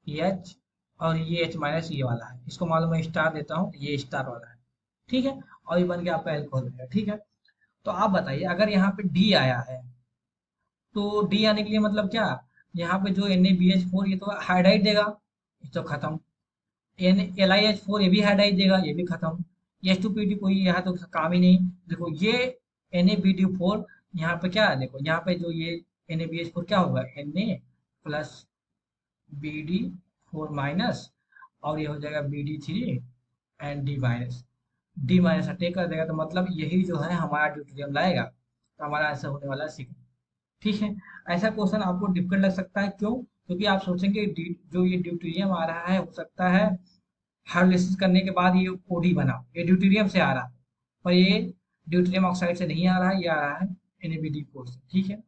H, और ये H माइनस ये वाला है, इसको मालूम मैं स्टार देता हूँ, ये स्टार वाला है। ठीक है, और ये बन के आपका एल्कोहल है। ठीक है, तो आप बताइए, अगर यहाँ पे D आया है, तो डी आने के लिए मतलब क्या, यहाँ पे जो NaBH4 ये तो हाइड्राइड देगा, ये तो खत्म। LiH4 ये भी हाइड्राइड देगा, ये भी खत्म। H2PD कोई यहाँ तो काम ही नहीं। देखो ये NaBD4, यहाँ पे क्या है, देखो यहाँ पे जो ये NaBH4 क्या होगा, Na प्लस BD4 माइनस, और ये हो जाएगा BD3 and D minus, D minus attack कर देगा, तो मतलब यही जो है हमारा ड्यूटेरियम लाएगा, तो हमारा आंसर होने वाला है सी। ठीक है, ऐसा क्वेश्चन आपको डिफिकल्ट लग सकता है, क्यों, क्योंकि आप सोचेंगे जो ये ड्यूटेरियम आ रहा है, हो सकता है हाइड्रोलिसिस करने के बाद ये ओडी बना, ये ड्यूटेरियम से आ रहा है, पर ये ड्यूटेरियम ऑक्साइड से नहीं आ रहा है, ये आ रहा है NaBD4 से। ठीक है,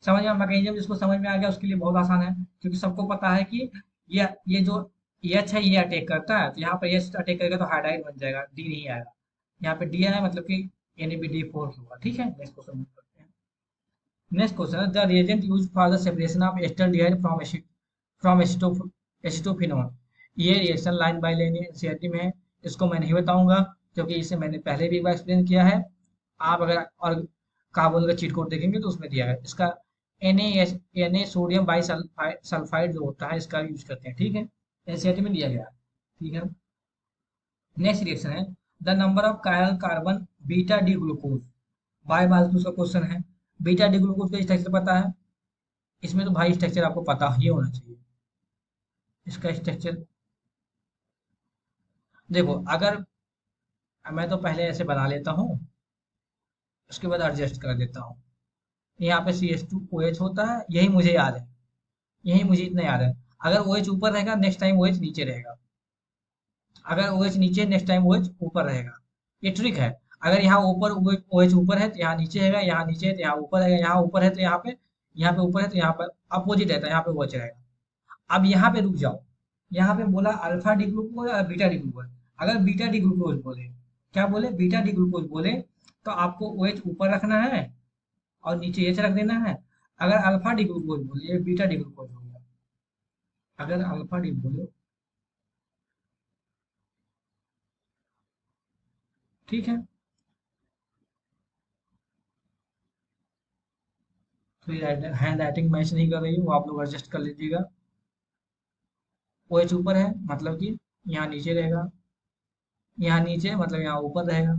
समझ में मैकेनिज्म, जिसको समझ में आ गया उसके लिए बहुत आसान है, क्योंकि सबको पता है कि ये जो एच है ये अटैक करता है, तो यहाँ पर एच अटैक करेगा तो हाइड्राइड बन जाएगा, डी नहीं आएगा। यहाँ पे डी है, मतलब कि NaBD4 होगा। ठीक है, नेक्स्ट क्वेश्चन करते हैं। नेक्स्ट क्वेश्चन है, the reagent used for the separation of acetaldehyde from acetophenone. ये reaction line by line NCERT में है, इसको मैं नहीं बताऊंगा, क्योंकि इसे मैंने पहले भी एक बार एक्सप्लेन किया है। आप अगर और कार्बन का चीट कोड देखेंगे तो उसमें दिया है इसका, Na सोडियम बाई सल्फाइड जो होता है, इसका यूज करते हैं। ठीक है, एनसीईआरटी में दिया गया है। ठीक है, नेक्स्ट रिएक्शन है, the number of chiral carbon beta D glucose by Malthus का क्वेश्चन है। बीटा डी ग्लूकोज का स्ट्रक्चर पता है, इसमें तो भाई स्ट्रक्चर आपको पता ही होना चाहिए। इसका स्ट्रक्चर देखो, अगर मैं तो पहले ऐसे बना लेता हूँ, उसके बाद एडजस्ट कर देता हूँ। यहाँ पे CH2OH होता है, यही मुझे याद है, यही मुझे इतना याद है। अगर OH ऊपर रहेगा नेक्स्ट टाइम OH नीचे रहेगा, अगर OH नीचे नेक्स्ट टाइम OH ऊपर रहेगा, ये ट्रिक है। अगर यहाँ ऊपर OH ऊपर है तो यहाँ नीचे है, यहाँ नीचे है तो यहाँ ऊपर है, यहाँ ऊपर है तो यहाँ पे यहाँ पे ऊपर है तो यहाँ पर अपोजिट रहता है, यहाँ पे OH रहेगा। अब यहाँ पे रुक जाओ, यहाँ पे बोला अल्फा डी ग्लूकोज और बीटा डी ग्लूकोज। अगर बीटा डी ग्लूकोज बोले, क्या बोले, बीटा डी ग्लूकोज बोले, तो आपको OH ऊपर रखना है और नीचे H रख देना है। अगर अल्फा डी ग्लूकोज बोले, ये बीटा डी ग्लूकोज हो गया। अगर अल्फा डी बोले, ठीक है, तो ये हैंड राइटिंग मैच नहीं कर रही है, वो आप लोग एडजस्ट कर लीजिएगा। OH ऊपर है मतलब कि यहाँ नीचे रहेगा, यहाँ नीचे मतलब यहाँ ऊपर रहेगा,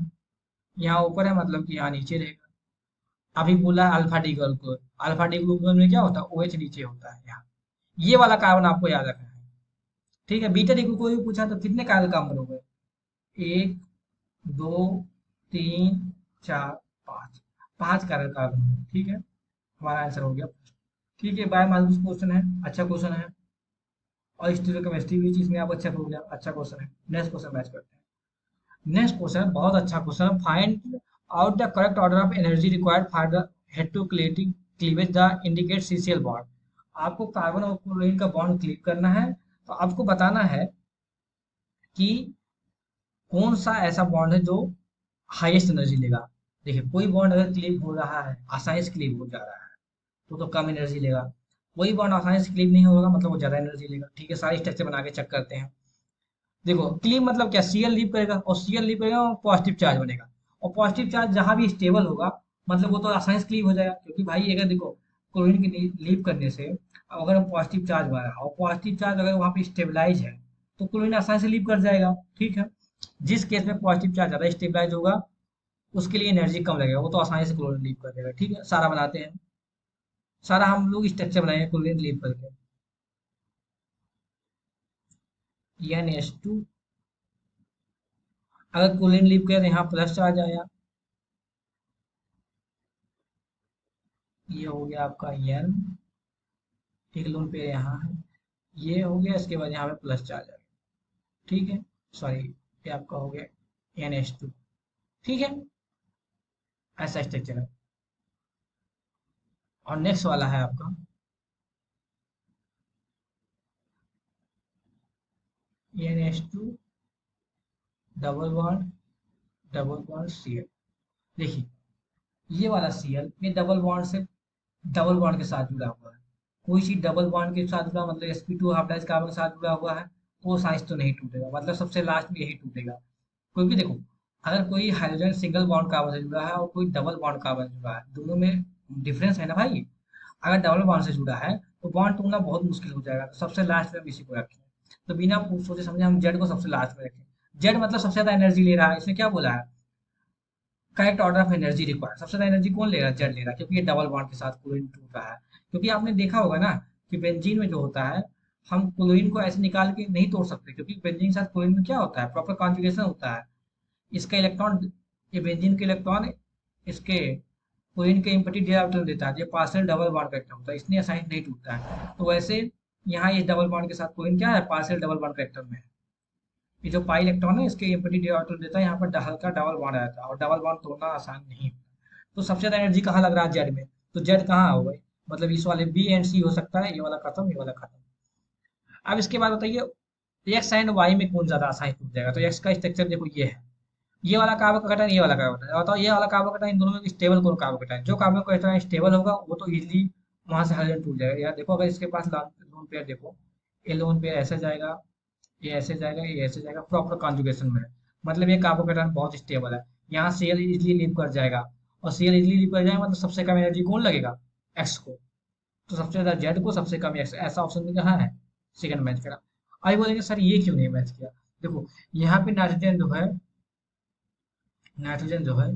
यहाँ ऊपर है मतलब कि यहाँ नीचे रहेगा। अभी बोला alpha D glucose, alpha D glucose में क्या होता है, OH नीचे होता है यहाँ। ये वाला कार्बन आपको याद रखना है। ठीक है, बीटा डी ग्लूकोज भी पूछा तो कितने कार्बन काम करोगे, 1 2 3 4 5, 5 कार्बन। ठीक है, हमारा आंसर हो गया। ठीक है, बायोमालिक्यूल्स क्वेश्चन है, अच्छा क्वेश्चन है। और स्टीरियोकेमिस्ट्री भी चीज में आप अच्छा हो गया, अच्छा क्वेश्चन है। नेक्स्ट क्वेश्चन मैच करते हैं। नेक्स्ट क्वेश्चन बहुत अच्छा क्वेश्चन है। Find out the correct order of energy required for the heterolytic cleavage the indicate CCL bond. आपको कार्बन और क्लोरीन का बॉन्ड क्लीव करना है, तो आपको बताना है कि कौन सा ऐसा बॉन्ड है जो हाईएस्ट एनर्जी लेगा। देखिए, कोई बॉन्ड अगर क्लीव हो रहा है, आसानी से क्लीव हो जा रहा है, तो कम एनर्जी लेगा। कोई बॉन्ड आसानी से क्लीव नहीं होगा मतलब वो ज्यादा एनर्जी लेगा। ठीक है, सारे स्ट्रक्चर बना के चेक करते हैं। देखो, क्लीव मतलब क्या, सीएल लीव करेगा, और सीएल लीव करेगा और पॉजिटिव चार्ज बनेगा। और पॉजिटिव चार्ज जहां भी स्टेबल होगा मतलब वो तो आसानी से क्लीव हो जाएगा। क्योंकि भाई अगर देखो, क्लोरीन की लीव करने से अगर पॉजिटिव चार्ज बना है और पॉजिटिव चार्ज अगर वहां पे स्टेबलाइज है, तो क्लोरीन आसानी से लीव कर जाएगा। ठीक है, जिस केस में पॉजिटिव चार्ज ज्यादा स्टेबलाइज होगा उसके लिए एनर्जी कम लगेगा, वो तो आसानी से क्लोरीन लीव कर देगा। ठीक है, सारा बनाते हैं, सारा हम लोग स्ट्रक्चर बनाएंगे क्लोरीन लीव करके। NH2, अगर क्लोरीन लीव करें तो यहाँ प्लस चार्ज आया, ये हो गया आपका N, एक लोन पेयर यहाँ है, ये हो गया, इसके बाद यहाँ पे प्लस चार्ज आ गया। ठीक है, सॉरी, ये आपका हो गया NH2। ठीक है, ऐसा स्ट्रक्चर है। और नेक्स्ट वाला है आपका NH2 डबल बॉन्ड Cl। देखिए, ये वाला Cl ये डबल बॉन्ड से, डबल बॉन्ड के साथ जुड़ा हुआ है। कोई चीज डबल बॉन्ड के साथ जुड़ा मतलब sp2 हाफ डाइज कार्बन के साथ जुड़ा हुआ है, तो वो साइज तो नहीं टूटेगा, मतलब सबसे लास्ट में यही टूटेगा। क्योंकि देखो, अगर कोई हाइड्रोजन सिंगल बॉन्ड कार्बन से जुड़ा है और कोई डबल बॉन्ड कार्बन से जुड़ा है, दोनों में डिफरेंस है ना भाई। अगर डबल बॉन्ड से जुड़ा है तो बॉन्ड टूटना बहुत मुश्किल हो जाएगा, तो सबसे लास्ट में हम इसी को रखें। तो बिना सोचे समझे हम जेड को सबसे लास्ट में रखें। जेड मतलब सबसे ज्यादा एनर्जी ले रहा है, इसने क्या बोला है, correct order of energy required, सबसे ज्यादा एनर्जी कौन ले रहा है, जेड ले रहा है, क्योंकि ये डबल बॉन्ड के साथ क्लोरीन टूट रहा है। क्योंकि आपने देखा होगा ना कि बेंजीन में जो होता है, हम क्लोरीन को ऐसे निकाल के नहीं तोड़ सकते, क्योंकि बेंजीन के साथ क्लोरीन में क्या होता है, प्रॉपर कॉन्जुगेशन होता है। इसका इलेक्ट्रॉन, ये बेंजीन के इलेक्ट्रॉन इसके क्लोरीन के एम्पटी डी ऑर्बिटल देता है, ये पार्शियल डबल बॉन्ड करेक्टर होता है, इसलिए साइन नहीं टूटता है। तो वैसे यहाँ ये डबल बॉन्ड के साथ क्लोरीन क्या है, पार्शियल डबल बॉन्ड करेक्टर में है। ये जो पाई इलेक्ट्रॉन है इसके एम्पटी डी ऑर्बिटल देता है, यहाँ पर हल्का डबल बॉन्ड आता है, और डबल बॉन्ड तोड़ना आसान नहीं होता। तो सबसे ज्यादा एनर्जी कहाँ लग रहा है, जेड में। तो जेड कहाँ हो गई, मतलब इस वाले बी एंड सी हो सकता है, ये वाला खत्म, ये वाला खत्म। अब इसके बाद बताइए एक्स एंड वाई में कौन ज्यादा आसानी टूट जाएगा। तो एक्स का स्ट्रक्चर देखो, ये है, ये वाला कार्बन का कटायन, ये वाला कार्बन कटायन, बताओ ये वाला कार्बन कटायन, इन दोनों में स्टेबल कौन कार्बन कटायन, जो कार्बन कटायन स्टेबल होगा वो तो इजीली वहां से हाइड्रोजन टूट जाएगा। यार देखो, अगर इसके पास लोन पेयर देखो, ये लोन पेयर ऐसे जाएगा, ये ऐसे जाएगा, ये ऐसे जाएगा, प्रॉपर कॉन्जुगेशन में है, मतलब ये कार्बोकेटायन बहुत स्टेबल है। यहाँ सीएल इजिली लीव कर जाएगा, और सीएल इजिली लीव कर जाएगा मतलब सबसे कम एनर्जी कौन लगेगा, एक्स को। तो सबसे ज्यादा जेड को, सबसे कम एक्स, ऐसा ऑप्शन में कहाँ है, सेकंड मैच करा। अभी बोलेंगे सर ये क्यों नहीं मैच किया। देखो, यहाँ पे नाइट्रोजन जो है, नाइट्रोजन जो है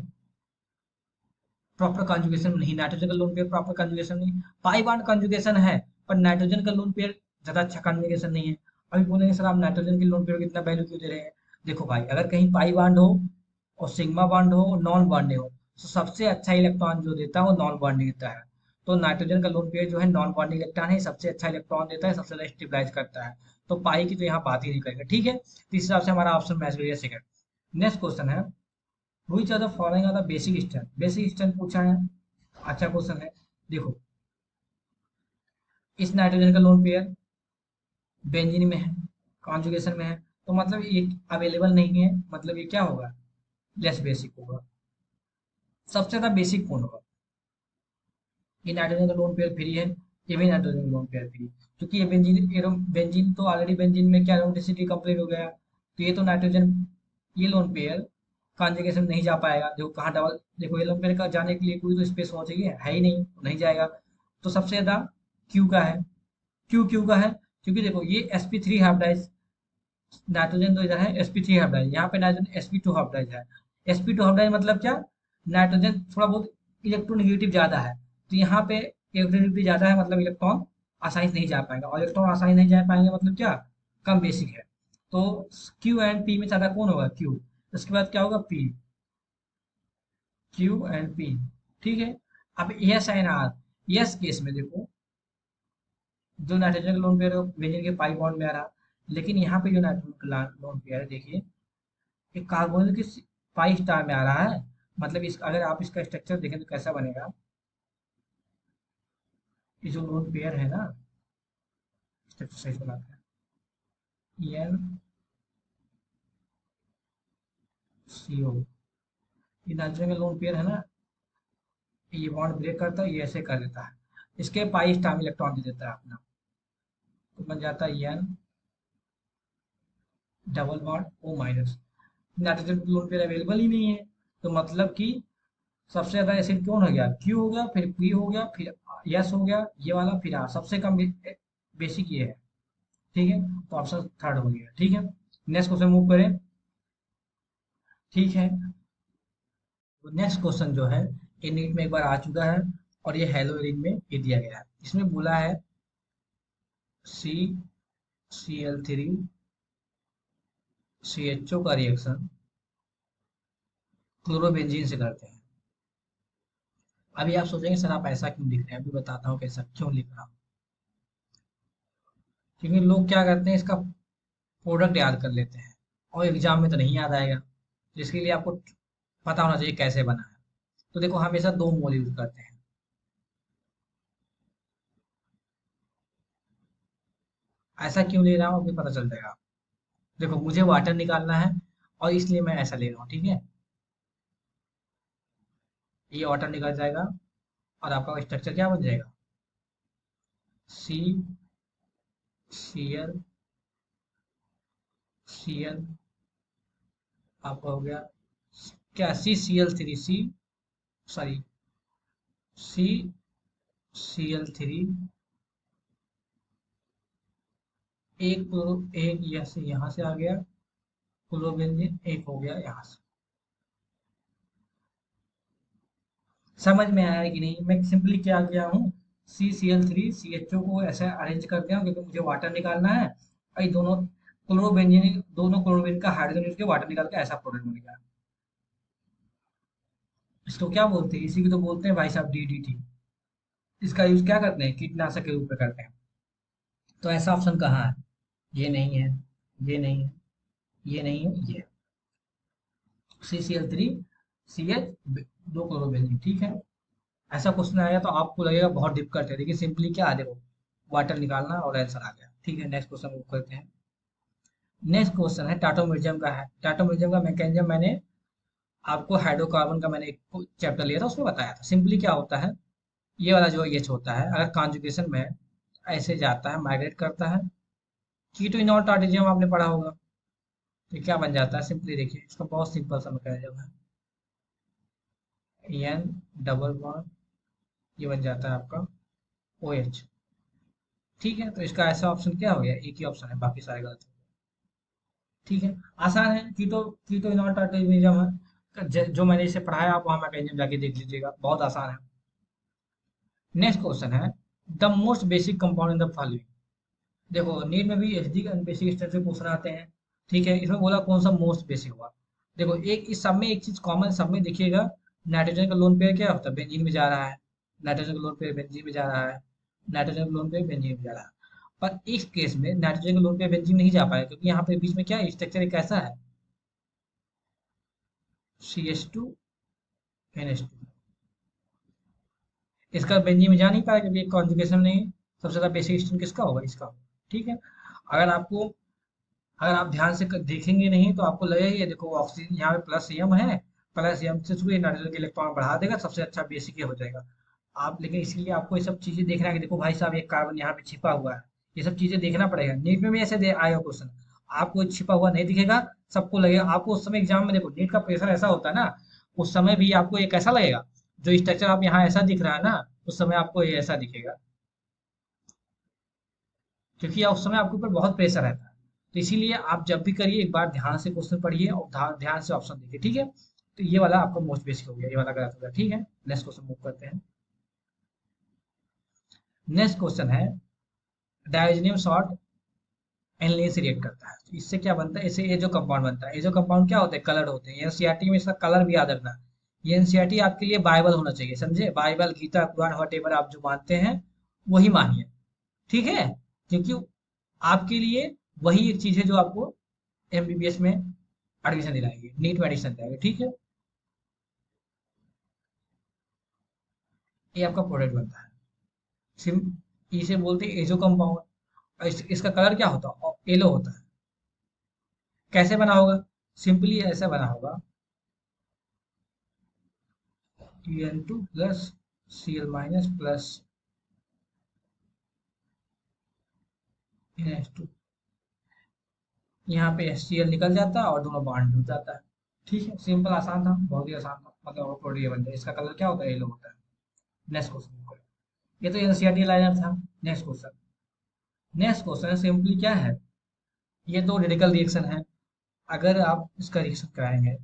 प्रॉपर कंजुगेशन नहीं, नाइट्रोजन का लोन पेयर प्रॉपर कंजुगेशन नहीं। पाई बॉन्ड कंजुगेशन है, पर नाइट्रोजन का लोन पेयर ज्यादा अच्छा कंजुगेशन नहीं है। अभी बोलेंगे सर आप नाइट्रोजन के लोन पेयर को इतना वैल्यू क्यों दे रहे हैं। देखो भाई, अगर कहीं पाई बॉन्ड हो और सिग्मा बॉन्ड हो और नॉन बॉन्डिंग हो, तो सबसे अच्छा इलेक्ट्रॉन जो देता है वो नॉन बॉन्डिंग देता है। तो नाइट्रोजन का लोन पेयर जो है नॉन बॉन्डिंग इलेक्ट्रॉन है, सबसे अच्छा इलेक्ट्रॉन देता है, सबसे ज्यादा स्टेबलाइज करता है। तो पाई की तो यहाँ बात ही नहीं करेगा। ठीक है, तो इस हिसाब से हमारा ऑप्शन मैच हो गया सेकंड। नेक्स्ट क्वेश्चन है, which are the following are the basic strength. Basic strength पूछा है, अच्छा क्वेश्चन है। देखो, इस नाइट्रोजन का लोन पेयर बेंजीन में है, कॉन्जुगेशन में है, तो मतलब ये अवेलेबल नहीं है, मतलब ये क्या होगा, लेस बेसिक होगा। सबसे ज्यादा बेसिक कौन होगा, ये नाइट्रोजन का लोन पेयर फ्री है, ये भी नाइट्रोजन का लोन पेयर फ्री, क्योंकि ये बेंजीन बेंजीन तो ऑलरेडी बेंजीन में क्या एरोमेटिसिटी कंप्लीट हो गया है, तो ये तो नाइट्रोजन, ये लोन पेयर कॉन्जुगेशन नहीं जा पाएगा। देखो कहाँ डबल, देखो ये लोन पेयर का जाने के लिए कोई तो स्पेस होना चाहिए, है ही नहीं, तो नहीं जाएगा। तो सबसे ज्यादा क्यू का है, क्यू क्यू का है, क्योंकि देखो ये sp3 हाइब्रिडाइज, नाइट्रोजन तो इधर है sp3 हाइब्रिडाइज, यहाँ पे नाइट्रोजन sp2 हाइब्रिडाइज है। sp2 हाइब्रिडाइज मतलब क्या, नाइट्रोजन थोड़ा बहुत इलेक्ट्रोनेगेटिव ज्यादा है, तो यहाँ पे इलेक्ट्रोनेगेटिव ज्यादा है, मतलब इलेक्ट्रॉन आसानी से नहीं जा पाएंगे, और इलेक्ट्रॉन आसानी से नहीं जा पाएंगे मतलब क्या, कम बेसिक है। तो क्यू एंड पी में ज्यादा कौन होगा, क्यू। उसके बाद क्या होगा, पी, क्यू एंड पी, ठीक है। अब S and R, S case में देखो, जो नाइट्रोजन का लोन पेयर है बेंजीन के पाई बॉन्ड में आ रहा, लेकिन यहाँ पे जो नाइट्रोजन का लोन पेयर है देखिए, ये कार्बोनिल के पाई स्टार में आ रहा है। मतलब इस, अगर आप इसका स्ट्रक्चर देखें तो कैसा बनेगा, ये जो लोन पेयर है ना, स्ट्रक्चर सही से बनाते हैं, एन सी ओ, ये नाइट्रोजन का लोन पेयर है ना, ये बॉन्ड ब्रेक करता है, ये ऐसे कर देता है, इसके पाई स्टार में इलेक्ट्रॉन दे देता है अपना, तो बन जाता है N double bond O minus. Nitrogen lone pair available ही नहीं है, तो मतलब कि सबसे ज्यादा एसिड कौन हो गया, क्यू हो गया, फिर पी हो गया, फिर यस हो गया, ये वाला, फिर आर, सबसे कम बेसिक ये है, ठीक है। तो ऑप्शन थर्ड हो गया, ठीक है। नेक्स्ट क्वेश्चन मूव करें, ठीक है। तो नेक्स्ट क्वेश्चन जो है, ये नीट में एक बार आ चुका है, और ये हेलो रीड में ये दिया गया है, इसमें बोला है सी CL3 CHO का रिएक्शन क्लोरोबेंजीन से करते हैं। अभी आप सोचेंगे सर आप ऐसा क्यों लिख रहे हैं, अभी बताता हूँ कैसा क्यों लिख रहा हूँ। क्योंकि लोग क्या करते हैं, इसका प्रोडक्ट याद कर लेते हैं, और एग्जाम में तो नहीं याद आएगा, जिसके लिए आपको पता होना चाहिए कैसे बना है। तो देखो हमेशा दो मोल यूज करते हैं, ऐसा क्यों ले रहा हूँ अभी पता चल जाएगा। देखो मुझे वाटर निकालना है, और इसलिए मैं ऐसा ले रहा हूँ, ठीक है। ये वाटर निकल जाएगा, और आपका स्ट्रक्चर क्या बन जाएगा, सी सी एल आपका हो गया, क्या CCl3 सी, सॉरी, CCl3, एक यहाँ से, आ गया क्लोरोबेंजीन, एक हो गया यहाँ से। समझ में आया कि नहीं, मैं सिंपली क्या किया हूँ, CCl3 CHO को ऐसे अरेंज कर दिया हूँ, क्योंकि मुझे वाटर निकालना है, और ये दोनों क्लोरोबेंजीन, दोनों क्लोरोबेन का हाइड्रोजन यूज के वाटर निकाल के ऐसा प्रोडक्ट बन गया। इसको क्या बोलते हैं, इसी को तो बोलते हैं भाई साहब DDT। इसका यूज क्या करते हैं, कीटनाशक के रूप में करते हैं। तो ऐसा ऑप्शन कहाँ है, ये नहीं है, ये नहीं है, ये नहीं है, ये CCl3 CH, दो क्लोरोबेंजीन, ठीक है। ऐसा क्वेश्चन आएगा तो आपको लगेगा बहुत डिफिकल्ट है, लेकिन सिंपली क्या है, देखो वाटर निकालना और आंसर आ गया, ठीक है। नेक्स्ट क्वेश्चन करते हैं। नेक्स्ट क्वेश्चन है टाटोमेरिज्म का, है टाटोमेरिज्म का मैकेनिज्म, मैंने आपको हाइड्रोकार्बन का मैंने एक चैप्टर लिया था उसमें बताया था। सिंपली क्या होता है, ये वाला जो एच होता है, अगर कॉन्जुगेशन में ऐसे जाता है, माइग्रेट करता है, कीटोइनॉल टार्टेजियम आपने पढ़ा होगा, तो क्या बन जाता है, सिंपली देखिए इसका बहुत सिंपल सा मैकेनिज्म है, एन डबल बॉन्ड, ये बन जाता है आपका OH, ठीक है। तो इसका ऐसा ऑप्शन क्या हो गया, एक ही ऑप्शन है, बाकी सारे गलत हो गए, ठीक है। आसान है, कीटो कीटो इनऑल्टर्नेटिज्म है, जो मैंने इसे पढ़ाया, आप वहां मैकेनिज्म जाके देख लीजिएगा, बहुत आसान है। नेक्स्ट क्वेश्चन है, the most basic compound in the following. देखो नीट में भी एचडी का बेसिक स्ट्रक्चर क्वेश्चन आते हैं, ठीक है। इसमें बोला कौन सा मोस्ट बेसिक हुआ। देखो एक इस सब में एक चीज कॉमन सब में देखिएगा, नाइट्रोजन का लोन पेयर क्या होता है, बेंजीन में जा रहा है, नाइट्रोजन का लोन पेयर बेंजीन में जा रहा है, नाइट्रोजन का लोन पेयर बेंजीन में जा रहा है। पर इस केस में नाइट्रोजन का लोन पेयर बेंजीन नहीं जा पाएगा, क्योंकि यहाँ पे बीच में क्या स्ट्रक्चर एक ऐसा है, CH2NH2, इसका बेंजीन में जा नहीं पाएगा, क्योंकि कॉन्जुगेशन नहीं है। सबसे ज्यादा बेसिक स्टोन किसका होगा, इसका होगा। ठीक है। अगर आपको, अगर आप ध्यान से देखेंगे नहीं तो आपको लगेगा ये देखो ऑक्सीजन यहाँ पे प्लस एम है, प्लस एम से थ्रू नाइट्रोजन के इलेक्ट्रॉन बढ़ा देगा, सबसे अच्छा बेसिक ये हो जाएगा। आप लेकिन इसीलिए आपको ये सब चीजें देखना है कि देखो भाई साहब एक कार्बन यहाँ पे छिपा हुआ है, ये सब चीजें देखना पड़ेगा। नीट में भी ऐसे दे आएगा क्वेश्चन, आपको छिपा हुआ नहीं दिखेगा, सबको लगेगा आपको उस समय एग्जाम में, देखो नीट का प्रेशर ऐसा होता है ना, उस समय भी आपको ये कैसा लगेगा, जो स्ट्रक्चर आप यहाँ ऐसा दिख रहा है ना, उस समय आपको ये ऐसा दिखेगा, क्योंकि उस समय आपके ऊपर बहुत प्रेशर रहता है। तो इसीलिए आप जब भी करिए एक बार ध्यान से क्वेश्चन पढ़िए और ध्यान से ऑप्शन देखिए, ठीक है। तो ये वाला आपका मोस्ट बेसिक हो गया, ये वाला गलत हो गया, ठीक है। नेक्स्ट क्वेश्चन मूव करते हैं। नेक्स्ट क्वेश्चन है डायजोनियम सॉल्ट एनिलीन से रिएक्ट करता है, तो इससे क्या बनता है, इससे ये जो कंपाउंड बनता है, ये जो कंपाउंड क्या होते हैं, कलर होते हैं। एनसीईआरटी में इसका कलर भी याद रखना। ये एनसीईआरटी आपके लिए बाइबल होना चाहिए, समझे, बाइबल गीता कुरान वट आप जो मानते हैं वही मानिए, ठीक है। क्योंकि आपके लिए वही एक चीज है जो आपको एमबीबीएस में एडमिशन दिलाएगी, नीट में एडमिशन दिलाएगी, ठीक है। ये आपका प्रोडक्ट बनता है, सिम इसे बोलते हैं एजो कंपाउंड। और इसका कलर क्या होता है, येलो होता है। कैसे बना होगा, सिंपली ऐसा बना होगा, Tn2 plus Cl minus plus NH2, यहाँ पे HCl निकल जाता है और दोनों बॉन्ड जुड़ जाता है। ठीक है, सिंपल आसान था, बहुत ही आसान था, मतलब प्रोडक्ट बन जाए। इसका कलर क्या होता है, येलो होता है। नेक्स्ट क्वेश्चन, ये तो एनसीईआरटी लाइनर था। Next question, next question simply क्या है, ये तो रेडिकल रिएक्शन है। अगर आप इसका रिएक्शन कराएंगे,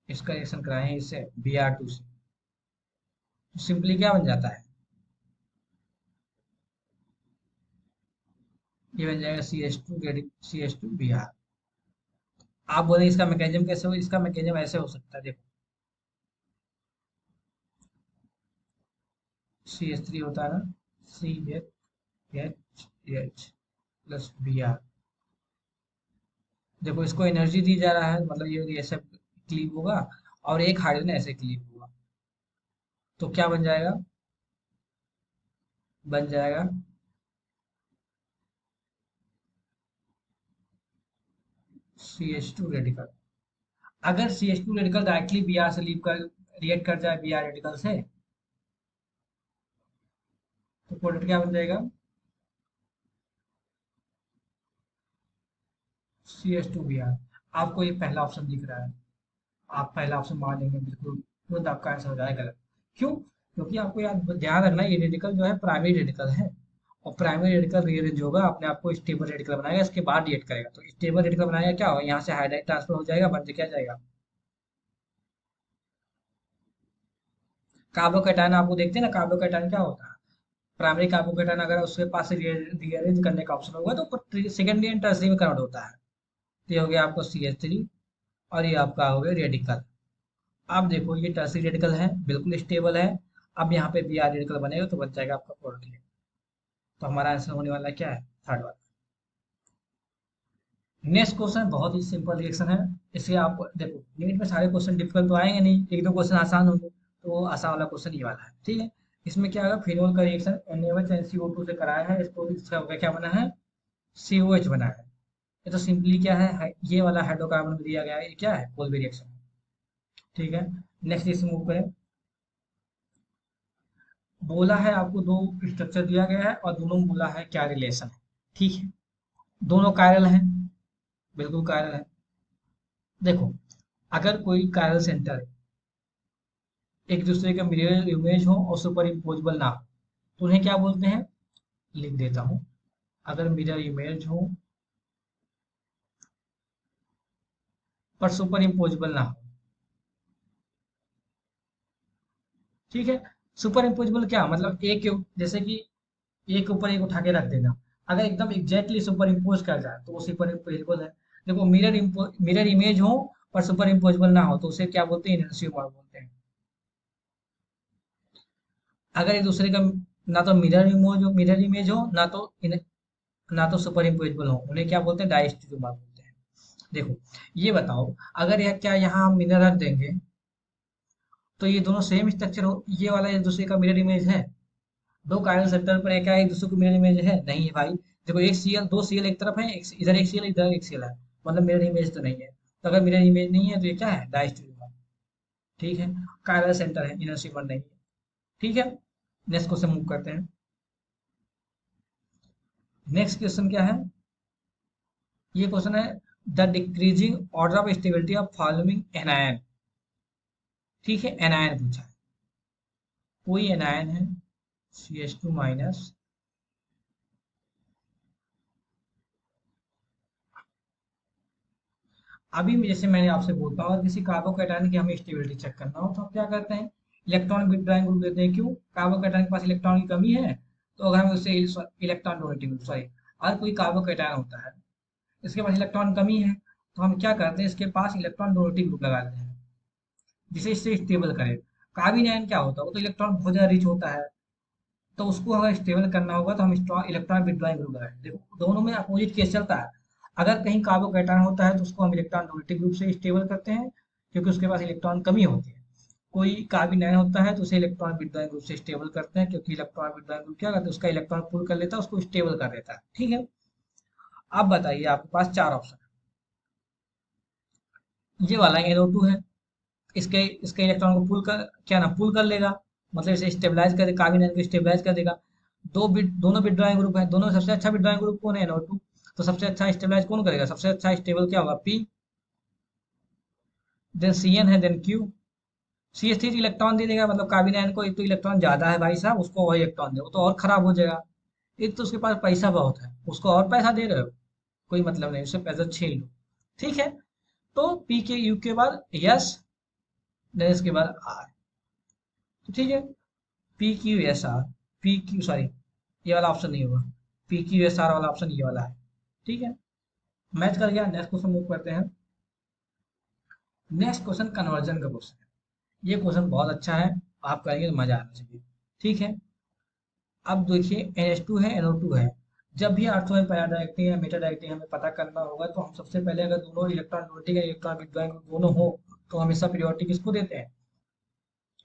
इसका रिएक्शन कराएंगे इससे Br2 से, तो सिंपली क्या बन जाता है, ये बन जाएगा CH2Br। आप बोलेंगे इसका मैकेनिज्म कैसे हो, इसका मैकेनिज्म ऐसे हो सकता है, देखो CH3 होता है ना, CH प्लस Br, देखो इसको एनर्जी दी जा रहा है, मतलब ये ऐसे क्लीव होगा, और एक हाइड्रोजन ऐसे क्लीव होगा, तो क्या बन जाएगा, बन जाएगा CH2 रेडिकल। अगर CH2 रेडिकल डायरेक्टली Br से लीव कर रिएक्ट कर जाए Br रेडिकल से, तो प्रोडक्ट क्या बन जाएगा, CH2Br। आपको ये पहला ऑप्शन दिख रहा है, आप पहला ऑप्शन मान लेंगे, बिल्कुल तुरंत आपका आंसर हो जाएगा गलत। क्यों, क्योंकि आपको याद ध्यान रखना है, ये रेडिकल जो है प्राइमरी रेडिकल है, और प्राइमरी रेडिकल रीअरेंज होगा, अपने आप को स्टेबल रेडिकल बनाएगा, इसके बाद रिएक्ट करेगा। तो स्टेबल रेडिकल बनाएगा क्या होगा, यहाँ से हाइड्राइड ट्रांसफर हो जाएगा, बन क्या जाएगा, कार्बोकैटायन। आपको देखते हैं ना, कार्बोकैटायन क्या होता है, प्राइमरी कार्बोकैटायन अगर उसके पास रीअरेंज करने का ऑप्शन होगा तो सेकेंडरी एंड टर्सरी में कन्वर्ट होता है। तो ये हो गया आपको CH3, और ये आपका हो गया रेडिकल। अब देखो ये टर्सरी रेडिकल है, बिल्कुल स्टेबल है। अब यहाँ पे Br रेडिकल बनेगा तो बन जाएगा आपका प्रोटीन। तो हमारा आंसर होने वाला क्या है, थर्ड वाला। नेक्स्ट क्वेश्चन बहुत ही सिंपल रिएक्शन है, इसे आप देखो, नीट में सारे क्वेश्चन डिफिकल्ट तो आएंगे नहीं, एक दो क्वेश्चन आसान होंगे, तो आसान वाला क्वेश्चन ये वाला है, ठीक है। इसमें क्या होगा, फिनोल का रिएक्शन NaOH से कराया है, इसको इसका क्या बना है, COH बना है। ये तो सिंपली क्या है, ये वाला हाइड्रोकार्बन में दिया गया है, ये क्या है, कोलबी रिएक्शन, ठीक है। नेक्स्ट इसे मूव करें, बोला है आपको दो स्ट्रक्चर दिया गया है और दोनों बोला है क्या रिलेशन है, ठीक है। दोनों कायरल हैं, बिल्कुल कायरल है। देखो, अगर कोई कायरल सेंटर एक दूसरे का मिरर इमेज हो और सुपर इम्पोजेबल ना हो, तो उन्हें क्या बोलते हैं, लिख देता हूं, अगर मिरर इमेज हो पर सुपर इम्पोजेबल ना हो, ठीक है। सुपर इम्पोजेबल क्या मतलब, एक जैसे कि एक के ऊपर एक उठा के रख देना, अगर एकदम एग्जैक्टली सुपर इम्पोज कर जाए तो वो सुपर इम्पोजेबल है। देखो मिरर इमेज हो पर सुपर इम्पोजेबल ना हो तो उसे क्या बोलते हैं, इनहेंसिबल बोलते हैं। अगर एक दूसरे का ना तो मिरर इमेज हो ना तो सुपर इम्पोजेबल हो, उन्हें क्या बोलते हैं, डाइस्टेरियोमर बोलते हैं। देखो ये बताओ, अगर यह क्या यहाँ हम मिरर रख देंगे तो ये दोनों सेम स्ट्रक्चर हो, ये वाला एक दूसरे का मिरर इमेज है? दो कार्बन सेंटर पर क्या एक दूसरे को मिरर इमेज है? नहीं है भाई। देखो एक सीएल, दो सीएल एक तरफ है, इधर एक सीएल इधर एक सीएल है, मतलब मिरर इमेज तो नहीं है। तो अगर मिरर इमेज नहीं है तो ये क्या है? डायस्टेरियोमर। ठीक है, कायरल सेंटर है, इनर शिपर नहीं है। ठीक है, नेक्स्ट क्वेश्चन मूव करते हैं। नेक्स्ट क्वेश्चन क्या है? ये क्वेश्चन है, the decreasing order of stability of following anion. ठीक है, एनायन पूछा है। कोई एनायन है CH2 माइनस, अभी जैसे मैंने आपसे बोलता हूँ, अगर किसी कार्बोकैटायन की हमें स्टेबिलिटी चेक करना हो तो हम क्या करते हैं? इलेक्ट्रॉन विथड्रॉइंग ग्रुप देते हैं। क्यों? कार्बोकैटायन के पास इलेक्ट्रॉन की कमी है, तो अगर हमें उससे इलेक्ट्रॉन डोनेटिंग ग्रुप, सॉरी, अगर कोई कार्बोकैटायन होता है, इसके पास इलेक्ट्रॉन कमी है, तो हम क्या करते हैं? इसके पास इलेक्ट्रॉन डोनेटिंग ग्रुप लगा देते हैं, जिसे इससे स्टेबल करे। कार्बिन आयन क्या होता है? वो तो इलेक्ट्रॉन बहुत ज्यादा रिच होता है, तो उसको अगर स्टेबल करना होगा तो हम इलेक्ट्रॉन विथड्रॉइंग ग्रुप लगाएंगे। देखो दोनों में अपोजिट केस चलता है। अगर कहीं कार्बोकैटायन होता है तो उसको हम इलेक्ट्रॉन डोनेटिंग ग्रुप से स्टेबल करते हैं, क्योंकि उसके पास इलेक्ट्रॉन कमी होती है। कोई कार्बिन आयन होता है तो उसे इलेक्ट्रॉन विथड्रॉइंग ग्रुप से स्टेबल करते हैं, क्योंकि इलेक्ट्रॉन विथड्रॉइंग ग्रुप क्या करता है? उसका इलेक्ट्रॉन पुल कर लेता है, उसको स्टेबल कर देता है। ठीक है, अब बताइए, आपके पास चार ऑप्शन है। ये वाला NO2 है, इसके इसके इलेक्ट्रॉन को पुल कर, क्या ना, पुल कर लेगा, मतलब इसे स्टेबलाइज कर, कार्बिन आयन को स्टेबलाइज कर देगा। दोनों विड्रॉइंग ग्रुप है, दोनों सबसे अच्छा विड्रॉइंग ग्रुप कौन है? NO2। तो सबसे अच्छा स्टेबलाइज कौन करेगा? सबसे अच्छा स्टेबल क्या होगा? P। देन CN है, देन Q। CH3 इलेक्ट्रॉन दे देगा, मतलब कार्बिन आयन को एक तो इलेक्ट्रॉन ज्यादा है भाई साहब, उसको और इलेक्ट्रॉन दे, वो तो और खराब हो जाएगा। एक तो उसके पास पैसा बहुत है, उसको और पैसा दे रहे हो, कोई मतलब नहीं, उससे पैसा छीन लो। ठीक है, तो P के U के बाद यस, देन इसके बाद R। तो ठीक है, PQSR, PQ, सॉरी, ये वाला ऑप्शन नहीं होगा, PQSR वाला ऑप्शन ये वाला है। ठीक है, मैच कर गया। नेक्स्ट क्वेश्चन मूव करते हैं। नेक्स्ट क्वेश्चन कन्वर्जन का क्वेश्चन है। ये क्वेश्चन बहुत अच्छा है, आप करेंगे तो मजा आना चाहिए। ठीक है, अब देखिए NH2 है, NO2 है। जब भी ऑर्थो में पैरा डायरेक्टली या मेटा डायरेक्टली हमें पता करना होगा, तो हम सबसे पहले अगर दोनों इलेक्ट्रॉन डोनेटिंग या इलेक्ट्रॉन विथड्रॉइंग दोनों हो, तो हमेशा प्रियोरिटी किसको देते हैं?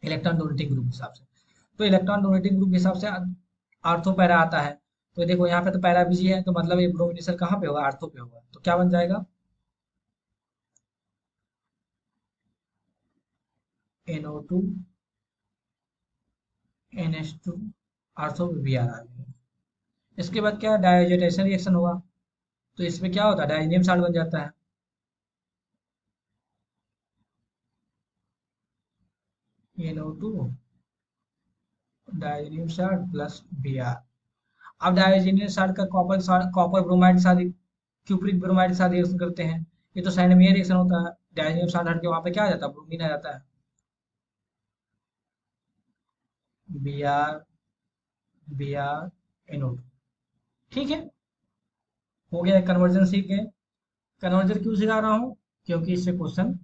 इलेक्ट्रॉन डोनेटिंग ग्रुप के हिसाब से। तो इलेक्ट्रॉन डोनेटिंग ग्रुप के हिसाब से आर्थो पैरा आता है। तो देखो यहाँ पे तो पैरा बिजी है, तो मतलब ये ब्रोमिनेशन कहाँ पे होगा? आर्थो पे होगा। तो क्या बन जाएगा? NO2 NH2, आर्थो पे Br आ गया। इसके बाद क्या? डायजेटेशन रिएक्शन होगा, तो इसमें क्या होता है? डायजेनियम सॉल्ट बन जाता है, NO2 डायजेनियम सॉल्ट प्लस Br। अब डायजेनियम सॉल्ट का कॉपर ब्रोमाइड के साथ, क्यूप्रिक ब्रोमाइड के साथ रिएक्शन करते हैं। ये तो साइनमेयर रिएक्शन होता है। डायजेनियम सॉल्ट हट के वहां पे क्या आ जाता है? ब्रोमीन आ जाता है, Br NO2। ठीक है, हो गया। कन्वर्जन सीख गए। कन्वर्जन क्यों सिखा रहा हूँ? क्योंकि इससे क्वेश्चन,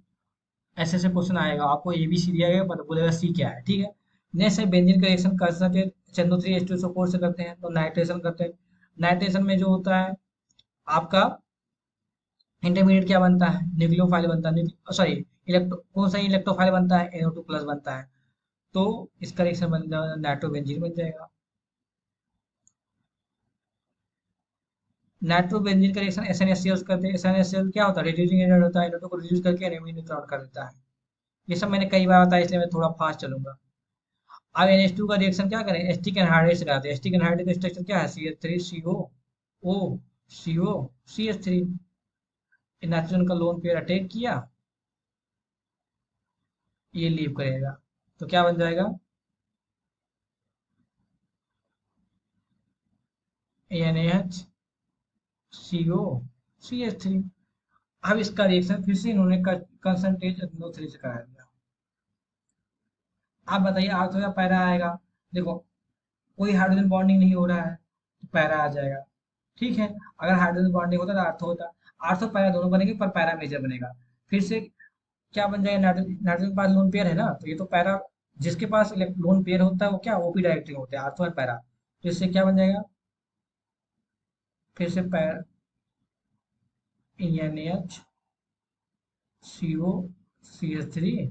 ऐसे ऐसे क्वेश्चन आएगा, आपको ABC दिया गया, पता बोलेगा C क्या है। ठीक है, नेक्स्ट है बेंजीन का रिएक्शन कर सकते, CN2 3H2SO4 से करते हैं, तो नाइट्रेशन करते हैं। नाइट्रेशन में जो होता है आपका इंटरमीडिएट क्या बनता है? न्यूक्लियोफाइल बनता है, सॉरी, इलेक्ट्रो, कौन सा इलेक्ट्रोफाइल बनता है? NO2 प्लस बनता है। तो इसका रिएक्शन बन जाएगा, नाइट्रोबेंजीन बन जाएगा। नाइट्रोबेंजीन का रिएक्शन SnHCl करते हैं। SnHCl क्या होता है? रिड्यूसिंग एजेंट होता है, NO2 को रिड्यूस करके NME न्यूट्रॉन कर देता है। ये सब मैंने कई बार बताया, इसलिए मैं थोड़ा फास्ट चलूंगा। अब NH2 का रिएक्शन क्या करें? एस्टिक एनहाइड्रेट से कराते हैं। एस्टिक एनहाइड्रेट का स्ट्रक्चर क्या है? CH3CO, O, CH3। नाइट्रोजन का लोन पेयर अटैक किया, ये लीव करेगा, तो क्या बन जाएगा? NaHCO, CH3। अब इसका रिएक्शन फिर से इन्होंने कंसंट्रेट NO3 से करा दिया। आप बताइए, आर्थो या पैरा आएगा? देखो, कोई हाइड्रोजन बॉन्डिंग नहीं हो रहा है, तो पैरा आ जाएगा। ठीक है, अगर हाइड्रोजन बॉन्डिंग होता तो आर्थो होता। आर्थो पैरा दोनों बनेंगे, पर पैरा मेजर बनेगा। फिर से क्या बन जाएगा? नाइट्रोजन, नाइट्रोजन के पास लोन पेयर है ना, तो ये तो पैरा, जिसके पास लोन पेयर होता है वो क्या? OP डायरेक्टली होते हैं, आर्थो एंड पैरा। तो इससे क्या बन जाएगा? फिर से पैरा, NaHCO, CH3,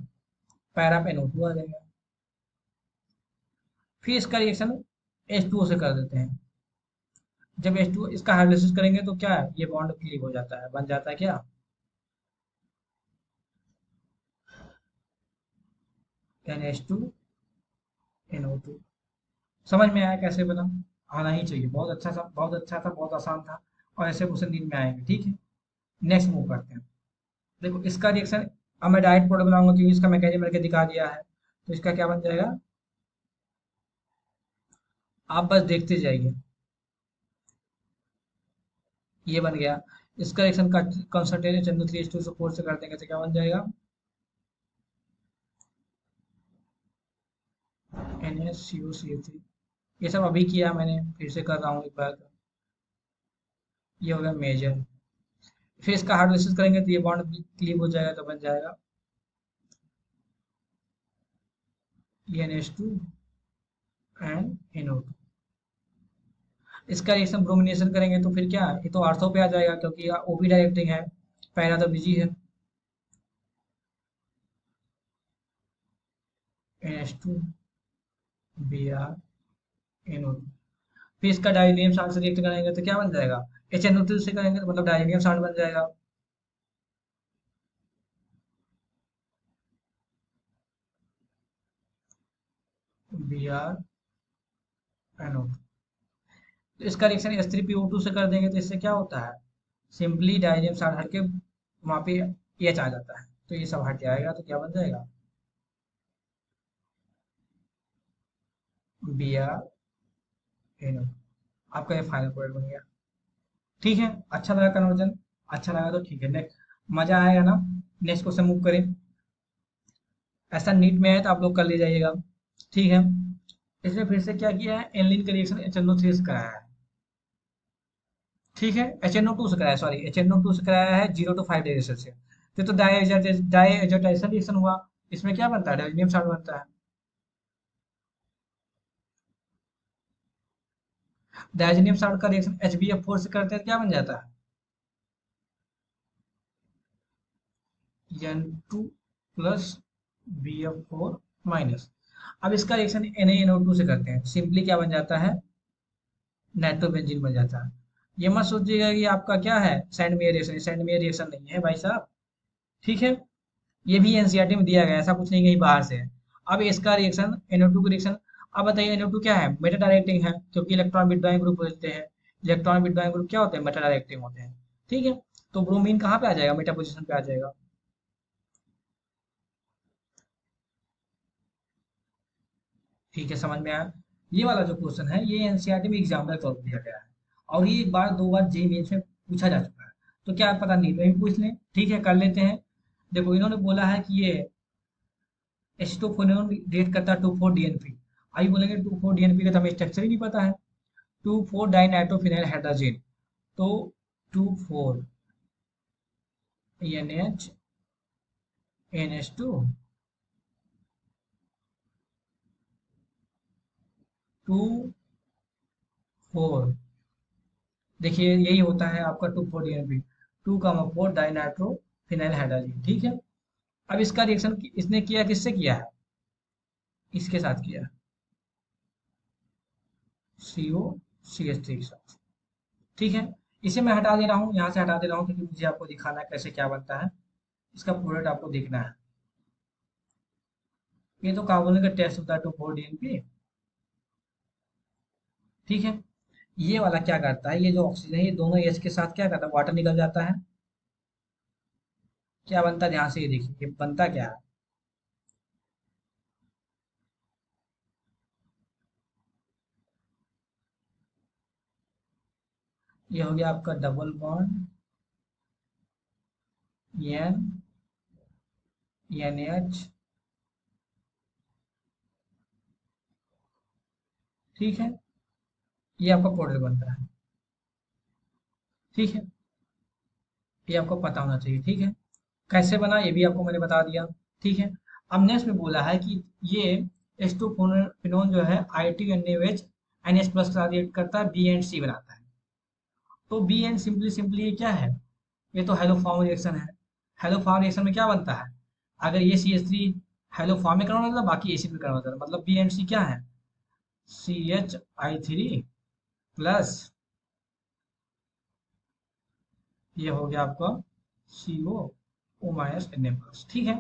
पैरा पे NO2 आ जाएगा। फिर इसका रिएक्शन H2O से कर देते हैं। जब H2 इसका हाइड्रोलिसिस करेंगे तो क्या है, ये बॉन्ड क्लीव हो जाता है, बन जाता है क्या, NH2 NO2। समझ में आया कैसे बना, आना ही चाहिए, बहुत अच्छा था, बहुत अच्छा था, बहुत आसान था, और ऐसे क्वेश्चन दिन में आएंगे। ठीक है, नेक्स्ट मूव करते हैं। देखो इसका रिएक्शन, अब मैं डायरेक्ट प्रोडक्ट बनाऊंगा क्योंकि इसका मैकेनिज्म करके दिखा दिया है। तो इसका क्या बन जाएगा, आप बस देखते जाइए। ये बन गया। इसका रिएक्शन का कंसंट्रेशन NO3H2SO4 से कर देंगे तो क्या बन जाएगा, NaCO3। ये सब अभी किया मैंने, फिर से कर रहा हूँ एक बार। ये हो गया मेजर। फिर इसका हाइड्रोलिसिस करेंगे तो ये बॉन्ड क्लीव हो जाएगा, तो बन जाएगा NH2 एंड NO2। इसका रिएक्शन ब्रोमिनेशन करेंगे तो फिर क्या, ये तो आर्थो पे आ जाएगा क्योंकि ओपी डायरेक्टिंग है, पहला तो बिजी है। NH2 Br NO2। फिर इसका डायनीलियम साल्ट से रिएक्ट करेंगे तो क्या बन जाएगा, HNO2 से करेंगे तो मतलब डायनीलियम साल्ट बन जाएगा। Br NO2। तो इसका रिएक्शन H3PO2 से कर देंगे तो इससे क्या होता है, सिंपली डायनीलियम साल्ट हट के वहाँ पे एच आ जाता है, तो ये सब हट जाएगा तो क्या बन जाएगा, Br NO। आपका ये फाइनल प्रोडक्ट बन गया। ठीक है, अच्छा लगा कन्वर्जन, अच्छा लगा तो ठीक है, नेक्स्ट मजा आएगा ना। नेक्स्ट क्वेश्चन मूव करें। ऐसा नीट में है तो आप लोग कर ले जाइएगा। ठीक है, इसमें फिर से क्या किया है, एनिलीन का रिएक्शन HNO3 से कराया है। ठीक है, HNO2 से कराया, सॉरी HNO2 से कराया है 0 to 5 डिग्री सेल्सियस। फिर तो डाइएजाइटेशन रिएक्शन हुआ। इसमें क्या बनता है, डायज़ोनियम सॉल्ट बनता है। डायज़ोनियम सॉल्ट का रिएक्शन HbF4 से करते हैं, क्या बन जाता है, N2 प्लस BF4 माइनस। अब इसका रिएक्शन NaNO2 से करते हैं, सिंपली क्या बन जाता है, नाइट्रोबेंजीन बन जाता है। ये मत सोचिएगा कि आपका क्या है, सैंडमेयर रिएक्शन, सैंडमेयर रिएक्शन नहीं है भाई साहब। ठीक है, ये भी एनसीईआरटी में दिया गया है, ऐसा कुछ नहीं कहीं बाहर से है। अब इसका रिएक्शन NO2 का रिएक्शन, अब बताइए NO2 क्या है, मेटा डायरेक्टिंग है क्योंकि इलेक्ट्रॉन विड्रॉइंग ग्रुप होते हैं। इलेक्ट्रॉन विड्रॉइंग ग्रुप क्या होते हैं, मेटा डायरेक्टिंग होते हैं। ठीक है, तो ब्रोमीन कहाँ पे आ जाएगा, मेटा पोजीशन पे आ जाएगा। ठीक है, समझ में आया। ये वाला जो क्वेश्चन है ये एनसीईआरटी में एग्जाम्पल तौर पर दिया गया है, और ये एक बार दो बार जेईई मेंस में पूछा जा चुका है। तो क्या पता नीट में भी पूछ लें, ठीक है कर लेते हैं। देखो इन्होंने बोला है कि ये एसिटोफोनोन रिएक्ट करता है 2,4-DNP। आई बोलेंगे 2,4-DNP का तो हमें स्ट्रक्चर ही नहीं पता है। 2,4-डाइनाइट्रोफिनाइल हाइड्रोजन, तो 2,4 NH NH2 2,4, देखिए यही होता है आपका 2,4-DNP, 2,4-डाइनाइट्रोफिनाइल हाइड्रोजन। ठीक है, अब इसका रिएक्शन इसने किया, किससे किया है, इसके साथ किया, COCH3 के साथ। ठीक है, इसे मैं हटा दे रहा हूँ, यहाँ से हटा दे रहा हूँ क्योंकि मुझे आपको दिखाना है कैसे क्या बनता है, इसका प्रोडक्ट आपको देखना है। ये तो कार्बोनिल का टेस्ट होता है 2,4-DNP। ठीक है, ये वाला क्या करता है, ये जो ऑक्सीजन है ये दोनों एच के साथ क्या करता है, वाटर निकल जाता है। क्या बनता है, ध्यान से ये देखिए, ये बनता क्या है, ये हो गया आपका डबल बॉन्ड एन NH। ठीक है, ये आपका प्रोडक्ट बनता है। ठीक है, ये आपको पता होना चाहिए। ठीक है, कैसे बना ये भी आपको मैंने बता दिया। ठीक है, अब नेक्स्ट में बोला है कि ये एस्टोफिनोन जो है ITNAOH NH प्लस का रिएक्ट करता है, बी एंड सी बनाता है। तो बी एंड सिंपली सिंपली ये क्या है, ये तो हेलोफॉर्म रिएक्शन है। हेलोफॉर्म रिएक्शन में क्या बनता है, अगर ये CH3 हेलो फॉर्म में करना होता है, बाकी एसिड में करना होता है। मतलब बी एंड सी क्या है, CH प्लस, ये हो गया आपका CO माइनस Na प्लस। ठीक है,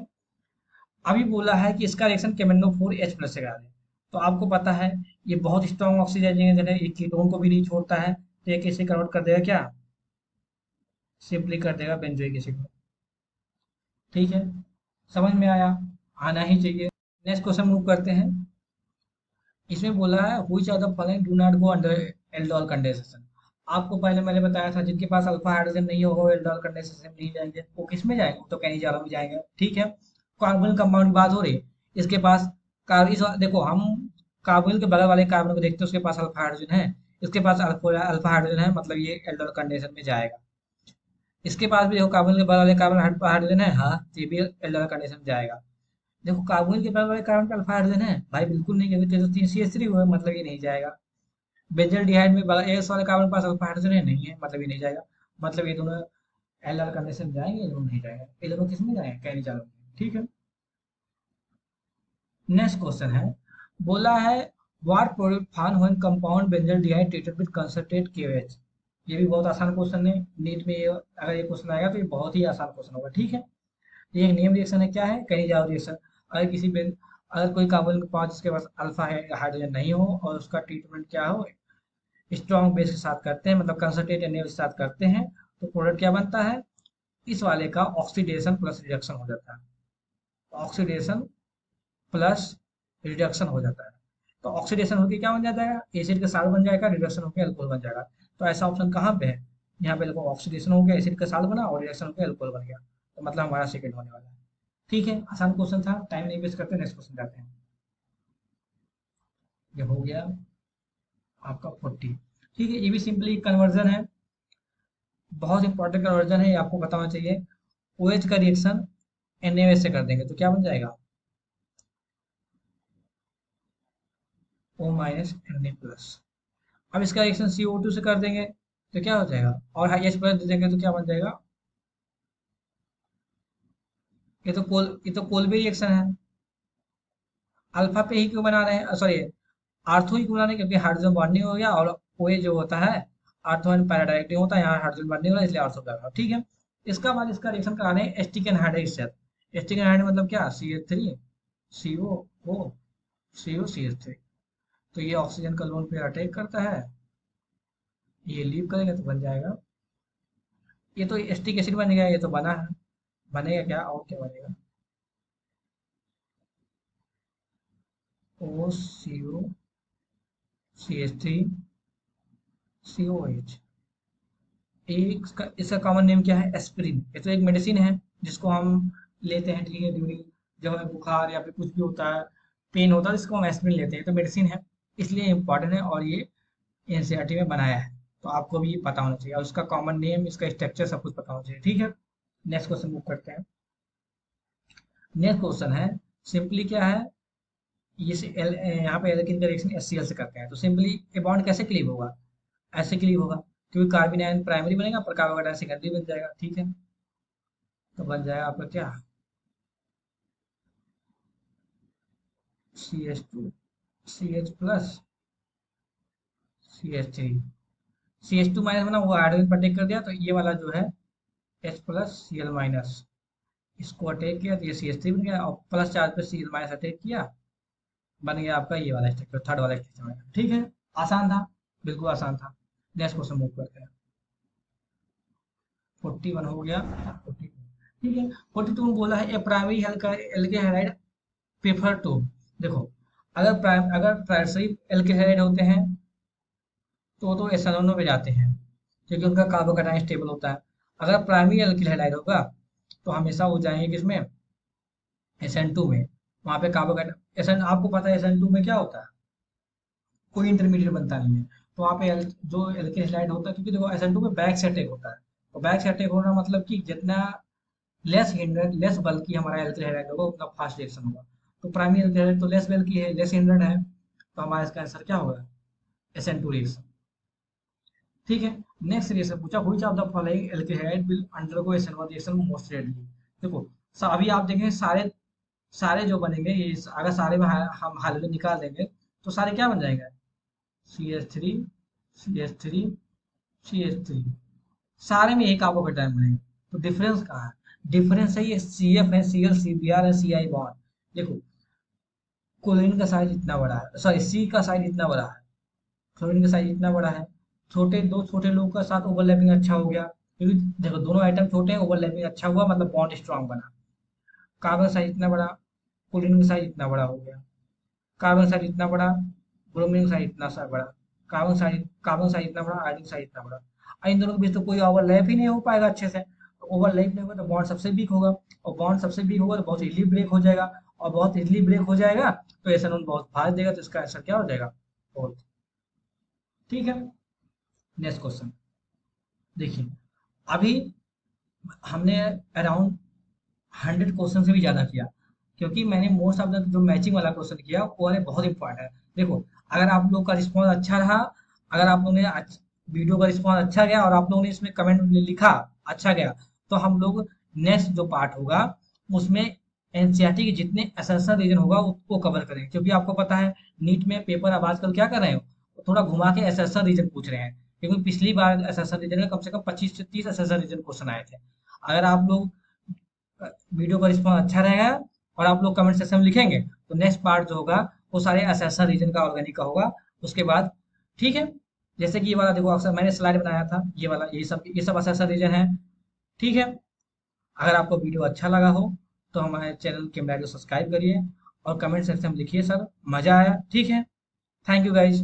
अभी बोला है कि इसका रिएक्शन KMnO4H+ से करा दें। तो आपको पता है ये बहुत स्ट्रॉन्ग ऑक्सीडाइजिंग है, ये कीटोन को भी नहीं छोड़ता है, तो ये कैसे कन्वर्ट कर देगा, क्या सिंपली कर देगा बेंजोइक एसिड में। ठीक है, समझ में आया, आना ही चाहिए। नेक्स्ट क्वेश्चन मूव करते हैं। इसमें बोला है which are the following do not go under aldol condensation. आपको पहले मैंने बताया था जिनके पास अल्फा हाइड्रोजन नहीं होगा वो एल्डोल कंडेंसेशन में नहीं जाएंगे, वो किस में जाएंगे, वो तो कैनिजारो में जाएंगे। ठीक है, कार्बोनिल कंपाउंड की बात हो रही है, इसके पास देखो हम कार्बोनिल के बगल वाले कार्बन को देखते हैं, उसके पास अल्फा हाइड्रोजन है, इसके पास अल्फा हाइड्रोजन है, मतलब ये एल्डोल कंडेंसेशन में जाएगा। इसके पास भी देखो कार्बन के बगल वाले कार्बन हाइड्रोजन है, हाँ तो ये भी एल्डोल कंडेंसेशन में जाएगा। देखो कार्बोनिल के बगल वाले कार्बन पे अल्फा हाइड्रोजन है, भाई बिल्कुल नहीं, क्योंकि 3 CH3 हुआ है, मतलब ये नहीं जाएगा। बेंजल डिहाइड में एस वाले कार्बन के पास अल्फा हाइड्रोजन है, नहीं है, मतलब ये नहीं जाएगा। मतलब ये दोनों एल्डोल कंडेंसेशन में जाएंगे, ये दोनों नहीं जाएगा, ये दोनों किस में जाएंगे, कैनिजारो में। ठीक है, नेक्स्ट क्वेश्चन है, बोला है what product found when compound benzaldehyde treated with concentrate KOH। ये भी बहुत आसान क्वेश्चन है, नीट में अगर ये क्वेश्चन आएगा तो ये बहुत ही आसान क्वेश्चन होगा। ठीक है, ये एक नेम रिएक्शन है, क्या है, कैनिजारो रिएक्शन। अगर अगर कोई कार्बन के पास जिसके पास अल्फा हाइड्रोजन नहीं हो और उसका ट्रीटमेंट क्या हो, स्ट्रॉन्ग बेस के साथ करते हैं, मतलब कंसंट्रेट NaOH के साथ करते हैं, तो प्रोडक्ट क्या बनता है, इस वाले का ऑक्सीडेशन प्लस रिडक्शन हो जाता है। ऑक्सीडेशन प्लस रिडक्शन हो जाता है। तो ऑक्सीडेशन होकर क्या बन जाता है, एसिड के साल्ट बन जाएगा, रिडक्शन होकर अल्कोहल बन जाएगा। तो ऐसा ऑप्शन कहाँ पे है, यहाँ पे देखो ऑक्सीडेशन हो गया, एसिड का साल्ट बना, और रिडक्शन होकर अल्कोहल बन गया, तो मतलब हमारा सेकंड होने वाला है। ठीक है, आसान क्वेश्चन था, टाइम नहीं वेस्ट करते, नेक्स्ट क्वेश्चन जाते हैं। ये हो गया आपका 40। ठीक है, ये भी सिंपली कन्वर्जन है, बहुत इंपॉर्टेंट कन्वर्जन है, ये आपको बताना चाहिए। OH का रिएक्शन NaOH से कर देंगे तो क्या बन जाएगा, O-Na+। अब इसका रिएक्शन CO2 से कर देंगे तो क्या हो जाएगा, और H+ दे देंगे तो क्या बन जाएगा, ये तो कोलबे रिएक्शन है। अल्फा पे ही क्यों बना रहे हैं, सॉरी आर्थो ही क्यों बना रहे हैं, क्योंकि हाइड्रोजन बॉन्डिंग हो गया, और OH जो होता है आर्थो एंड पैरा डायरेक्टली होता है, यहाँ हाइड्रोजन बॉन्डिंग हो रहा है, इसलिए आर्थो कर। ठीक है, इसका बाद इसका रिएक्शन करा रहे हैं एस्टिक एनहाइड्राइड से। एस्टिक एनहाइड्राइड मतलब क्या, CH3 CO O COCH3। तो ये ऑक्सीजन का लोन पे अटैक करता है, ये लीव करेगा तो बन जाएगा, ये तो एस्टिक एसिड बन गया, ये तो बना है, बनेगा क्या, और क्या बनेगा, OCO CH3COH। एक इसका कॉमन नेम क्या है, एस्पिरिन। ये तो एक मेडिसिन है जिसको हम लेते हैं, ठीक है, ड्यूरिंग जब हमें बुखार या फिर कुछ भी होता है, पेन होता है, जिसको हम एस्पिरिन लेते हैं, तो मेडिसिन है, इसलिए इम्पॉर्टेंट है, और ये एनसीईआरटी में बनाया है, तो आपको भी ये पता होना चाहिए, और उसका कॉमन नेम, इसका स्ट्रक्चर सब कुछ पता होना चाहिए। ठीक है, नेक्स्ट क्वेश्चन मूव करते हैं। नेक्स्ट क्वेश्चन है, सिंपली क्या है, ये यहाँ पे एल्कीन का रिएक्शन HCl से करते हैं, तो सिंपली ये बॉन्ड कैसे क्लीव होगा, ऐसे क्लीव होगा, क्योंकि कार्बन आयन प्राइमरी बनेगा पर कार्बन आयन सेकेंडरी बन जाएगा। ठीक है, तो बन जाएगा आपका क्या, CH2CH+ CH3। CH2- बना, वो हाइड्रोजन पर अटैक कर दिया, तो ये वाला जो है H+Cl-, इसको अटैक किया तो ये CH3 बन गया, और प्लस चार्ज पे Cl- अटैक किया, बन गया आपका ये वाला स्ट्रक्चर, थर्ड वाला स्ट्रक्चर बन गया। ठीक है, आसान था, बिल्कुल आसान था। नेक्स्ट क्वेश्चन मूव करते हैं। 41 हो गया, 42। ठीक है, 42 में बोला है ए प्राइमरी एल्केहाइड प्रेफर टू। देखो, अगर प्राइमरी एल्केहाइड होते हैं तो एथेनॉल में जाते हैं, क्योंकि उनका कार्बोकेटाइन स्टेबल होता है। अगर प्राइमरी एल्केहाइड होगा तो हमेशा वो जाएंगे किसमें, SN2 में, वहाँ पे कार्बोकेटाइन SN, आपको पता है SN2 में क्या होता है, कोई इंटरमीडिएट बनता नहीं है, तो वहाँ पे जो एल्केहाइड होता है, क्योंकि देखो SN2 में बैक से अटैक होता है, तो बैक से अटैक होना मतलब कि जितना लेस बल्कि हमारा एल्केहाइड होगा उतना फास्ट रिएक्शन होगा। तो प्राइमरी एल्केहाइड तो लेस बल्कि है, लेस हिंड्रेड है, तो हमारा इसका आंसर क्या होगा, SN2 रिएक्शन। ठीक है, नेक्स्ट रिएक्शन पूछा व्हिच ऑफ द फॉलोइंग एल्केहाइड will undergo SN1 reaction most readily. देखो, अभी आप देखें सारे सारे जो बनेंगे ये अगर सारे में हम हाइड्रोजन निकाल देंगे तो सारे क्या बन जाएंगे? CH3, CH3, CH3, सारे में एक कार्बोकेटाइन टाइम बनेगा। तो डिफरेंस कहाँ है? डिफरेंस है ये CF है, Cl, CBr है, CI बॉन्ड। देखो क्लोरीन का साइज इतना बड़ा है, सॉरी सी का साइज इतना बड़ा है, क्लोरीन का साइज इतना बड़ा है। दो छोटे लोगों का साथ ओवरलैपिंग अच्छा हो गया, क्योंकि देखो दोनों आइटम छोटे हैं, ओवरलैपिंग अच्छा हुआ मतलब बॉन्ड स्ट्रांग बना। कार्बन साइज इतना बड़ा, क्लोरीन का साइज इतना बड़ा हो गया, कार्बन साइज इतना बड़ा, ब्रोमीन साइज इतना सा बड़ा, कार्बन साइज इतना बड़ा, आयोडीन साइज इतना बड़ा। इन दोनों के बीच तो कोई ओवरलैप ही नहीं हो पाएगा अच्छे से। ओवरलैप नहीं होगा तो बॉन्ड सबसे वीक होगा, और बॉन्ड सबसे वीक होगा तो बहुत इजीली ब्रेक हो जाएगा, और बहुत इजीली ब्रेक हो जाएगा तो ऐसा नॉन बहुत भार देगा, तो इसका आंसर क्या हो जाएगा? फोर्थ। ठीक है, नेक्स्ट क्वेश्चन देखिए। अभी हमने अराउंड 100 क्वेश्चन से भी ज्यादा किया, क्योंकि मैंने मोस्ट ऑफ द जो मैचिंग वाला क्वेश्चन किया वो वाले बहुत इंपॉर्टेंट है। देखो अगर आप लोग का रिस्पॉन्स अच्छा रहा, अगर आप लोगों ने वीडियो का रिस्पॉन्स अच्छा गया और आप लोगों ने इसमें कमेंट लिखा अच्छा गया, तो हम लोग नेक्स्ट जो पार्ट होगा उसमें एनसीईआरटी के जितने एसेसर रीजन होगा उसको कवर करेंगे, क्योंकि आपको पता है नीट में पेपर अब आजकल क्या कर रहे हो, थोड़ा घुमा के एसेसर रीजन पूछ रहे हैं, क्योंकि पिछली बार एसेसर रीजन में कम से कम 25 से 30 एसेसर रीजन क्वेश्चन आए थे। अगर आप लोग वीडियो का रिस्पॉन्स अच्छा रहेगा और आप लोग कमेंट सेक्शन में लिखेंगे तो नेक्स्ट पार्ट जो होगा वो सारे असेसर रीजन का ऑर्गेनिक का होगा उसके बाद। ठीक है, जैसे कि ये वाला देखो, अक्सर मैंने स्लाइड बनाया था ये वाला, ये सब असेसर रीजन है। ठीक है, अगर आपको वीडियो अच्छा लगा हो तो हमारे चैनल कैमरा को सब्सक्राइब करिए और कमेंट सेक्शन में लिखिए सर मजा आया। ठीक है, थैंक यू गाइज।